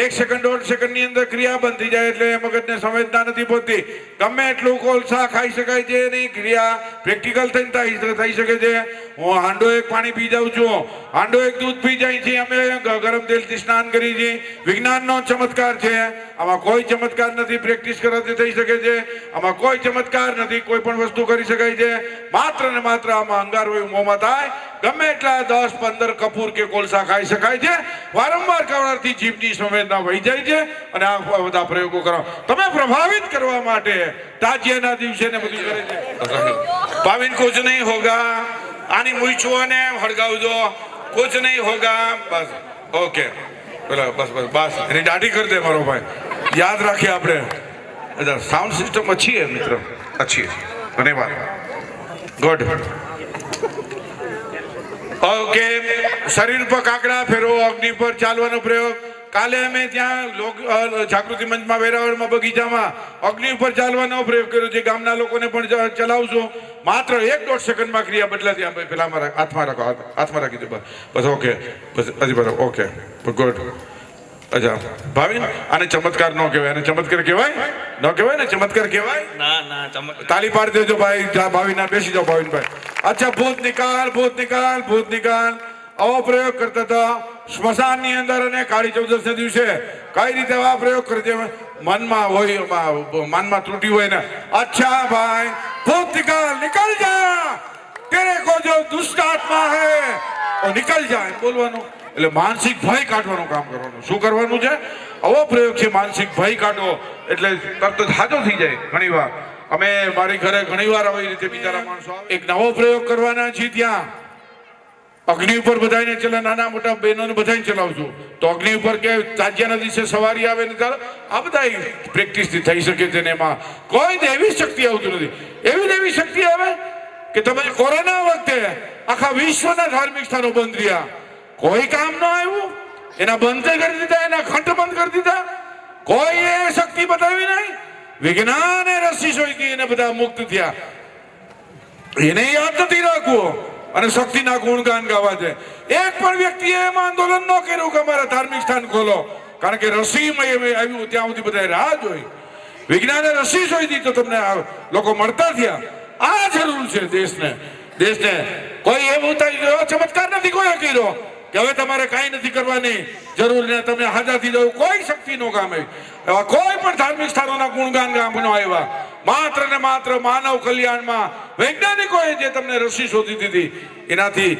1 સેકન્ડ 1.5 સેકન્ડની અંદર ક્રિયા બંધ થઈ જાય એટલે મગજને સંવેદના નથી પહોંચતી. ગમે એટલું કોલસા ખાઈ શકાય છે એની ક્રિયા પ્રેક્ટિકલ થઈને થઈ શકે છે. હું હાંડો એક પાણી પી જાઉં છું, હાંડો એક દૂધ પી જાય છે. અમે ગરમ તેલથી સ્નાન કરી છીએ. વિજ્ઞાનનો ચમત્કાર છે. આમાં કોઈ ચમત્કાર નથી. પ્રેક્ટિસ કરવાથી થઈ શકે છે. આમાં કોઈ ચમત્કાર નથી. કોઈ પણ વસ્તુ કરી શકાય છે. માત્ર ને માત્ર આમાં અંગાર હોય મોંમાં થાય. ગમે એટલા 10 15 કપૂર કે કોલસા ખાઈ શકાય છે. વારંવાર કરવાથી જીભની સંવેદના વહી જાય છે અને આ બધા પ્રયોગો કરો. તમે પ્રભાવિત કરવા માટે તાજિયાના દિવસે ને બધું કરે છે. ભાવિન કુછ નહીં હોગા. આની મૂછોને હળગાવજો. કુછ નહીં હોગા. બસ ઓકે બસ બસ બસ એની દાઢી કરી દે મારો ભાઈ. યાદ રાખીએ આપણે. अच्छा साउंड सिस्टम अच्छी है मित्र, अच्छी है. धन्यवाद. गुड. ઓકે શરીર પર કાકડા ફેરવો. અગ્નિ પર ચાલવાનો પ્રયોગ. કાલે અમે ત્યાં જાગૃતિ મંચમાં વેરાવળમાં બગીચામાં અગ્નિ ઉપર ચાલવાનો પ્રયોગ કર્યો છે. ગામના લોકોને પણ ચલાવજો. માત્ર 1-1.5 સેકન્ડમાં ક્રિયા બદલાતી. પેલા મારા હાથમાં રાખો, હાથમાં રાખી દો બસ. ઓકે બસ હજી બરાબર. Okay good. અચ્છા ભાવિન, આને ચમત્કાર ન કહેવાય. આને ચમત્કાર કહેવાય? ન કહેવાય ને ચમત્કાર કહેવાય? ના તાલી પાડી દેજો ભાઈ. ભાવિન બેસી જાઓ ભાવિનભાઈ. અચ્છા, ભૂત નિકાલ, ભૂત નિકાલ, ભૂત નિકાલ. આવો પ્રયોગ કરતા હતા સ્મશાનની અંદર અને કાળી ચૌદસના દિવસે. કઈ રીતે આવા પ્રયોગ કરે છે? મનમાં હોય, મનમાં ત્રુટી હોય ને. અચ્છા ભાઈ, ભૂત નિકાલ, નિકલ જા. તેરે કો જો દુષ્ટ આત્મા હે ઓ નિકલ જાય બોલવાનું. એટલે માનસિક ભય કાઢવાનું કામ કરવાનું. શું કરવાનું છે? આવો પ્રયોગ છે, માનસિક ભય કાઢો એટલે તરત જ હાજો થઈ જાય. ઘણી વાર અમે મારી ઘરે ઘણી વાર આવી રીતે બિચારા માણસો આવે. એક નવો પ્રયોગ કરવાના છીએ. ત્યાં અગ્નિ ઉપર બધાને ચલા, નાના મોટા બહેનોને બધાને ચલાવજો. તો અગ્નિ ઉપર કે તાજિયાના દિવસે સવારી આવે ને ત્યારે આ બધા પ્રેક્ટિસથી થઈ શકે છે. એમાં કોઈ દેવી શક્તિ આવતું નથી. એવી દેવી શક્તિ આવે કે તમે કોરોના વખતે આખા વિશ્વના ધાર્મિક સ્થાનો બંધ રહ્યા, કોઈ કામ ન આવ્યું. એના બંધ કરી દીધા, એના ખંડ બંધ કરી દીધા. કોઈ એ શક્તિ બતાવી નહીં. વિજ્ઞાને રસી શોધી એને બધા મુક્ત થયા. એને યાદ નથી રાખવું અને શક્તિના ગુણગાન ગાવા છે. એક પણ વ્યક્તિએ એમાં આંદોલન ન કર્યું કે અમારા ધાર્મિક સ્થાન ખોલો. કારણ કે રસીમાં આવ્યું ત્યાં સુધી બધા રાહ જોઈ. વિજ્ઞાને રસી શોધી તો તમને લોકો મળતા થયા. આ જરૂર છે દેશને. કોઈ એવું ચમત્કાર નથી કોઈ કર્યો કે હવે તમારે કાંઈ નથી કરવાની જરૂર ને તમે હાજાથી જવું. કોઈ શક્તિ નો કામ આવી. એવા કોઈ પણ ધાર્મિક સ્થાનોના ગુણગાન ગામ ન આવ્યા. માત્ર ને માત્ર માનવ કલ્યાણમાં વૈજ્ઞાનિકોએ જે તમને રસી શોધી દીધી એનાથી.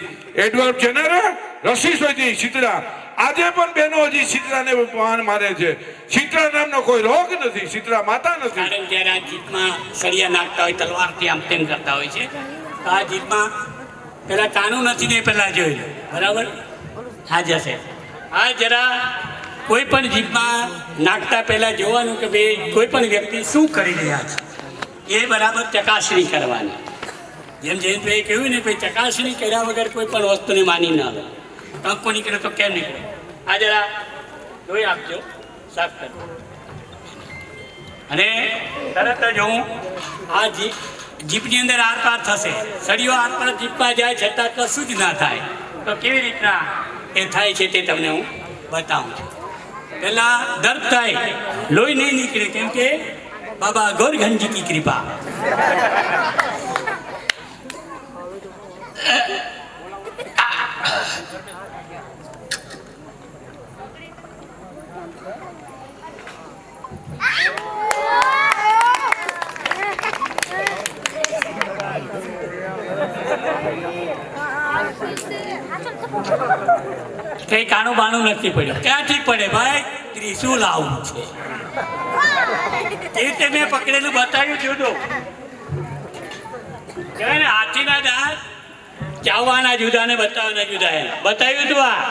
એડવર્ડ જેનરે રસી શોધી શીતળા. આજે પણ બહેનો હજી શીતળાને માન મારે છે. શીતળા નામનો કોઈ રોગ નથી. શીતળા માતા નથી. કારણ જ્યારે આ જીભમાં સળિયા નાખતા હોય, તલવારથી આમ તેમ કરતા હોય છે. તો આ જીભમાં પેલા કાનું નથી ને પેલા જોઈ લો. બરાબર? આ જશે. આ જરા કોઈ પણ જીભમાં નાખતા પહેલા જોવાનું કે ભાઈ કોઈ પણ વ્યક્તિ શું કરી રહ્યા છે એ બરાબર ચકાસણી કરવાની. જેમ જયંતભાઈએ કહ્યું ને ભાઈ ચકાસણી કર્યા વગર કોઈ પણ વસ્તુને માની ના લો. કંકુ નીકળે તો કેમ નીકળે? આ જરા જોઈ આપજો, સાફ કરો. અને તરત જ હું આ જીભની અંદર આરપાર થશે. સળીઓ આરપાર જીભમાં જાય છતાં કશું જ ના થાય. તો કેવી રીતના એ થાય છે તે તમને હું બતાવું છું. પહેલા દર્દ થાય, લોહી નહીં નીકળે કેમ કે બાબા ગોરઘનજી કી કૃપા. કઈ કાણું બાણું નથી પડ્યું. ક્યાંથી પડે ભાઈ? ત્રિશુલ આવું છે. એ રીતે મેં પકડેલું બતાવ્યું જુદું. કહેવાય ને હાથીના દાંત ચાવવાના જુદા ને બતાવવાના જુદા. બતાવ્યું તું આ.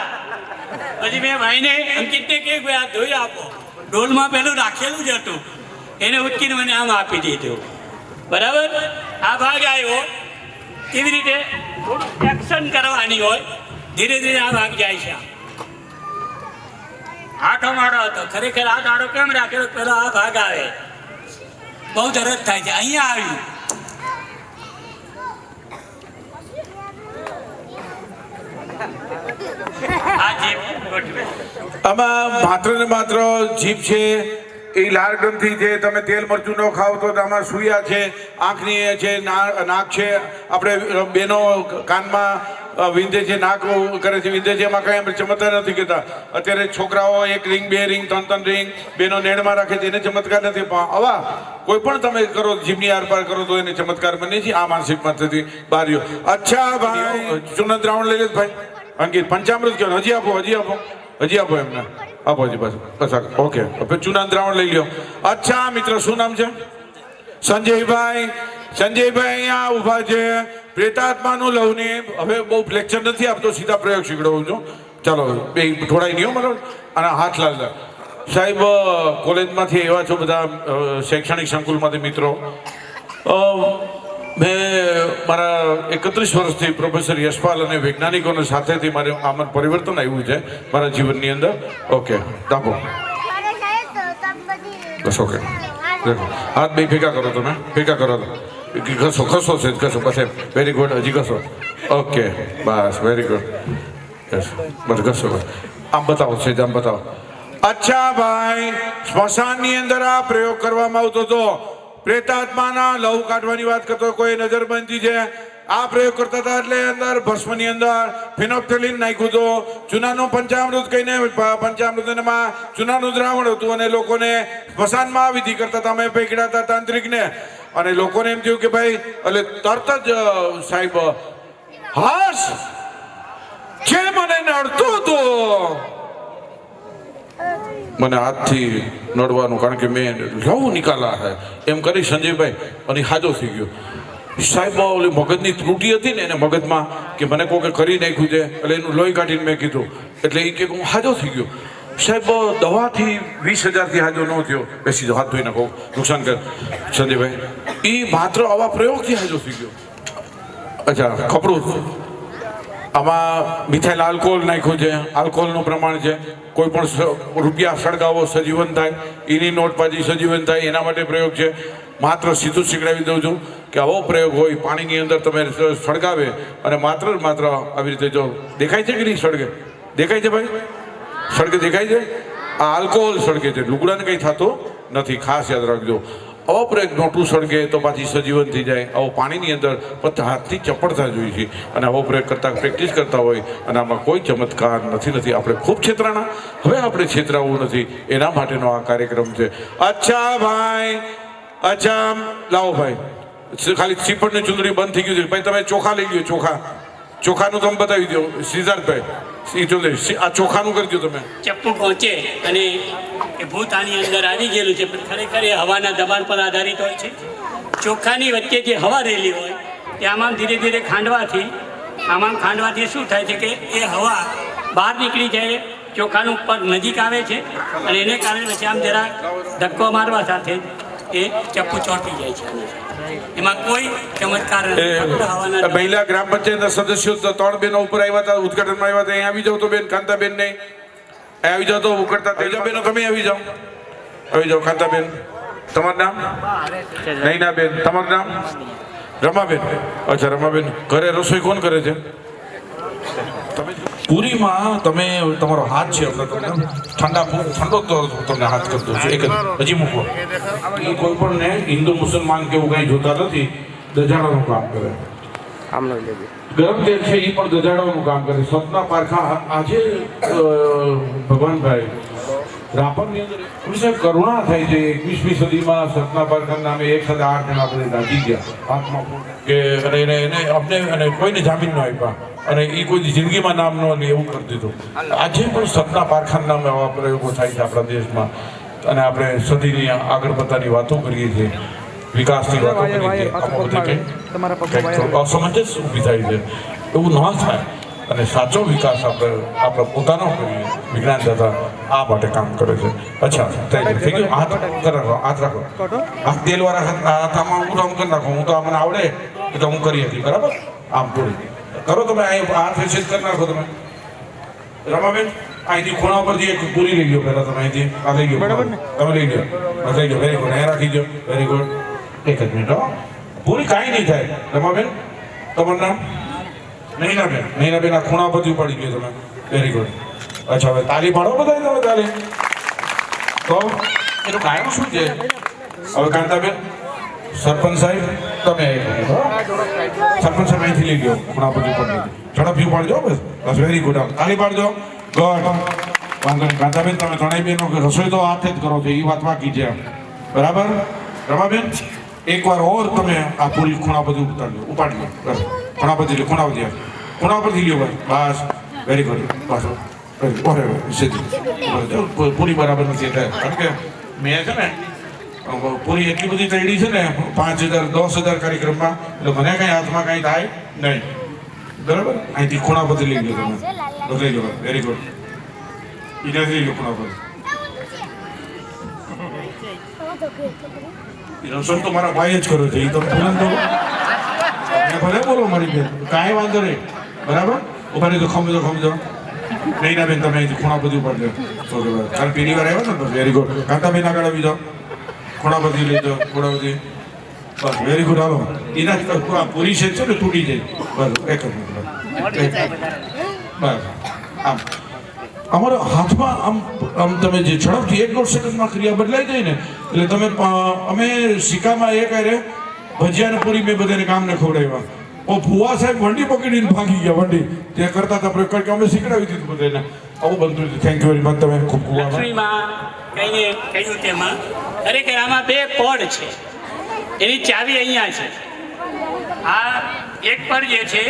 પછી મેં ભાઈને અંકિતને કહ્યું ભાઈ આ ધોઈ આપો. ડોલમાં પેલું રાખેલું જ હતું, એને ઉચકીને મને આમ આપી દીધું. બરાબર? આ ભાગ આવ્યો. કેવી રીતે થોડું એક્શન કરવાની હોય. ધીરે ધીરે આ ભાગ જાય છે. હાથો મારો હતો. ખરેખર આ દાડો કેમ રાખેલો? પેલો આ ભાગ આવે. બહુ દરદ થાય છે. અહીંયા આવ્યું. આ જીભ ગોઠવે. આમાં માત્ર ને માત્ર જીભ છે. એ લાળ ગ્રંથિ છે. તમે તેલ મરચું ન ખાવ તો આમાં સૂયા છે, આંખની છે, નાક છે. આપણે બેનો કાનમાં વિંધે છે, નાક કરે છે, વિંધે છે. એમાં કઈ આપણે ચમત્કાર નથી કહેતા. અત્યારે છોકરાઓ 1 રિંગ 2 રિંગ 3 રિંગ બેનો નેડમાં રાખે છે, એને ચમત્કાર નથી. આવા કોઈ પણ તમે કરો જીભની આરપાર કરો તો એને ચમત્કાર બને છે. આ માનસિક થતી બારીઓ. અચ્છા ભાઈ, ચૂર્ણ દ્રાવણ લઈ લે ભાઈ. અંકિત પંચામૃત કહો. હજી આપો એમને. આપો જી બસ. ઓકે, હવે ચૂના દ્રાવણ લઈ લ્યો. અચ્છા મિત્ર, શું નામ છે? સંજયભાઈ. અહીંયા ઊભા છે. પ્રેતાત્માનું લવની. હવે બહુ લેક્ચર નથી આપતો, સીધા પ્રયોગ શીખડાવું છું. ચાલો બે થોડાય નહીં બરાબર. અને હાથ લાલ સાહેબ કોલેજમાંથી એવા છો બધા, શૈક્ષણિક સંકુલમાંથી મિત્રો. મેં મારા 31 વર્ષથી પ્રોફેસર યશપાલ અને વૈજ્ઞાનિકોને સાથેથી મારે આમાં પરિવર્તન આવ્યું છે મારા જીવનની અંદર. ઓકે દાબો બસ. ઓકે દેખો હાથ બે ભેગા કરો, તમે ભેગા કરો તો ઘસો ઘસો છે ઘસો. બસ એમ. Very good. હજી ઘસો. ઓકે બસ વેરી ગુડ. યસ બસ ઘસો. આમ બતાવો છે, આમ બતાવો. અચ્છા ભાઈ, સ્મશાનની અંદર આ પ્રયોગ કરવામાં આવતો હતો. પ્રેતાત્માના લહુ કાઢવાની વાત કરતો કોઈ નજરબંધી છે. આ પ્રયોગ કરતા હતા એટલે અંદર ભસ્મની અંદર ફિનોપ્થેલિન નાખ્યું હતું. ચૂનાનું પંચામૃત કહીને પંચામૃતમાં ચૂનાનું દ્રાવણ હતું અને લોકોને સ્મશાનમાં વિધિ કરતા હતા. અમે પકડ્યા હતા તાંત્રિકને અને લોકોને એમ થયું કે ભાઈ એટલે તરત જ સાહેબ હાશ જે મને નડતું હતું મને હાથથી નડવાનું, કારણ કે મેં લહુ નિકાલા હે એમ કરી સંજયભાઈ અને હાજો થઈ ગયો. સાહેબ ઓલી મગજની ત્રુટી હતી ને એને મગજમાં કે મને કોકે કરી નાખ્યું છે એટલે એનું લોહી કાઢીને મેં કીધું એટલે એ કે હું હાજો થઈ ગયો. સાહેબ દવાથી 20,000થી હાજો ન થયો. બેસી જાઓ, હાથ ધોઈ નાખો, નુકસાન કર સંજયભાઈ. એ માત્ર આવા પ્રયોગથી હાજો થઈ ગયો. અચ્છા ખબરું આમાં મિથાઇલ આલ્કોહોલ નાખ્યું છે. આલ્કોહોલનું પ્રમાણ છે. કોઈ પણ રૂપિયા સળગાવો સજીવન થાય, એની નોટ પાછી સજીવન થાય, એના માટે પ્રયોગ છે. માત્ર સીધું શીખડાવી દઉં છું કે આવો પ્રયોગ હોય પાણીની અંદર તમે સળગાવે અને માત્ર ને માત્ર આવી રીતે જો દેખાય છે કે નહીં સળગે? દેખાય છે ભાઈ? સળગે દેખાય છે? આ આલ્કોહોલ સળગે છે, લુગડાને કંઈ થતું નથી. ખાસ યાદ રાખજો. આવો પ્રયોગ નોટું સળગે તો પાછી સજીવન થઈ જાય. આવો પાણીની અંદર હાથથી ચપડતા જોઈએ છે અને આવો પ્રયોગ કરતા પ્રેક્ટિસ કરતા હોય અને આમાં કોઈ ચમત્કાર નથી. આપણે ખૂબ છેતરાણા, હવે આપણે છેતરાવું નથી, એના માટેનો આ કાર્યક્રમ છે. અચ્છા ભાઈ, અચ્છા લાવો ભાઈ, ખાલી શ્રીફળની ચૂંદડી બંધ થઈ ગયું છે. ભાઈ તમે ચોખા લઈ લ્યો. ચોખાનું તમે બતાવી દો સિદ્ધાર્થભાઈ. આ ચોખાનું કરજો તમે. ચપ્પુ પહોંચે અને એ ભૂત આની અંદર આવી ગયેલું છે, પણ ખરેખર એ હવાના દબાણ પર આધારિત હોય છે. ચોખાની વચ્ચે જે હવા રહેલી હોય એ આમાં ધીરે ધીરે ખાંડવાથી શું થાય છે કે એ હવા બહાર નીકળી જાય, ચોખાનું પર નજીક આવે છે અને એને કારણે પછી આમ જરા ધક્કો મારવા સાથે એ ચપ્પુ ચોંટી જાય છે. એમાં કોઈ ચમત્કાર નથી. મહિલા ગ્રામ પંચાયતના સદસ્યો 3 બહેનો ઉપર આવ્યા હતા, ઉદઘાટનમાં આવ્યા હતા. અહીં આવી જાવ તો બેન, કાંતાબેન નહીં આવી જાવ તો ઉકળતા તેજાબેનો તમે આવી જાઓ. કાંતાબેન તમારું નામ? નૈનાબેન તમારું નામ? રમાબેન. અચ્છા રમાબેન, ઘરે રસોઈ કોણ કરે છે? પૂરીમાં તમે તમારો હાથ છે ઠંડો તો તમને હાથ કરતો છે. એક હજી મૂકો. એ કોઈ પણ ને હિન્દુ મુસલમાન કે એવું કઈ જોતા નથી, દજાડાનું કામ કરે. ગરમ તેલ છે એ પણ દજાડવાનું કામ કરે. સતના પારખા આજે ભગવાનભાઈ રાપરની અંદર સાહેબ કરુણા થાય છે. 21મી સદીમાં સતના પારખા નામે એક સાથે 8 જણા આપણે દાટી ગયા હાથમાં કે એને અમને અને કોઈને જામીન ન આપ્યા અને એ કોઈ જિંદગીમાં નામ ન લે એવું કરી દીધું. આજે પણ સતના પારખા નામે આવા પ્રયોગો થાય છે આપણા દેશમાં અને આપણે સદીની આગળ પડતાની વાતો કરીએ છીએ, વિકાસની વાતો કરીએ છીએ. અસમંજસ ઊભી થાય છે. એવું ન થાય અને સાચો વિકાસ આપણે પોતાનો કરીએ. વિજ્ઞાન દાદા આ માટે કામ કરે છે. અચ્છા થઈ ગયું. હાથ રાખો. હાથ તેલવાળા હાથ આમાં હું આમ કરી નાખો. હું તો મને આવડે તો હું કરી હતી બરાબર. આમ પૂરી કરો તમે. અહીં હાથ વિશેષ કરી નાખો તમે. રમાબેન અહીંથી ખૂણા પરથી એક પૂરી લઈ ગયો પહેલા તમે. અહીંથી આ લઈ ગયો બરાબર ને? તમે લઈ ગયો. બસ લઈ ગયો. Very good. અહીંયા રાખી દો. Very good. એક જ મિનિટ હો. પૂરી કાંઈ નહીં થાય. રમાબેન તમારું નામ? નૈનાબેન આ ખૂણા પરથી ઉપાડી ગયો તમે. Very good. અચ્છા હવે તાલી પાડો બધા તમે તાલી. તો એનું કાયમ શું છે? હવે કાંતાબેન સરપંચ સાહેબ તમે સરપંચ સાહેબ અહીંથી લઈ ગયો. ખૂણા પરથી ઉપાડી ઝડપથી ઉપાડજો. બસ વેરી ગુડ. તાલી પાડજો. ગુડ. વાંધો નહીં. કાંતાબેન તમે ત્રણેય બહેનો રસોઈ તો હાથે જ કરો છો એ વાત બાકી છે બરાબર. રમાબેન એકવાર ઓર તમે આ પૂરી ખૂણા પરથી ઉપાડી લો. બસ ખૂણા પરથી લો. ખૂણા પરથી લ્યો બસ. Very good. બસ પૂરી બરાબર નથી એટલે કારણ કે મેં છે ને પૂરી એટલી બધી તૈડી છે ને 5,000 10,000 કાર્યક્રમમાં એટલે મને કઈ હાથમાં કઈ થાય નહીં બરાબર. અહીંથી ખૂણા પરથી લઈ ગયો તમે. લઈ લો. Very good. એનાથી લઈ લો ખૂણા પર. રસોઈ તો મારા ભાઈ જ કર્યો છે. એ તો તુરંત ભલે બોલો મારી બેન, કાંઈ વાંધો નહીં, બરાબર? ઉભા રહેજો, ખમજો નહીં ના બેન, તમે અહીંથી ખૂણા બધી ઉપર જાઓ. કારણ પહેલી વાર આવ્યો ને, વેરી ગુડ. કાંતાબેન આગળ આવી જાઓ, ખૂણા બધી લઈ જાઓ, ખૂણા બધી. બસ વેરી ગુડ. હાલો, એના જ પૂરી છે ને તૂટી જાય. બસ એક જ મિનિટ. બસ આમ અમારો હાથમાં આમ તમે જે ઝડપથી 1-1.5 સેકન્ડમાં ક્રિયા બદલાઈ જાય ને, એટલે તમે અમે સિક્કામાં એ કરે ભજીયા ને પૂરી મેં બધાને કામને ખવડાવ્યા. ઓ ભુવા સાહેબ વંડી પકડીને ભાગી ગયા. વંડી ત્યાં કરતા હતા પ્રકટ કે અમે શીખડાવી દીધું બધાને. આવું બનતું હતું. Thank you very much. તમે ખૂબ ખૂબ આભાર. લક્ષ્મીમાં કહીને કહ્યું તેમાં ખરેખર આમાં 2 કોડ છે, એની ચાવી અહીંયા છે. આ એક પર જે છે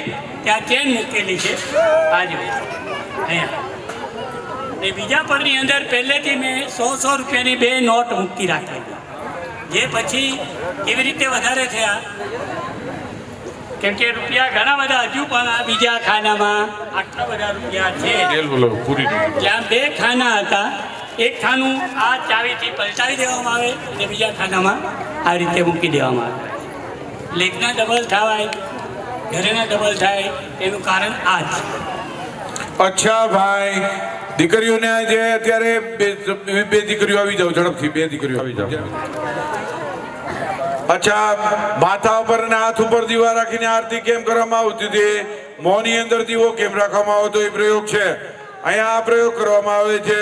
ત્યાં ચેન મૂકેલી છે, આ જો અહીંયા. એ બીજા પરની અંદર પહેલેથી મેં 100 રૂપિયાની 2 નોટ મૂકી રાખેલી, જે પછી કેવી રીતે વધારે થયા કેમ કે રૂપિયા ઘણા બધા હજુ પણ આ બીજા ખાનામાં આટલા બધા રૂપિયા છે. ત્યાં 2 ખાના હતા. એક ખાનું આ ચાવીથી પલટાવી દેવામાં આવે અને બીજા ખાનામાં આ રીતે મૂકી દેવામાં આવે. લેખના ડબલ થવાય, ઘરેના ડબલ થાય, એનું કારણ આ જ. અચ્છા ભાઈ, દીકરીઓને આજે અત્યારે બે દીકરીઓ આવી જાવ, ઝડપથી 2 દીકરીઓ આવી જાવ. અચ્છા, માથા ઉપર અને હાથ ઉપર દીવા રાખીને આરતી કેમ કરવામાં આવતી હતી, મોંની અંદર દીવો કેમ રાખવામાં આવતો, એ પ્રયોગ છે. અહીંયા આ પ્રયોગ કરવામાં આવે છે,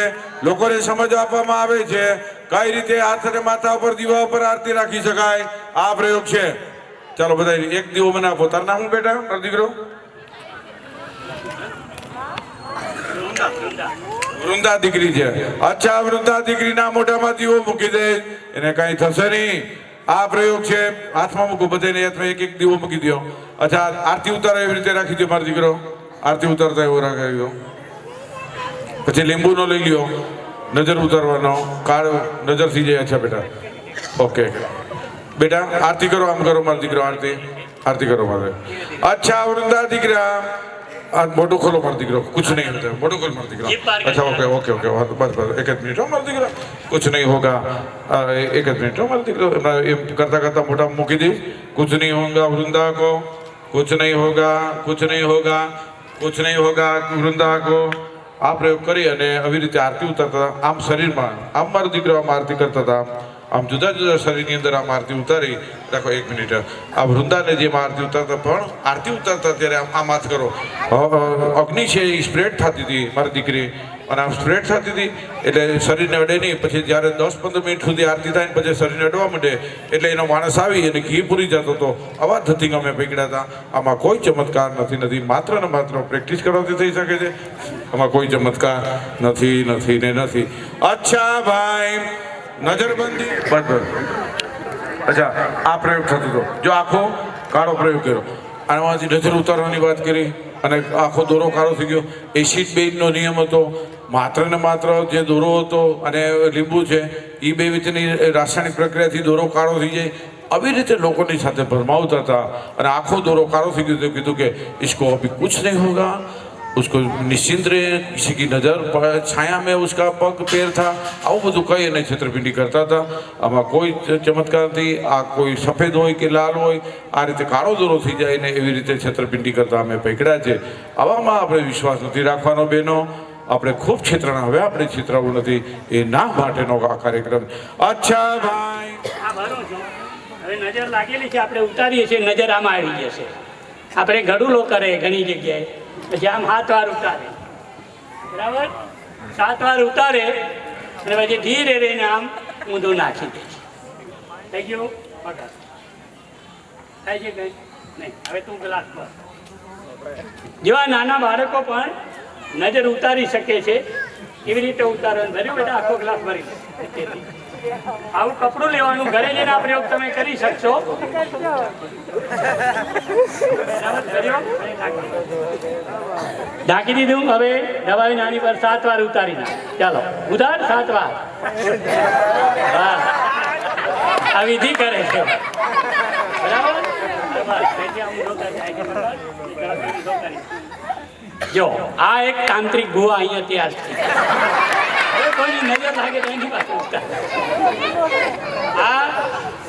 લોકોને સમજ આપવામાં આવે છે કઈ રીતે હાથ અને માથા ઉપર દીવા ઉપર આરતી રાખી શકાય. આ પ્રયોગ છે. ચાલો બધા એક દીવો મને આપો. તારું નામ શું બેટા, તારો દીકરો? વૃંદા દીકરી છે. અચ્છા, વૃંદા દીકરીના મોઢામાં દીવો મૂકી દે, એને કઈ થશે નહીં. આ પ્રયોગ છે. હાથમાં મૂકો, બધાને હાથમાં 1-1 દીવો મૂકી દો. અચ્છા, આરતી ઉતારો એવી રીતે રાખી દો મારો દીકરો. આરતી ઉતારતા એવો રાખાવ્યો. પછી લીંબુનો લઈ લ્યો, નજર ઉતારવાનો, કાળો નજર થઈ જાય. અચ્છા બેટા, ઓકે બેટા, આરતી કરો. આમ કરો મારો દીકરો, આરતી કરો મારે. અચ્છા, વૃંદા દીકરા, મોટું ખોલો મારો દીકરો. कुछ नहीं होता, मोटो खोल मारो દીકરો. अच्छा ओके ओके ओके बस बस 1 मिनट हो मारो દીકરો. कुछ नहीं होगा, 1 मिनट हो मारो દીકરો. એમ કરતા કરતા મોટા મૂકી દે. कुछ नहीं होगा वृंदा को, कुछ नहीं होगा, कुछ नहीं होगा, कुछ नहीं होगा वृंदा को. આ પ્રયોગ કરી અને આવી રીતે આરતી ઉતારતા હતા. આમ શરીરમાં આમ મારો દીકરો આમ આરતી કરતા હતા. આમ જુદા જુદા શરીરની અંદર આમ આરતી ઉતારી રાખો. 1 મિનિટ. આ વૃંદાને જેમ આરતી ઉતારતા, પણ આરતી ઉતારતા ત્યારે આમ હાથ કરો. અગ્નિ છે એ સ્પ્રેડ થતી હતી મારી દીકરી, અને આમ સ્પ્રેડ થતી હતી એટલે શરીરને અડે નહીં. પછી જ્યારે 10-15 મિનિટ સુધી આરતી થાય ને પછી શરીરને અડવા માંડે એટલે એનો માણસ આવી અને ઘી પૂરી જતો હતો. આવા ધતિંગ અમે પકડ્યા હતા. આમાં કોઈ ચમત્કાર નથી. માત્ર ને માત્ર પ્રેક્ટિસ કરવાથી થઈ શકે છે. આમાં કોઈ ચમત્કાર નથી. અચ્છા ભાઈ, નજરબંધી. બસ. અચ્છા, આ પ્રયોગ થતો હતો. જો આખો કાળો પ્રયોગ કર્યો, આમાંથી નજર ઉતારવાની વાત કરી અને આખો દોરો કાળો થઈ ગયો. એસિડ બેઝનો નિયમ હતો. માત્ર ને માત્ર જે દોરો હતો અને લીંબુ છે એ 2 વચ્ચેની રાસાયણિક પ્રક્રિયાથી દોરો કાળો થઈ જાય. આવી રીતે લોકોની સાથે ભરમાવતા હતા અને આખો દોરો કાળો થઈ ગયો. કીધું કે इसको अभी कुछ नहीं होगा, उसको निश्चिंत रहे, किसी की नज़र छाया में उसका पग पैर था. આવું બધું કહી અને છેતરપિંડી કરતા હતા. આમાં કોઈ ચમત્કાર નથી. આ કોઈ સફેદ હોય કે લાલ હોય, આ રીતે કાળો દોરો થઈ જાય ને એવી રીતે છેતરપિંડી કરતા અમે પકડ્યા છે. આવામાં આપણે વિશ્વાસ નથી રાખવાનો બહેનો. આપણે ખૂબ છેતરાણા. હવે આપણે છેતરાવું નથી, એ ના માટેનો આ કાર્યક્રમ. અચ્છા ભાઈ, હવે નજર લાગેલી છે, આપણે ઉતારીએ છીએ, નજર આમાં આવી જશે. આપણે ગડુલો કરે ઘણી જગ્યાએ, પછી આમ 7 વાર ઉતારે, બરાબર? 7 વાર ઉતારે અને પછી ધીરે રહીને આમ ઊંધું નાખી દે. થઈ ગયું? થાય છે કઈ નહીં. હવે તું ગ્લાસ પર. જેવા નાના બાળકો પણ નજર ઉતારી શકે છે એવી રીતે ઉતારવાનું. ભર્યું બેટા, આખો ગ્લાસ ભરી દે. આવું કપડું લેવાનું, ઘરે જઈને આ પ્રયોગ તમે કરી શકશો. ઢાંકી દીધું. હવે દવાઈ નાની પર 7 વાર ઉતારી નાખ. ચાલો ઉતાર 7 વાર. આ વિધિ કરે છે, બરાબર? જો આ એક તાંત્રિક ગુવા અહીંયા તૈયાર થઈ. હવે કોઈની નજર લાગે તો એની પાસે ઉઠતા. આ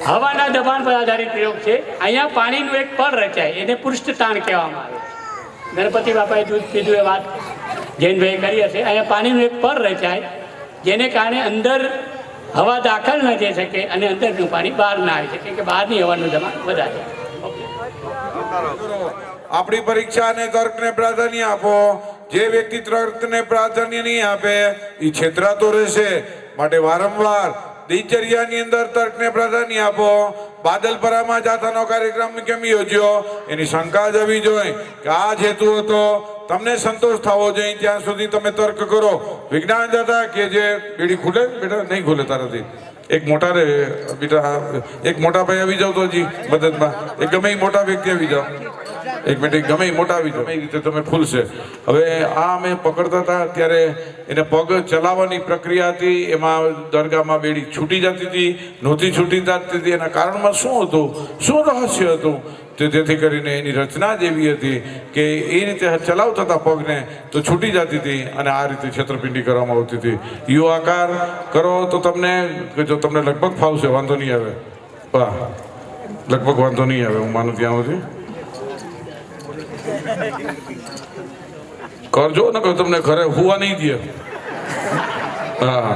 હવાના દબાણ પર આધારિત પ્રયોગ છે. અહીંયા પાણીનું એક પડ રચાય, એને પૃષ્ઠ તાણ કહેવામાં આવે છે. ગણપતિ બાપાએ દૂધ પીધું એ વાત જૈનભાઈ કરી હશે. અહીંયા પાણીનું એક પડ રચાય, જેને કારણે અંદર હવા દાખલ ન જઈ શકે અને અંદરનું પાણી બહાર ના આવી શકે, કે બહારની હવાનું દબાણ વધારે. આપણી પરીક્ષા અને તર્કને પ્રાધાન્ય આપો. જે વ્યક્તિ તર્કને પ્રાધાન્ય નહીં આપે એ છેતરાતો રહેશે. માટે વારંવાર દિનચર્યાની અંદર તર્કને પ્રાધાન્ય આપો. બાદલપરામાં જાથાનો કાર્યક્રમ કેમ યોજ્યો એની શંકા જવી જોઈએ કે આ જ હેતુ હતો. તમને સંતોષ થવો જોઈએ ત્યાં સુધી તમે તર્ક કરો. વિજ્ઞાન જાથા કે જે બીડી ખુલે બેટા નહીં ખુલે તારાથી. એક મોટા રે બેટા, એક મોટા ભાઈ આવી જાવ તો હજી મદદમાં. એક ગમે એ મોટા વ્યક્તિ આવી જાવ. એક મિનિટ, ગમે એ મોટા આવી જાવ. એ રીતે તમે ખુલશે. હવે આ અમે પકડતા હતા ત્યારે એને પગ ચલાવવાની પ્રક્રિયા હતી. એમાં દરગાહમાં બેડી છૂટી જતી હતી, નહોતી છૂટી જતી હતી. એના કારણમાં શું હતું, શું રહસ્ય હતું? જેથી કરીને એની રચના જ એવી હતી કે એ રીતે ચલાવતા હતા પગને તો છૂટી જતી હતી અને આ રીતે છેતરપિંડી કરવામાં આવતી હતી. યુ આકાર કરો તો તમને, જો તમને લગભગ ફાવશે, વાંધો નહીં આવે. વાહ, લગભગ વાંધો નહીં આવે, હું માનું ત્યાં સુધી કરજો ને, કહો તમને ઘરે હુવા નહીં દે. હા,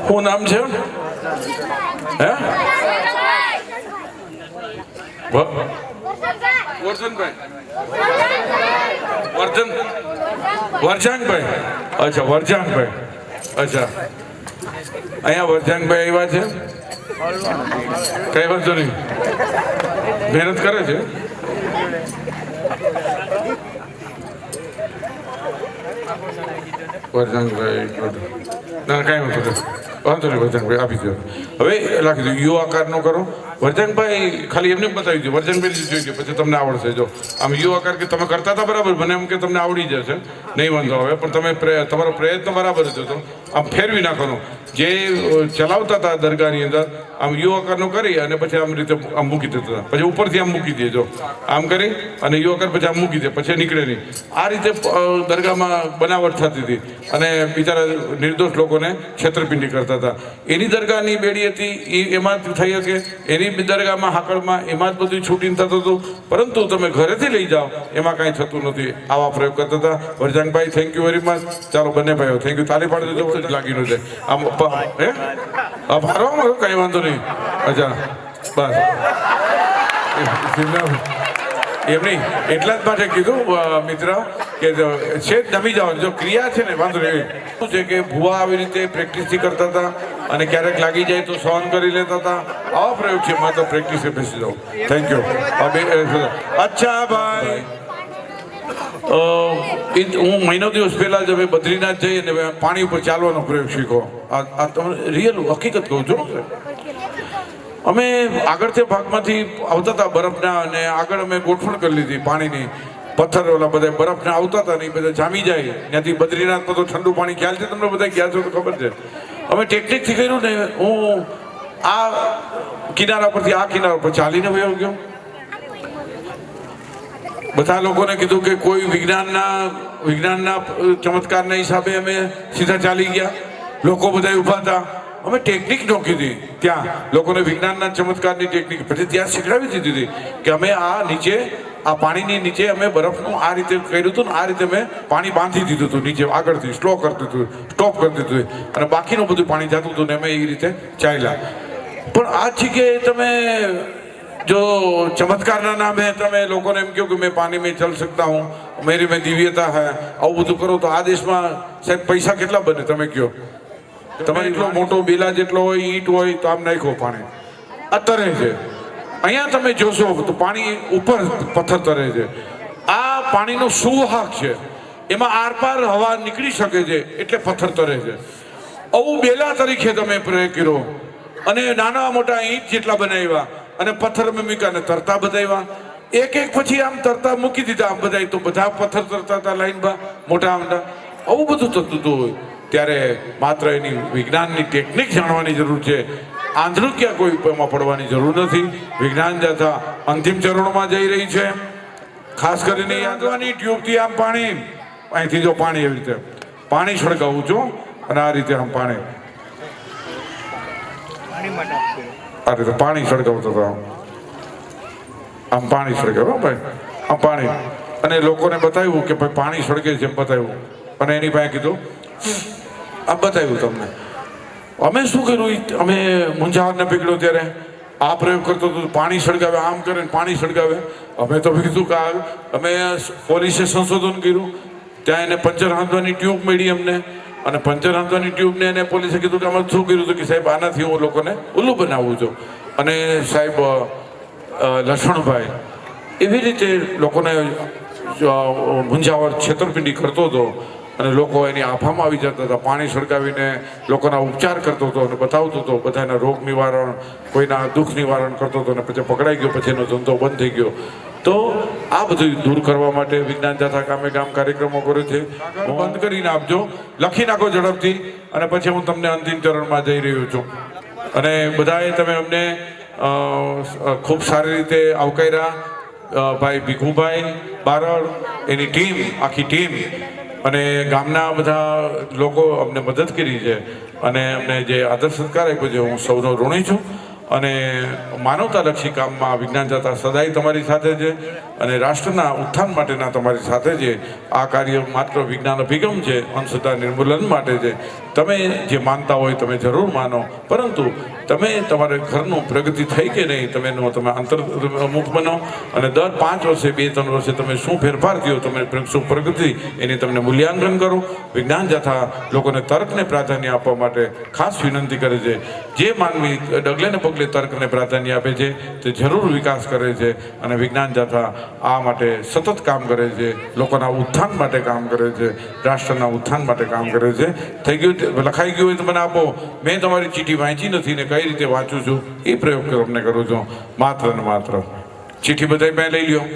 શું નામ છે? હે, વરજાંગભાઈ. અચ્છા, વરજાંગભાઈ. અચ્છા, અહીંયા વરજાંગભાઈ આવ્યા છે. કઈ વાંધો નહીં, મહેનત કરે છે. વરજાંગભાઈ ના કઈ વાંધો નહીં, વાંધો નહીં. વરજાંગભાઈ આપી દો. હવે રાખી દો. યુ આકાર નો કરો. વરજાંગભાઈ ખાલી એમને બતાવી દો. વરજાંગભાઈ જોઈ ગયો પછી તમને આવડશે. જો આમ યુ આકાર કે તમે કરતા હતા બરાબર, મને એમ કે તમને આવડી જશે, નહીં વાંધો આવે. પણ તમે તમારો પ્રયત્ન બરાબર જ હતો. આમ ફેરવી નાખવાનો. જે ચલાવતા હતા દરગાહની અંદર આમ યુ આકારનો કરી અને પછી આમ રીતે આમ મૂકી દેતા હતા. પછી ઉપરથી આમ મૂકી દેજો, આમ કરી અને યુ આકાર પછી આમ મૂકી દે, પછી નીકળે નહીં. આ રીતે દરગાહમાં બનાવટ થતી હતી અને બિચારા નિર્દોષ લોકોને છેતરપિંડી કરતા હતા. એની દરગાહની બેડી હતી એ એમાં થઈ શકે, એની દરગાહમાં હાકળમાં એમાં જ બધું છૂટીને થતું હતું. પરંતુ તમે ઘરેથી લઈ જાઓ એમાં કાંઈ થતું નથી. આવા પ્રયોગ કરતા હતા. વરજાંગભાઈ થેન્ક યુ વેરી મચ. ચાલો બંને ભાઈઓ થેન્ક યુ. તાલી પાડી દેજો. લાગીનું છે આમ. હે, ભારો કઈ વાંધો નહીં. અચ્છા, બસ એમ નહીં. એટલા જ માટે કીધું મિત્ર કે છે નમી જાઓ. જો ક્રિયા છે ને વાંધો નહીં. શું છે કે ભૂવા આવી રીતે પ્રેક્ટિસથી કરતા હતા અને ક્યારેક લાગી જાય તો સહન કરી લેતા હતા. આવા પ્રયોગ છે. મેં તો પ્રેક્ટિસે બેસી જાઉં. Thank you. અચ્છા ભાઈ, હું મહિનો દિવસ પહેલા જ અમે બદ્રીનાથ જઈ અને પાણી ઉપર ચાલવાનો પ્રયોગ શીખો. આ તમે રિયલ હકીકત કહું છું. અમે આગળથી ભાગમાંથી આવતા હતા બરફના અને આગળ અમે ગોઠવણ કરી લીધી પાણીની. પથ્થર ઓલા બધા બરફના આવતા હતા ને એ બધા જામી જાય. ત્યાંથી બદ્રીનાથમાં તો ઠંડુ પાણી ખ્યાલ છે તમને? બધા ગયા છો તો ખબર છે. અમે ટેકનિકથી કર્યું ને, હું આ કિનારા પરથી આ કિનારા પર ચાલીને વયો ગયો. બધા લોકોને કીધું કે કોઈ વિજ્ઞાનના ચમત્કારના હિસાબે અમે સીધા ચાલી ગયા. લોકો બધા ઊભા હતા. અમે ટેકનિક નોખી હતી ત્યાં લોકોને, વિજ્ઞાનના ચમત્કારની ટેકનિક. પછી ત્યાં શીખડાવી દીધી હતી કે અમે આ નીચે, આ પાણીની નીચે અમે બરફનું આ રીતે કર્યું હતું ને આ રીતે મેં પાણી બાંધી દીધું હતું નીચે આગળથી. સ્ટોપ કરી દીધું અને બાકીનું બધું પાણી જતું હતું ને અમે એ રીતે ચાલ્યા. પણ આ જગ્યાએ તમે જો ચમત્કારના નામે તમે લોકોને એમ કહો કે મેં પાણી મેં ચલ શકતા હું, મેરી મેં દિવ્યતા હૈ, આવું બધું કરો તો આ દેશમાં સાહેબ પૈસા કેટલા બને તમે કહો? તમારે એટલો મોટો બેલા જેટલો હોય, ઈંટ હોય તો આમ નાખો પાણી આ તરે છે. અહીંયા તમે જોશો તો પાણી ઉપર પથ્થર તરે છે. આ પાણીનો સુવાહક છે, એમાં આરપાર હવા નીકળી શકે છે એટલે પથ્થર તરે છે. આવું બેલા તરીકે તમે પ્રયોગ કર્યો અને નાના મોટા ઈંટ જેટલા બનાવ્યા અને પથ્થર મેં મૂક્યા અને તરતા બધાવ્યા. એક એક પછી આમ તરતા મૂકી દીધા આમ બધા, તો બધા પથ્થર તરતા હતા લાઈનમાં મોટા મોટા. આવું બધું થતું હતું. ત્યારે માત્ર એની વિજ્ઞાનની ટેકનિક જાણવાની જરૂર છે. આંધળું કોઈ એમાં પડવાની જરૂર નથી. વિજ્ઞાન જાથા અંતિમ ચરણોમાં જઈ રહી છે. ખાસ કરીને યાદવાની ટ્યુબથી આમ પાણી અહીંથી જો પાણી એવી રીતે પાણી સળગાવું છું અને આ રીતે આમ પાણી આ રીતે પાણી સળગાવતો હતો આમ પાણી સળગાવ ભાઈ આમ પાણી અને લોકોને બતાવ્યું કે ભાઈ પાણી સળગે છે એમ બતાવ્યું અને એની પાસે કીધું આમ બતાવ્યું તમને અમે શું કર્યું અમે મૂંઝાવરને પકડ્યો ત્યારે આ પ્રયોગ કરતો હતો પાણી સળગાવે આમ કરે ને પાણી સળગાવે અમે તો કીધું કે અમે પોલીસે સંશોધન કર્યું ત્યાં એને પંચર હાંધવાની ટ્યુબ મળી અમને અને પંચર હાંધવાની ટ્યુબને એને પોલીસે કીધું કે આમાં શું કર્યું હતું કે સાહેબ આનાથી હું લોકોને ઉલ્લું બનાવું છું અને સાહેબ લક્ષ્મણભાઈ એવી રીતે લોકોને મૂંઝાવર છેતરપિંડી કરતો હતો અને લોકો એની આફામાં આવી જતા હતા પાણી સળગાવીને લોકોના ઉપચાર કરતો હતો અને બતાવતો હતો બધાના રોગ નિવારણ કોઈના દુઃખ નિવારણ કરતો હતો અને પછી પકડાઈ ગયો પછી એનો ધંધો બંધ થઈ ગયો તો આ બધું દૂર કરવા માટે વિજ્ઞાન જાથા ગામે ગામ કાર્યક્રમો કરે છે બંધ કરીને આપજો લખી નાખો ઝડપથી અને પછી હું તમને અંતિમ ચરણમાં જઈ રહ્યો છું અને બધાએ તમે અમને ખૂબ સારી રીતે આવકાર્યા ભાઈ ભીખુભાઈ બારડ એની ટીમ આખી ટીમ અને ગામના બધા લોકો અમને મદદ કરી છે અને અમને જે આદર સત્કાર આપ્યો છે હું સૌનો ઋણી છું અને માનવતાલક્ષી કામમાં વિજ્ઞાન જાથા સદાય તમારી સાથે છે અને રાષ્ટ્રના ઉત્થાન માટેના તમારી સાથે છે આ કાર્ય માત્ર વિજ્ઞાન અભિગમ છે અંધશ્રદ્ધા નિર્મૂલન માટે છે તમે જે માનતા હોય તમે જરૂર માનો પરંતુ તમે તમારે ઘરનું પ્રગતિ થઈ કે નહીં તમે અંતર્મુખ બનો અને દર 5 વર્ષે 2-3 વર્ષે તમે શું ફેરફાર થયો તમે શું પ્રગતિ એની તમને મૂલ્યાંકન કરો વિજ્ઞાન જાથા લોકોને તર્કને પ્રાધાન્ય આપવા માટે ખાસ વિનંતી કરે છે જે માનવી ડગલે ને પગલે તર્કને પ્રાધાન્ય આપે છે તે જરૂર વિકાસ કરે છે અને વિજ્ઞાન જાથા આ માટે સતત કામ કરે છે લોકોના ઉત્થાન માટે કામ કરે છે રાષ્ટ્રના ઉત્થાન માટે કામ કરે છે થઈ ગયું લખાઈ ગયું હોય તો મને આપો મેં તમારી ચીઠી વાંચી નથી ને કઈ રીતે વાંચું છું એ પ્રયોગ અમને કરું છું માત્ર ને માત્ર ચીઠી બધા મેં લઈ લ્યો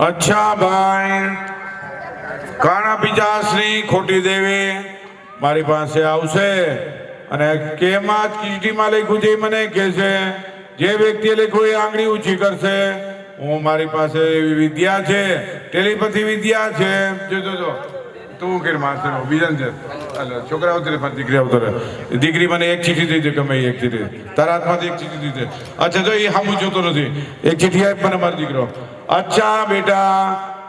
અચ્છા ભાઈ કાણા પિજાસની ખોટી દેવી મારી પાસે આવશે અને કેમાં ચીઠીમાં લખ્યું છે મને કહેશે જે વ્યક્તિએ લખ્યું એ આંગળી ઊંચી કરશે હું મારી પાસે એવી વિદ્યા છે ટેલિપથી વિદ્યા છે જો તું કે માસ્ટર બીજા છે છોકરા આવતો રે દીકરી આવતો રે દીકરી મને એક ચીઠી દીધી ગમે એક ચીઠી તારા હાથમાંથી એક ચીઠી દીધી અચ્છા જો એ સામું જોતો નથી એક ચીઠી આપ મને મારો દીકરો અચ્છા બેટા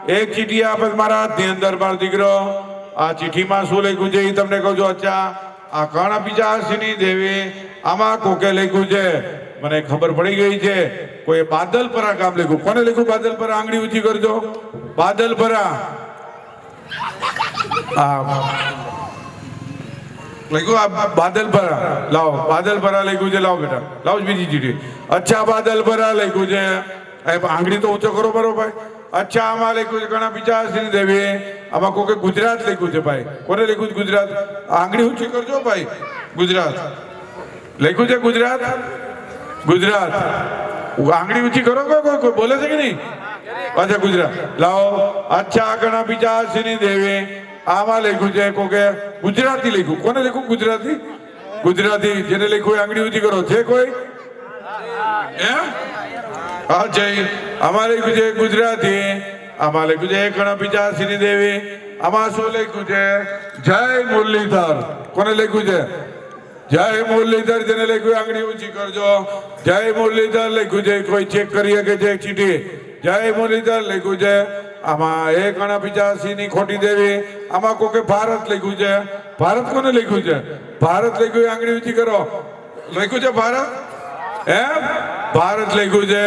એક ચીઠી આપ મારા હાથની અંદર મારો દીકરો આ ચીઠીમાં શું લખ્યું છે એ તમને કહું છું અચ્છા આ કાણા પિજાસની દેવી આમાં કોકે લખ્યું છે મને ખબર પડી ગઈ છે કોઈ બાદલપરા ગામ લખ્યું કોને લખ્યું બાદલપરા આંગળી ઊંચી કરજો બાદલપરા લખ્યું આ બાદલપરા લાવો બાદલપરા લખ્યું છે લાવો બેટા લાવો બીજી ચીઠી અચ્છા બાદલપરા લખ્યું છે આંગળી તો ઊંચો કરો બરોબર અચ્છા આમાં લખ્યું છે ઘણા પિજાસની દેવી આમાં કોઈ ગુજરાત લખ્યું છે ભાઈ કોને લખ્યું છે ગુજરાત આંગળી ઊંચી કરજો ભાઈ ગુજરાત લખ્યું છે ગુજરાત ગુજરાત આંગળી ઊંચી કરો કોઈ બોલે છે કે નહીં અચ્છા ગુજરાત લાવો અચ્છા ઘણા પિજાસની દેવી આમાં લખ્યું છે કોકે ગુજરાતી લખ્યું કોને લખ્યું ગુજરાતી ગુજરાતી જેને લખ્યું આંગળી ઊંચી કરો છે કોઈ હા જય આમાં લખ્યું છે ગુજરાતી આમાં લખ્યું છે ઘણા પિજાસની દેવી આમાં શું લખ્યું છે જય મુરલીધર કોને લખ્યું છે જય મુરલીધર જેને લખ્યું આંગળી ઊંચી કરજો જય મુરલીધર લખ્યું છે કોઈ ચેક કરી શકે છે ચીઠી જય મુરલીધર લખ્યું છે આમાં એક ઘણા પિજાસની ખોટી દેવી આમાં કોકે ભારત લખ્યું છે ભારત કોને લખ્યું છે ભારત લખ્યું આંગળી ઊંચી કરો લખ્યું છે ભારત એમ ભારત લખ્યું છે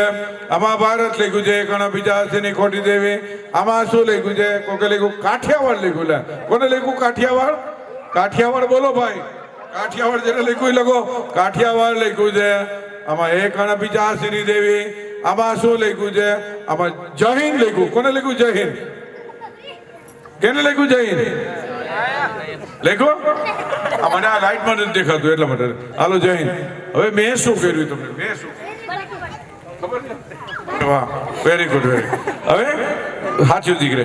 આમાં ભારત લખ્યું છે ઘણા પિજાસની ખોટી દેવી આમાં શું લખ્યું છે કોકે લખ્યું કાઠિયાવાડ લખ્યું લે કોને લખ્યું કાઠિયાવાડ કાઠિયાવાડ બોલો ભાઈ કાઠિયાવાડ જેને લખ્યું લખો કાઠિયાવાડ લખ્યું છે આમાં એક ઘણા પિજાસની દેવી આમાં શું લખ્યું છે આમાં જય હિન્દ લખ્યું કોને લખ્યું જય હિન્દ કેને લખ્યું જય હિન્દ લેખો આ મને આ લાઈટમાં નથી દેખાતું એટલા માટે હાલો જય હિન્દ. હવે મેં શું કર્યું તમને મેં શું ખબર છે? વાહ વેરી ગુડ વેરી. હવે સાચું દીકરે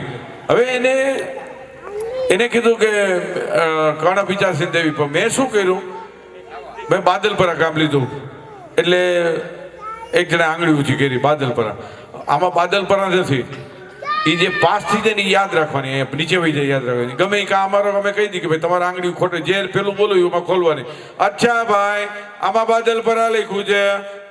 હવે એને કીધું કે કર્ણ પિચાસી દેવી પણ મેં શું કર્યું મેં બાદલપરા કામ લીધું એટલે એક જણા આંગળી ઊંચી કરી બાદલપરા. આમાં બાદલપરા નથી એ જે પાસ થઈ જાય ને ઈ યાદ રાખવાની નીચે વહી જાય યાદ રાખવાની ગમે એ કામ અમારો અમે કહી દઈએ કે ભાઈ તમારે આંગળી ખોટે જે પેલું બોલું એમાં ખોલવાની. અચ્છા ભાઈ આમાં બાદલપરા લખ્યું છે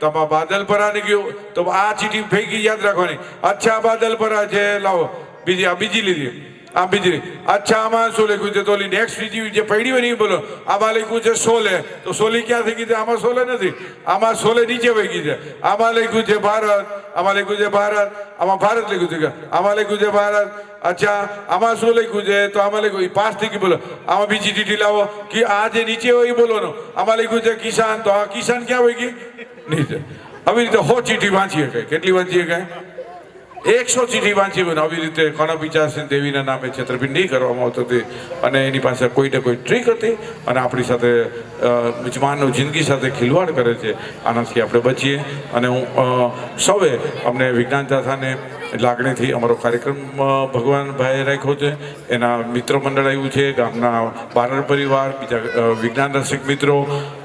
તો આમાં બાદલપરા ને ગયું તો આ ચીઠી ફેંકી યાદ રાખવાની. અચ્છા બાદલપરા છે લાવો બીજી લીધી આ બીજી. અચ્છા આમાં શું લખ્યું છે તો નેક્સ્ટ બીજી જે પડી હોય ને એ બોલો. આમાં લખ્યું છે સોલે તો સોલી ક્યાં થઈ ગઈ છે આમાં સોલે નથી આમાં સોલે નીચે વહી ગઈ છે. આમાં લખ્યું છે ભારત આમાં લખ્યું છે ભારત આમાં ભારત લખ્યું છે આમાં લખ્યું છે ભારત. અચ્છા આમાં શું લખ્યું છે તો આમાં લખ્યું પાસ થઈ ગઈ બોલો. આમાં બીજી ચીઠી લાવો કે આ જે નીચે હોય એ બોલવાનો. આમાં લખ્યું છે કિસાન તો આ કિસાન ક્યાં વહી ગઈ નીચે. આવી રીતે 100 ચીઠી વાંચીએ કઈ કેટલી વાંચીએ કઈ 100 ચીઠી વાંચી હોય આવી રીતે કર્ણ પિચાસી દેવીના નામે છેતરપિંડી કરવામાં આવતી હતી અને એની પાસે કોઈને કોઈ ટ્રીક હતી અને આપણી સાથે મિજમાનનો જિંદગી સાથે ખિલવાડ કરે છે. આનાથી આપણે બચીએ અને હું સૌએ અમને વિજ્ઞાન જાથાને લાગણીથી અમારો કાર્યક્રમ ભગવાન ભાઈએ રાખ્યો છે. એના મિત્ર મંડળ આવ્યું છે ગામના બારડ પરિવાર બીજા વિજ્ઞાન રસિક મિત્રો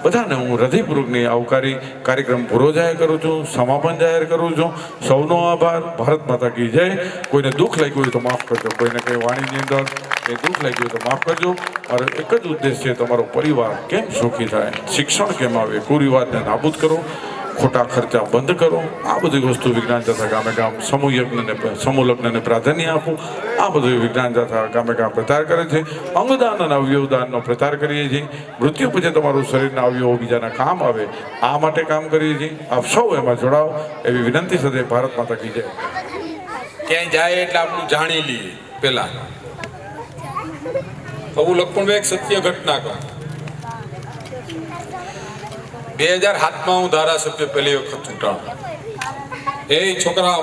બધાને હું હૃદયપૂર્વકની આવકારી કાર્યક્રમ પૂરો જાહેર કરું છું સમાપન જાહેર કરું છું. સૌનો આભાર. ભારત માતા કી જય. કોઈને દુઃખ લાગ્યું હોય તો માફ કરજો કોઈને કંઈ વાણીની અંદર કંઈ દુઃખ લાગ્યું હોય તો માફ કરજો. મારો એક જ ઉદ્દેશ છે તમારો પરિવાર કેમ સુખી થાય શિક્ષણ કેમ આવે કુરિવાજને નાબૂદ કરો ખોટા ખર્ચા બંધ કરો. આ બધી વસ્તુ વિજ્ઞાન જાથા ગામે ગામ સમૂહ લગ્નને પ્રાધાન્ય આપવું આ બધું વિજ્ઞાન જાથા ગામે ગામ પ્રચાર કરે છે. અંગદાન અને અવયવદાનનો પ્રચાર કરીએ છીએ. મૃત્યુ પછી તમારું શરીરના અવયવો બીજાના કામ આવે આ માટે કામ કરીએ છીએ. આપ સૌ એમાં જોડાઓ એવી વિનંતી સાથે ભારત માતા કી જય. ક્યાંય જાય એટલે આપણું જાણી લઈએ પેલા. હું લખપણભાઈ એક સત્ય ઘટના કહું. 2007માં હું ધારાસભ્ય પહેલી વખત ચૂંટાણો. એ છોકરા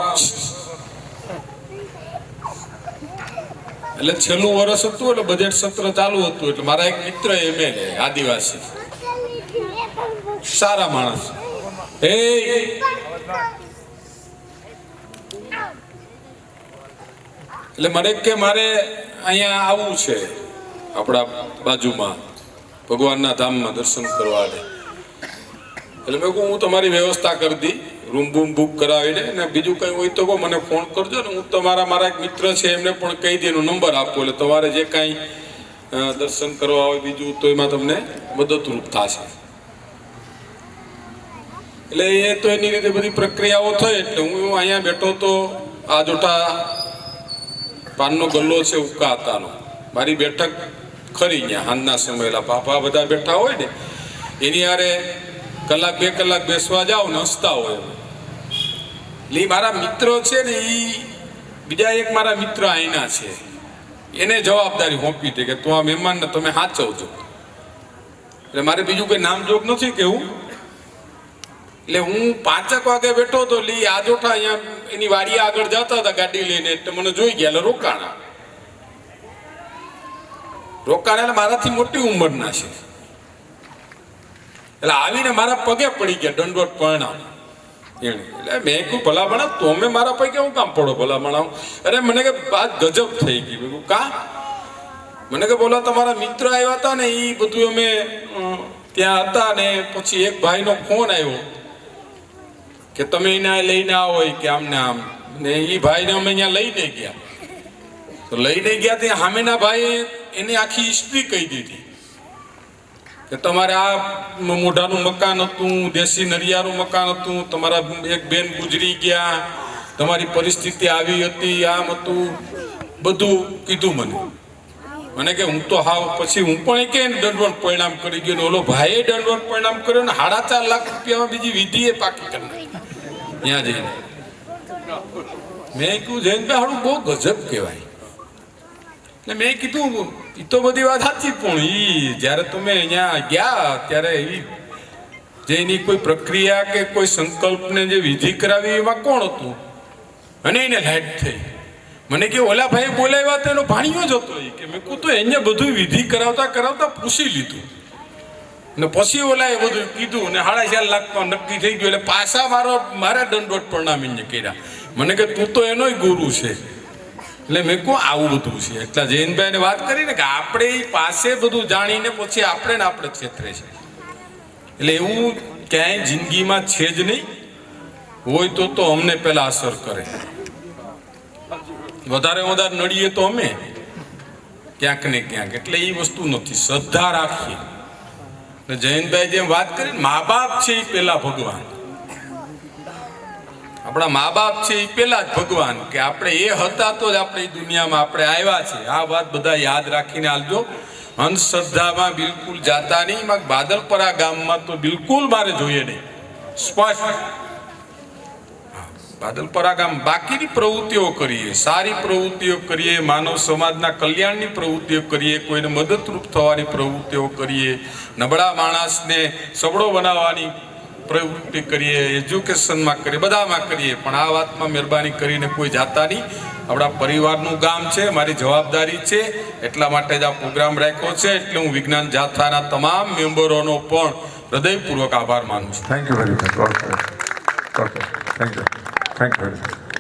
એટલે છેલ્લું વર્ષ હતું એટલે બજેટ સત્ર ચાલુ હતું એટલે મારા એક મિત્ર MLA આદિવાસી સારા માણસ એટલે મને કે મારે અહીંયા આવવું છે આપણા બાજુમાં ભગવાનના ધામમાં દર્શન કરવા. એટલે મેં કહું હું તમારી વ્યવસ્થા કરી દી રૂમ બૂમ બુક કરાવીને ને બીજું કંઈ હોય તો મને ફોન કરજો ને હું મારા એક મિત્ર છે એમને પણ કહી દે એનો નંબર આપો એટલે તમારે જે કાંઈ દર્શન કરવા હોય બીજું તો એમાં તમને મદદરૂપ થશે. એટલે એ તો એની રીતે બધી પ્રક્રિયાઓ થઈ એટલે હું અહીંયા બેઠો તો આ જોટા પાનનો ગલ્લો છે ઉકા હતાનો મારી બેઠક ખરી ત્યાં હાંજના સમયેલા બાપા બધા બેઠા હોય ને એની હારે કલાક 2 કલાક બેસવા જાઓ ને હસતા હોય. એટલે મારા મિત્રો છે ને એ બીજા એક મારા મિત્ર અહીંના છે એને જવાબદારી સોંપી હતી કે તું આ મહેમાનને તમે સાચવજો. એટલે મારે બીજું કોઈ નામજોગ નથી કેવું. એટલે હું 5 વાગે બેઠો હતો એટલે આ જોઠા અહીંયા એની વાડી આગળ જતા હતા ગાડી લઈને એટલે મને જોઈ ગયા એટલે રોકાણા એટલે મારાથી મોટી ઉંમરના છે. એટલે આવીને મારા પગે પડી ગયા દંડવત પરણાવ. એટલે મેં કહ્યું ભલા ભણા તમે મારા પગે હું કામ પડો ભલા ભણાવ. અરે મને કે વાત ગજબ થઈ ગઈ. મેં કહ્યું કા? મને કે બોલા તમારા મિત્ર આવ્યા હતા ને એ બધું અમે ત્યાં હતા ને પછી એક ભાઈનો ફોન આવ્યો કે તમે એને લઈને આવો કે આમ ને આમ ને એ ભાઈને અમે અહીંયા લઈને ગયા. તો લઈને ગયા ત્યાં સામેના ભાઈ એને આખી હિસ્ટ્રી કહી દીધી કે તમારે આ મોઢાનું મકાન હતું દેશી નરિયાનું મકાન હતું તમારા એક બેન ગુજરી ગયા તમારી પરિસ્થિતિ આવી હતી આમ હતું બધું કીધું મને કે હું તો હાવ પછી હું પણ કે દંડવત પરિણામ કરી ગયો ને ઓલો ભાઈએ દંડવત પરિણામ કર્યો ને 4.5 લાખ રૂપિયામાં બીજી વિધિ એ પાકી કરી ત્યાં જઈને. મેં કીધું જયંતભાઈ હારું બહુ ગજબ કહેવાય. એટલે મેં કીધું એ તો બધી વાત સાચી પણ એ જ્યારે તમે અહીંયા ગયા ત્યારે એવી જે એની કોઈ પ્રક્રિયા કે કોઈ સંકલ્પને જે વિધિ કરાવી એમાં કોણ હતું અને એને લાઈટ થઈ. મને કે ઓલા ભાઈ બોલાવ્યા તો એનો ભાણિયો જ હતો કે મેં કહું તો એને બધું વિધિ કરાવતા કરાવતા પૂછી લીધું ને પછી ઓલા એ બધું કીધું ને 4.5 લાખમાં નક્કી થઈ ગયું એટલે પાછા મારા દંડોત પ્રણામીને કર્યા મને કે તું તો એનોય ગુરુ છે એટલે મેં કહું આવું બધું છે એટલે જયંતભાઈને વાત કરીને કે આપણે ઈ પાસે બધું જાણીને પછી આપણે ને આપણે છેતરે છે એટલે એવું ક્યાંય જિંદગીમાં છે જ નહીં હોય તો અમને પહેલા અસર કરે વધારે નડીએ તો અમે ક્યાંક ને ક્યાંક એટલે એ વસ્તુ નથી શ્રદ્ધા રાખીએ જયંતભાઈ જેમ વાત કરી મા બાપ છે એ પેલા ભગવાન આપણા મા બાપ છે એ પેલા જ ભગવાન કે આપણે એ હતા તો જ આપણે દુનિયામાં આપણે આવ્યા છે આ વાત બધા યાદ રાખીને હાલજો અંધશ્રદ્ધામાં બિલકુલ જાતા નહીં બાદલપરા ગામમાં તો બિલકુલ મારે જોઈએ નહીં સ્પષ્ટ બાદલપરા ગામ બાકીની પ્રવૃત્તિઓ કરીએ સારી પ્રવૃત્તિઓ કરીએ માનવ સમાજના કલ્યાણની પ્રવૃત્તિઓ કરીએ કોઈને મદદરૂપ થવાની પ્રવૃત્તિઓ કરીએ નબળા માણસને સબળો બનાવવાની પ્રવૃત્તિ કરીએ એજ્યુકેશનમાં કરીએ બધામાં કરીએ પણ આ વાતમાં મહેરબાની કરીને કોઈ જાતા નહીં આપણા પરિવારનું ગામ છે મારી જવાબદારી છે એટલા માટે જ આ પ્રોગ્રામ રાખ્યો છે એટલે હું વિજ્ઞાન જાથાના તમામ મેમ્બરોનો પણ હૃદયપૂર્વક આભાર માનું છું thank you very much. Okay thank you. Thank you very much.